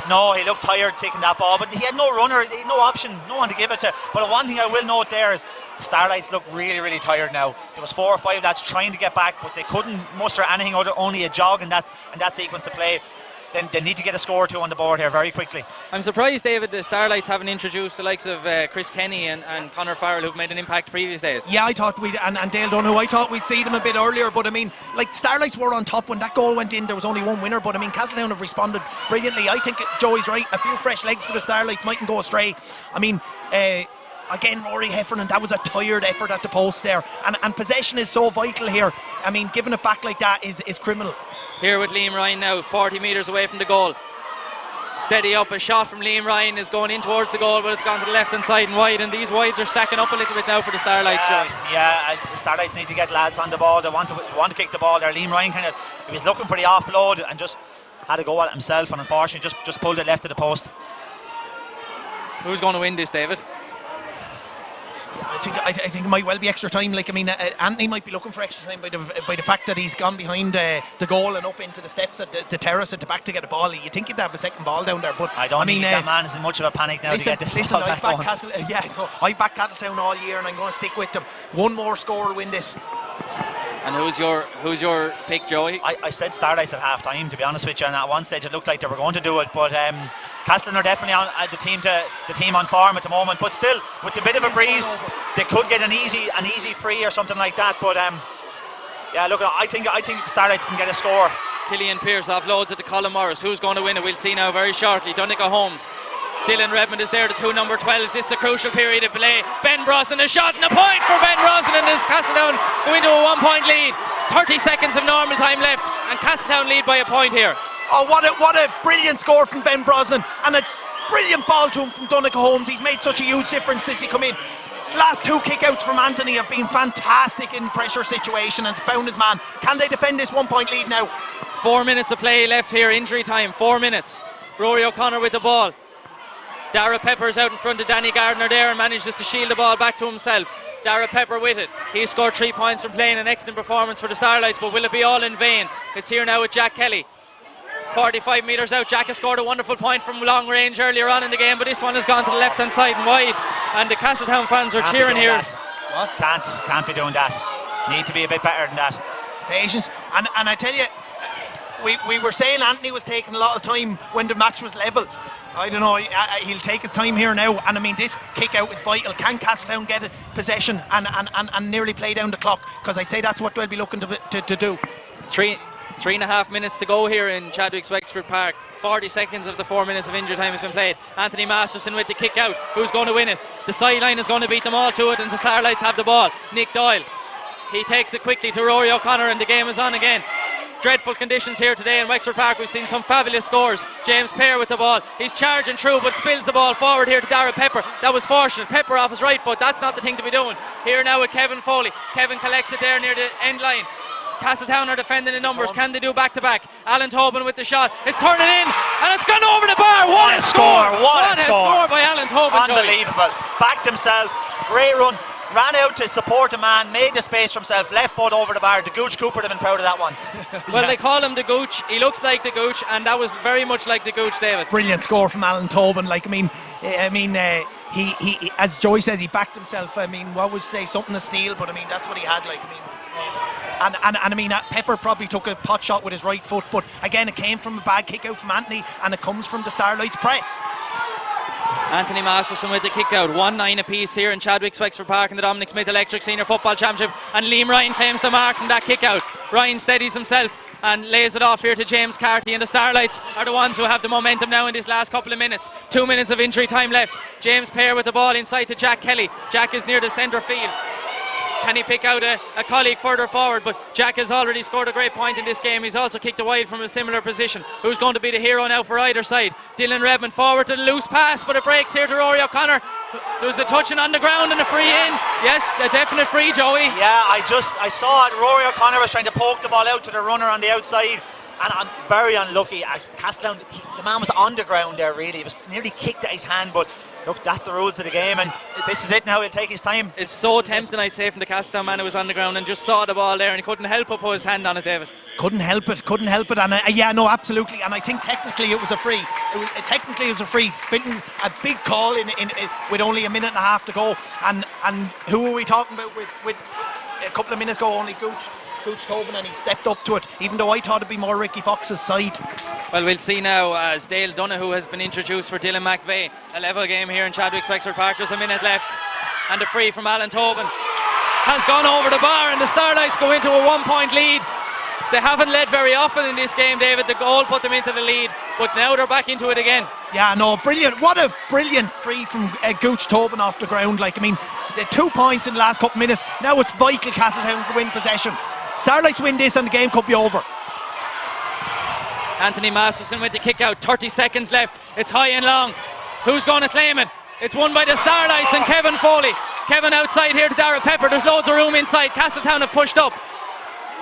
No, he looked tired taking that ball, but he had no runner, he had no option, no one to give it to. But one thing I will note there is Starlights look really, really tired now. There was 4 or 5 lads trying to get back, but they couldn't muster anything other only a jog in that sequence of play. Then they need to get a score or 2 on the board here very quickly. I'm surprised, David, the Starlights haven't introduced the likes of Chris Kenny and Conor Farrell, who've made an impact previous days. Yeah, I thought and Dale Donoghue, I thought we'd see them a bit earlier, but I mean, like, Starlights were on top when that goal went in. There was only one winner, but I mean, Castletown have responded brilliantly. I think Joey's right, a few fresh legs for the Starlights mightn't go astray. I mean, again, Rory Heffernan, that was a tired effort at the post there, and possession is so vital here. I mean, giving it back like that is criminal. Here with Liam Ryan now, 40 metres away from the goal. Steady up, a shot from Liam Ryan is going in towards the goal, but it's gone to the left hand side and wide, and these wides are stacking up a little bit now for the Starlights. The Starlights need to get lads on the ball. They want to kick the ball there. Liam Ryan he was looking for the offload and just had a go at it himself, and unfortunately just pulled it left of the post. Who's going to win this, David? I think it might well be extra time. Like, I mean, Anthony might be looking for extra time by the fact that he's gone behind the goal and up into the steps at the terrace at the back to get a ball. You think he'd have a second ball down there, but I think that man is in much of a panic now to get this ball back on. I've backed Castletown all year, and I'm going to stick with them. One more score will win this. And who's your pick, Joey? I said Starlights at half time, to be honest with you, and at one stage it looked like they were going to do it, but Castletown are definitely on the team on form at the moment, but still with a bit of a breeze they could get an easy free or something like that. But I think the Starlights can get a score. Killian Pearce offloads it to Colin Morris. Who's going to win it? We'll see now very shortly. Donegal Holmes Dylan Redmond is there, the two number 12s. This is a crucial period of play. Ben Brosnan, a shot and a point for Ben Brosnan as Castletown go into a 1 point lead. 30 seconds of normal time left and Castletown lead by a point here. Oh, what a brilliant score from Ben Brosnan, and a brilliant ball to him from Dominic Holmes. He's made such a huge difference since he come in. The last two kickouts from Anthony have been fantastic in pressure situation and found his man. Can they defend this 1 point lead now? 4 minutes of play left here, injury time, 4 minutes. Rory O'Connor with the ball. Dara Pepper's out in front of Danny Gardner there and manages to shield the ball back to himself. Dara Pepper with it. He scored 3 points from playing an excellent performance for the Starlights, but will it be all in vain? It's here now with Jack Kelly. 45 metres out. Jack has scored a wonderful point from long range earlier on in the game, but this one has gone to the left hand side and wide, and the Castletown fans are cheering here. What? Can't be doing that. Need to be a bit better than that. Patience. And I tell you, we were saying Anthony was taking a lot of time when the match was level. I don't know, he'll take his time here now, and I mean this kick out is vital. Can Castletown get possession and nearly play down the clock? Because I'd say that's what they'll be looking to do. 3.5 minutes to go here in Chadwick's Wexford Park. 40 seconds of the 4 minutes of injury time has been played. Anthony Masterson with the kick out. Who's going to win it? The sideline is going to beat them all to it, and the Starlights have the ball. Nick Doyle, he takes it quickly to Rory O'Connor, and the game is on again. Dreadful conditions here today in Wexford Park. We've seen some fabulous scores. James Pear with the ball. He's charging through but spills the ball forward here to Dara Pepper. That was fortunate. Pepper off his right foot. That's not the thing to be doing. Here now with Kevin Foley. Kevin collects it there near the end line. Castletown are defending the numbers. Can they do back to back? Alan Tobin with the shot. It's turning in and it's gone over the bar. What a score! What a score by Alan Tobin. Unbelievable. Backed himself. Great run. Ran out to support a man, made the space for himself, left foot over the bar. The Gooch Cooper would have been proud of that one. Well, they call him the Gooch. He looks like the Gooch, and that was very much like the Gooch, David. Brilliant score from Alan Tobin. Like, he as Joey says, he backed himself. I mean, what would say something to steal, but I mean that's what he had. Like, I mean, Pepper probably took a pot shot with his right foot, but again, it came from a bad kick out from Anthony, and it comes from the Starlights press. Anthony Masterson with the kick out. 1-9 apiece here in Chadwick's Wexford Park in the Dominic Smith Electric Senior Football Championship, and Liam Ryan claims the mark from that kick out. Ryan steadies himself and lays it off here to James Carty, and the Starlights are the ones who have the momentum now in this last couple of minutes. 2 minutes of injury time left. James Pear with the ball inside to Jack Kelly. Jack is near the centre field. Can he pick out a colleague further forward? But Jack has already scored a great point in this game. He's also kicked it wide from a similar position. Who's going to be the hero now for either side? Dylan Redmond forward to the loose pass, but it breaks here to Rory O'Connor. There was a touching on the ground and a free in. Yes, a definite free, Joey. Yeah, I saw it. Rory O'Connor was trying to poke the ball out to the runner on the outside, and I'm very unlucky as Castletown, the man was on the ground there really. It was nearly kicked at his hand, but look, that's the rules of the game, and this is it now. He'll take his time. It's so tempting, I say, from the Castletown man who was on the ground and just saw the ball there, and he couldn't help but put his hand on it, David. Couldn't help it, and yeah, no, absolutely, and I think technically it was a free. Technically it was a free, fitting a big call in with only a minute and a half to go, and who are we talking about with a couple of minutes ago? Only Gooch Tobin, and he stepped up to it, even though I thought it'd be more Ricky Fox's side. Well, we'll see now as Dale Donoghue has been introduced for Dylan McVeigh. A level game here in Chadwick's Wexford Park. There's a minute left, and the free from Alan Tobin has gone over the bar, and the Starlights go into a 1 point lead. They haven't led very often in this game, David. The goal put them into the lead, but now they're back into it again. Yeah, no, brilliant. What a brilliant free from Gooch Tobin off the ground. Like, I mean, the 2 points in the last couple of minutes. Now it's vital Castletown to win possession. Starlights win this and the game could be over. Anthony Masterson with the kick out. 30 seconds left. It's high and long. Who's going to claim it? It's won by the Starlights and Kevin Foley. Kevin outside here to Dara Pepper. There's loads of room inside. Castletown have pushed up.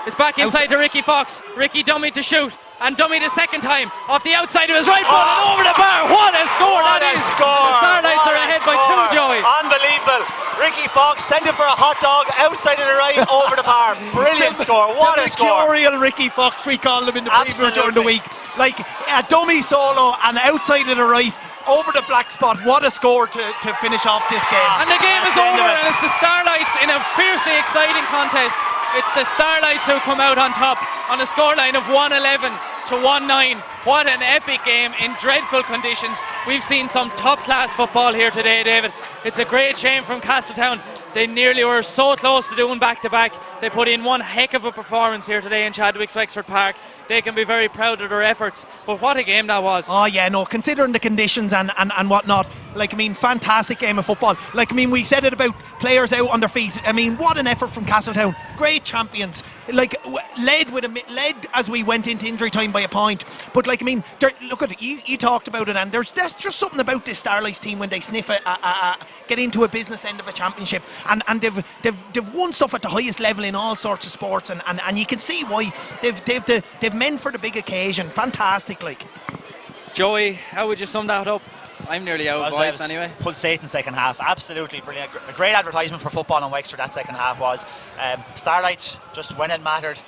It's back inside to Ricky Fox. Ricky dummy to shoot, and dummy the second time off the outside of his right foot and over the bar. What a score! What a score! The Starlights are ahead by 2, Joey. Unbelievable. Ricky Fox sent it for a hot dog outside of the right over the bar. Brilliant score. What a score! Mercurial Ricky Fox, we called him in the preview during the week. Like a dummy solo and outside of the right over the black spot. What a score to finish off this game. And the game is over, and it's the Starlights in a fiercely exciting contest. It's the Starlights who come out on top on a scoreline of 111 to 1-9. What an epic game in dreadful conditions. We've seen some top-class football here today, David. It's a great shame from Castletown. They nearly were so close to doing back-to-back. They put in one heck of a performance here today in Chadwick's Wexford Park. They can be very proud of their efforts. But what a game that was. Oh yeah, no, considering the conditions and whatnot, like, I mean, fantastic game of football. Like, I mean, we said it about players out on their feet. I mean, what an effort from Castletown. Great champions. Like, led as we went into injury time by a point. But like, I mean, look at it, you talked about it, and there's just something about this Starlights team when they sniff get into a business end of a championship, and they've won stuff at the highest level in all sorts of sports, and you can see why they've meant for the big occasion. Fantastic, like. Joey, how would you sum that up? I'm nearly out of voice anyway. Pulsating second half, absolutely brilliant. A great advertisement for football on Wexford that second half was. Starlights, just when it mattered,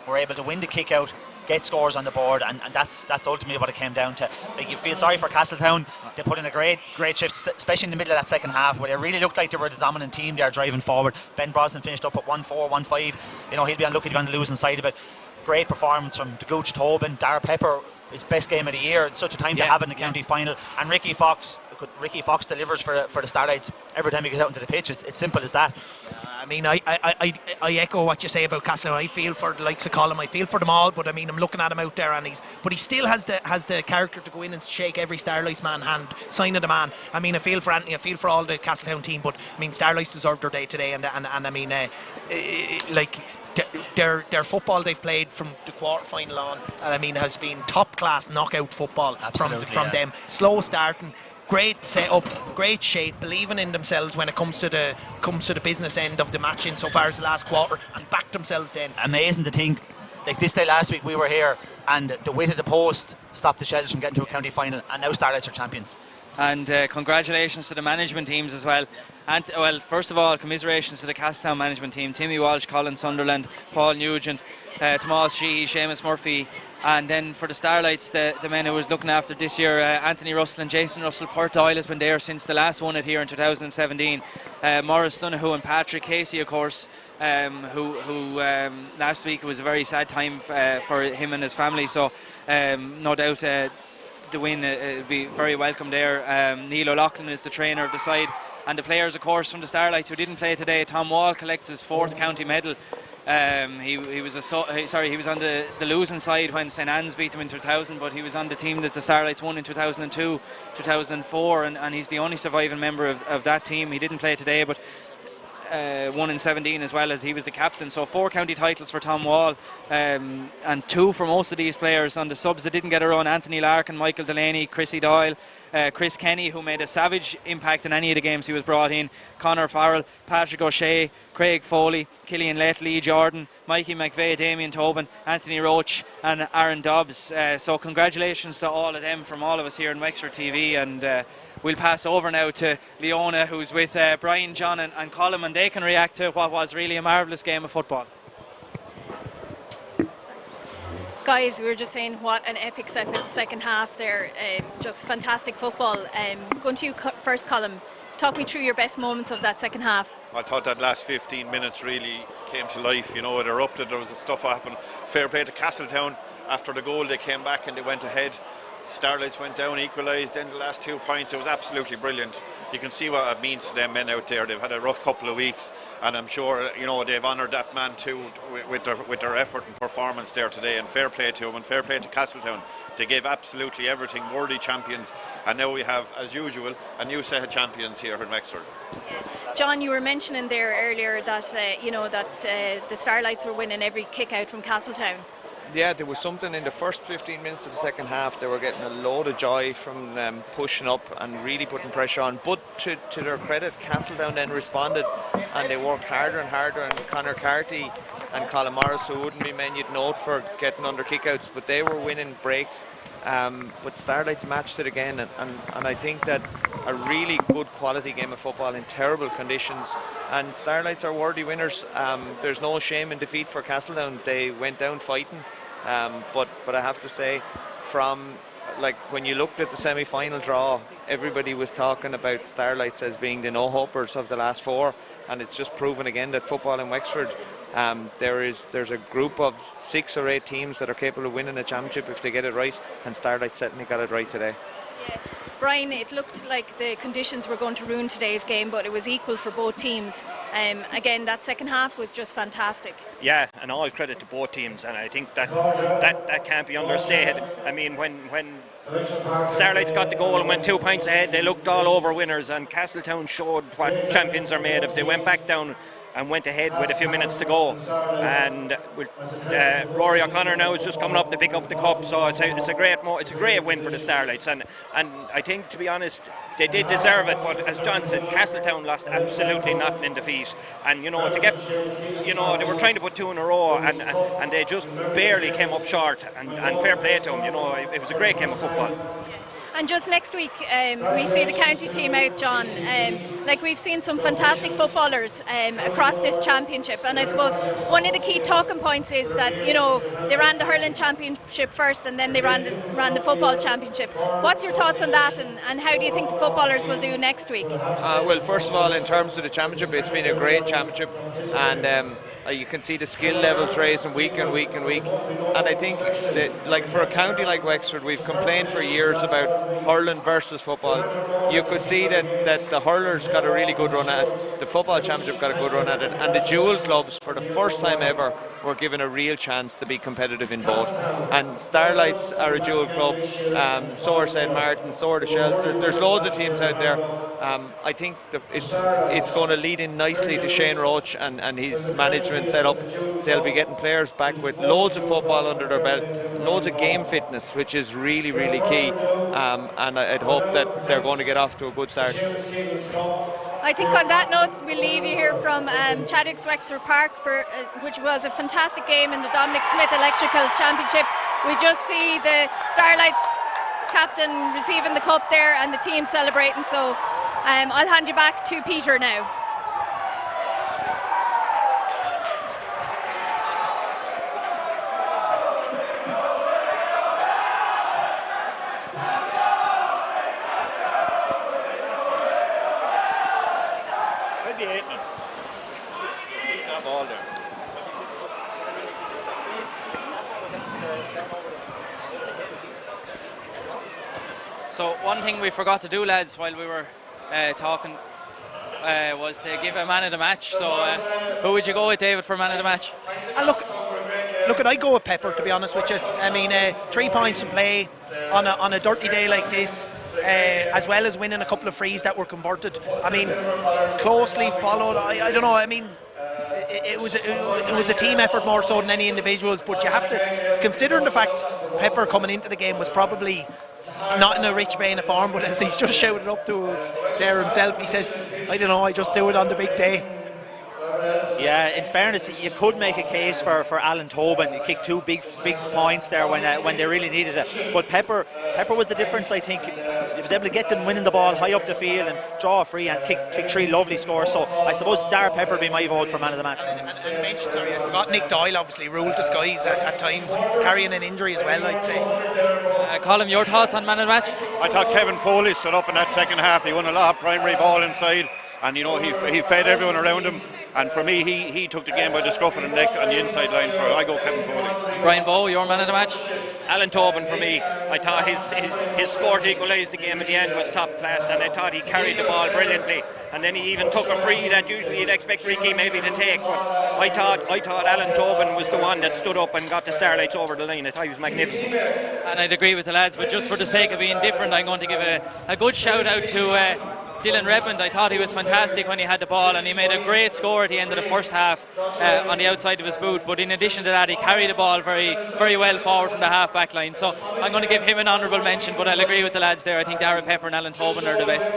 were able to win the kick out, get scores on the board, and that's ultimately what it came down to. Like, you feel sorry for Castletown. They put in a great shift, especially in the middle of that second half, where they really looked like they were the dominant team there driving forward. Ben Brosnan finished up at 1-4, 1-5. You know, he'll be unlucky to be on the losing side of it. Great performance from the Gooch Tobin. Dara Pepper, his best game of the year. It's such a time to have in the county final. And Ricky Fox delivers for the Starlights every time he gets out into the pitch. It's simple as that. I mean, I echo what you say about Castletown. I feel for the likes of Colin. I feel for them all, but I mean, I'm looking at him out there, and he still has the character to go in and shake every Starlights man hand, sign of the man. I mean, I feel for Anthony, I feel for all the Castletown team, but I mean, Starlights deserved their day today, and I mean, like, their football they've played from the quarter-final on, and I mean, has been top-class knockout football from them. Slow starting, great setup, great shape, believing in themselves when it comes to the business end of the match insofar as the last quarter, and backed themselves then. Amazing to think, like this day last week we were here, and the weight of the post stopped the Shells from getting to a county final, and now Starlights are champions. And congratulations to the management teams as well. And well, first of all, commiserations to the Castletown management team: Timmy Walsh, Colin Sunderland, Paul Nugent, Tomas Sheehy, Seamus Murphy. And then for the Starlights, the men who was looking after this year, Anthony Russell and Jason Russell. Port Doyle has been there since the last one here in 2017. Morris Donoghue and Patrick Casey, of course, who last week was a very sad time for him and his family. So no doubt the win will be very welcome there. Neil O'Loughlin is the trainer of the side. And the players, of course, from the Starlights who didn't play today. Tom Wall collects his 4th county medal. He was on the losing side when St Anne's beat them in 2000, but he was on the team that the Starlights won in 2002, 2004, and he's the only surviving member of that team. He didn't play today, but won in 17 as well, as he was the captain. So 4 county titles for Tom Wall, and 2 for most of these players. On the subs that didn't get a run: Anthony Larkin, Michael Delaney, Chrissy Doyle, Chris Kenny, who made a savage impact in any of the games he was brought in, Conor Farrell, Patrick O'Shea, Craig Foley, Killian Lett, Lee Jordan, Mikey McVeigh, Damien Tobin, Anthony Roach and Aaron Dobbs. So congratulations to all of them from all of us here in Wexford TV, and we'll pass over now to Leona, who's with Brian, John and Colin, and they can react to what was really a marvellous game of football. Guys, we were just saying what an epic second half there. Just fantastic football. Going to you first, Colin. Talk me through your best moments of that second half. I thought that last 15 minutes really came to life. You know, it erupted. There was stuff happened. Fair play to Castletown. After the goal, they came back and they went ahead. Starlights went down, equalised, then the last 2 points. It was absolutely brilliant. You can see what it means to them men out there. They've had a rough couple of weeks, and I'm sure, you know, they've honoured that man too with their effort and performance there today. And fair play to them, and fair play to Castletown. They gave absolutely everything. Worthy champions, and now we have, as usual, a new set of champions here in Wexford. John, you were mentioning there earlier that the Starlights were winning every kick out from Castletown. Yeah, there was something in the first 15 minutes of the second half. They were getting a load of joy from them pushing up and really putting pressure on. But to their credit, Castletown then responded, and they worked harder and harder. And Conor Carty and Colin Morris, who wouldn't be men you'd note for getting under kickouts, but they were winning breaks. But Starlights matched it again, and I think that a really good quality game of football in terrible conditions, and Starlights are worthy winners. There's no shame in defeat for Castletown. They went down fighting, but I have to say, from like when you looked at the semi-final draw, everybody was talking about Starlights as being the no-hopers of the last 4, and it's just proven again that football in Wexford, there's a group of 6 or 8 teams that are capable of winning a championship if they get it right, and Starlights certainly got it right today. Yeah. Brian, it looked like the conditions were going to ruin today's game, but it was equal for both teams. Again, that second half was just fantastic. Yeah, and all credit to both teams, and I think that can't be understated. I mean, when Starlights got the goal and went 2 points ahead, they looked all over winners, and Castletown showed what champions are made of. They went back down and went ahead with a few minutes to go, and Rory O'Connor now is just coming up to pick up the cup, so it's a great win for the Starlights, and I think, to be honest, they did deserve it, but as John said, Castletown lost absolutely nothing in defeat, and they were trying to put 2 in a row, and they just barely came up short, and fair play to them. It was a great game of football. And just next week, we see the county team out, John. We've seen some fantastic footballers across this championship, and I suppose one of the key talking points is that they ran the hurling championship first, and then they ran the football championship. What's your thoughts on that, and how do you think the footballers will do next week? Well, first of all, in terms of the championship, it's been a great championship, and you can see the skill levels rising week and week and week, and I think that, for a county like Wexford, we've complained for years about hurling versus football. You could see that the hurlers got a really good run at it, the football championship got a good run at it, and the dual clubs, for the first time ever, were given a real chance to be competitive in both. And Starlights are a dual club, so are St. Martin, so are the Shells. There's loads of teams out there. I think it's going to lead in nicely to Shane Roach and his management set up. They'll be getting players back with loads of football under their belt, loads of game fitness, which is really, really key, and I'd hope that they're going to get off to a good start. I think on that note, we'll leave you here from Chadwick's Wexford Park, which was a fantastic game in the Dominic Smith Electrical Championship. We just see the Starlights captain receiving the cup there and the team celebrating, so I'll hand you back to Peter now. So one thing we forgot to do, lads, while we were talking was to give a man of the match. So who would you go with, David, for man of the match? Look, I go with Pepper, to be honest with you. I mean, 3 points to play on a dirty day like this, as well as winning a couple of frees that were converted. I mean, closely followed. I don't know. I mean, it was a team effort more so than any individuals. But you have to, considering the fact Pepper coming into the game was probably not in a rich vein of form, but as he's just shouted up to us there himself, he says, I don't know, I just do it on the big day. Yeah, in fairness, you could make a case for Alan Tobin. He kicked 2 big points there when they really needed it. But Pepper was the difference, I think. He was able to get them winning the ball high up the field and draw a free and kick 3 lovely scores. So I suppose Dar Pepper would be my vote for man of the match. And mention, sorry, I forgot Nick Doyle obviously ruled the skies at times, carrying an injury as well, I'd say. Colin, your thoughts on man of the match? I thought Kevin Foley stood up in that second half. He won a lot of primary ball inside, and he fed everyone around him. And for me, he took the game by the scruff of the neck on the inside line. I go Kevin Foley. Brian Bowe, your man of the match? Alan Tobin for me. I thought his score to equalise the game at the end was top class, and I thought he carried the ball brilliantly. And then he even took a free that usually you'd expect Ricky maybe to take. But I thought Alan Tobin was the one that stood up and got the Starlights over the line. I thought he was magnificent. And I'd agree with the lads, but just for the sake of being different, I'm going to give a good shout out to Dylan Redmond. I thought he was fantastic when he had the ball, and he made a great score at the end of the first half on the outside of his boot. But in addition to that, he carried the ball very, very well forward from the half-back line. So I'm going to give him an honourable mention, but I'll agree with the lads there. I think Darragh Pepper and Alan Tobin are the best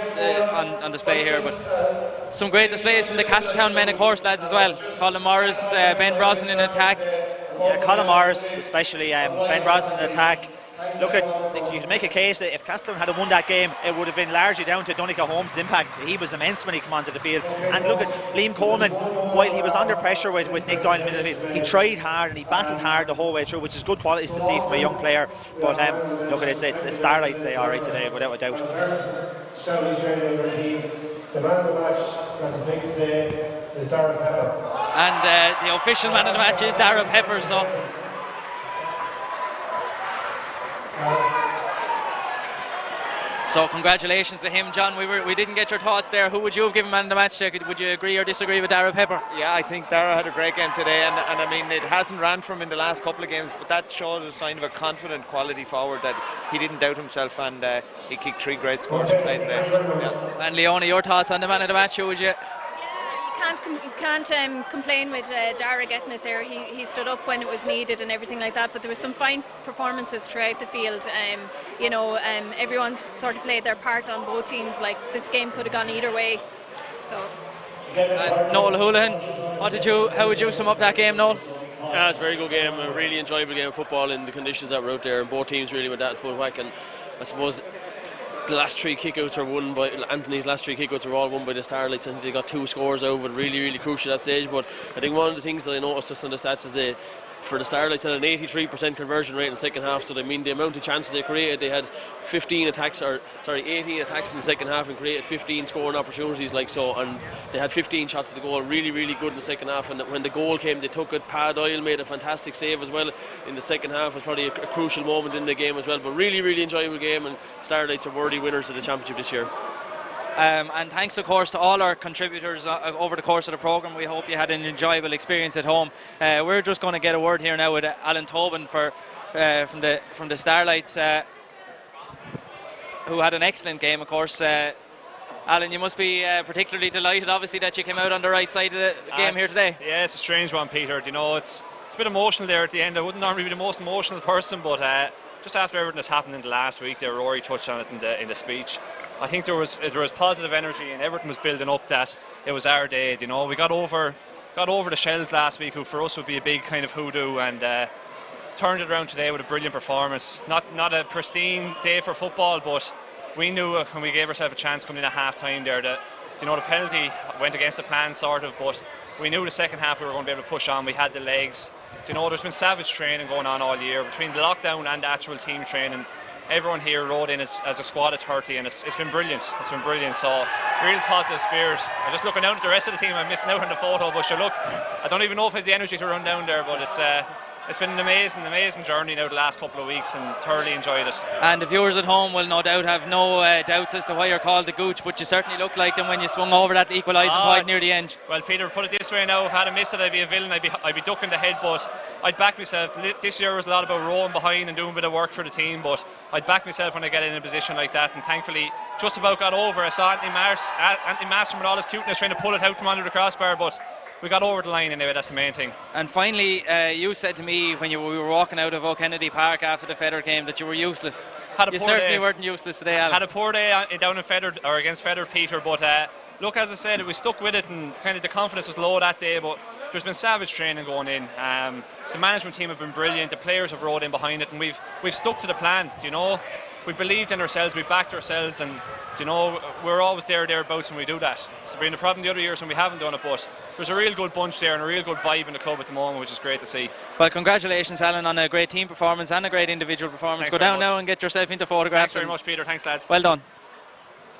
on display here. But some great displays from the Castletown men, of course, lads, as well. Colin Morris, Ben Brosnan in attack. Yeah, Colin Morris especially, Ben Brosnan in attack. look at, you can make a case that if Castletown had won that game, it would have been largely down to Dominic Holmes' impact. He was immense when he came onto the field. And look at Liam Coleman, while he was under pressure with Nick Doyle in the middle of the field, he tried hard and he battled hard the whole way through, which is good qualities to see from a young player. But look at it's Starlights they are right today, without a doubt. The man of the match that the pick today is Darren Pepper. And the official man of the match is Darren Pepper. So congratulations to him, John. We didn't get your thoughts there. Who would you have given man of the match there? Would you agree or disagree with Darren Pepper? Yeah, I think Dara had a great game today, and I mean, it hasn't ran from in the last couple of games, but that showed a sign of a confident quality forward, that he didn't doubt himself, and he kicked 3 great scores to play today. So, yeah. And Leona, your thoughts on the man of the match? Who would you? You can't complain with Dara getting it there. He stood up when it was needed and everything like that, but there were some fine performances throughout the field. Everyone sort of played their part on both teams. Like, this game could have gone either way. So Noel Houlihan, how would you sum up that game, Noel? Yeah, it's a very good game, a really enjoyable game of football in the conditions that were out there, and both teams really went at it full whack. And I suppose the last 3 kickouts are won by Anthony's last 3 kickouts are all won by the Starlights, and they got 2 scores out of it, really crucial at that stage. But I think one of the things that I noticed just on the stats is for the Starlights had an 83% conversion rate in the second half. So I mean, the amount of chances they created, they had 18 attacks in the second half and created 15 scoring opportunities, and they had 15 shots at the goal. Really good in the second half, and when the goal came, they took it. Pat Doyle made a fantastic save as well in the second half. It was probably a crucial moment in the game as well. But really enjoyable game, and Starlights are worthy winners of the championship this year. And thanks, of course, to all our contributors over the course of the programme. We hope you had an enjoyable experience at home. We're just going to get a word here now with Alan Tobin from the Starlights, who had an excellent game, of course. Alan, you must be particularly delighted, obviously, that you came out on the right side of the game here today. Yeah, it's a strange one, Peter. You know, it's a bit emotional there at the end. I wouldn't normally be the most emotional person, but just after everything that's happened in the last week there, Rory touched on it in the speech. I think there was positive energy, and everything was building up that it was our day. You know, we got over the Shells last week, who for us would be a big kind of hoodoo, and turned it around today with a brilliant performance. Not a pristine day for football, but we knew when we gave ourselves a chance coming in at half time there that, you know, the penalty went against the plan sort of, but we knew the second half we were going to be able to push on. We had the legs. You know, there's been savage training going on all year between the lockdown and the actual team training. Everyone here rode in as a squad of 30, and it's been brilliant. It's been brilliant. So, real positive spirit. I'm just looking down at the rest of the team. I'm missing out on the photo, but sure, look, I don't even know if I have the energy to run down there, but it's been an amazing journey now the last couple of weeks, and thoroughly enjoyed it. And the viewers at home will no doubt have no doubts as to why you're called the Gooch, but you certainly looked like them when you swung over that equalising point near the end. Well, Peter, put it this way now, if I had missed it, I'd be a villain. I'd be ducking the head, but I'd back myself. This year was a lot about rowing behind and doing a bit of work for the team, but I'd back myself when I get in a position like that, and thankfully just about got over. I saw Anthony Masterman with all his cuteness trying to pull it out from under the crossbar, but we got over the line anyway. That's the main thing. And finally, you said to me when we were walking out of O'Kennedy Park after the Feather game that you were useless. You certainly weren't useless today, Alan. Had a poor day down in Feather, or against Feather, Peter, but look, as I said, we stuck with it, and kind of the confidence was low that day, but there's been savage training going in. The management team have been brilliant, the players have rode in behind it, and we've stuck to the plan. You know, we believed in ourselves, we backed ourselves, and you know, we're always thereabouts when we do that. It's been a problem the other years when we haven't done it, but there's a real good bunch there and a real good vibe in the club at the moment, which is great to see. Well, congratulations, Alan, on a great team performance and a great individual performance. Go down now and get yourself into photographs. Thanks very much, Peter. Thanks, lads. Well done.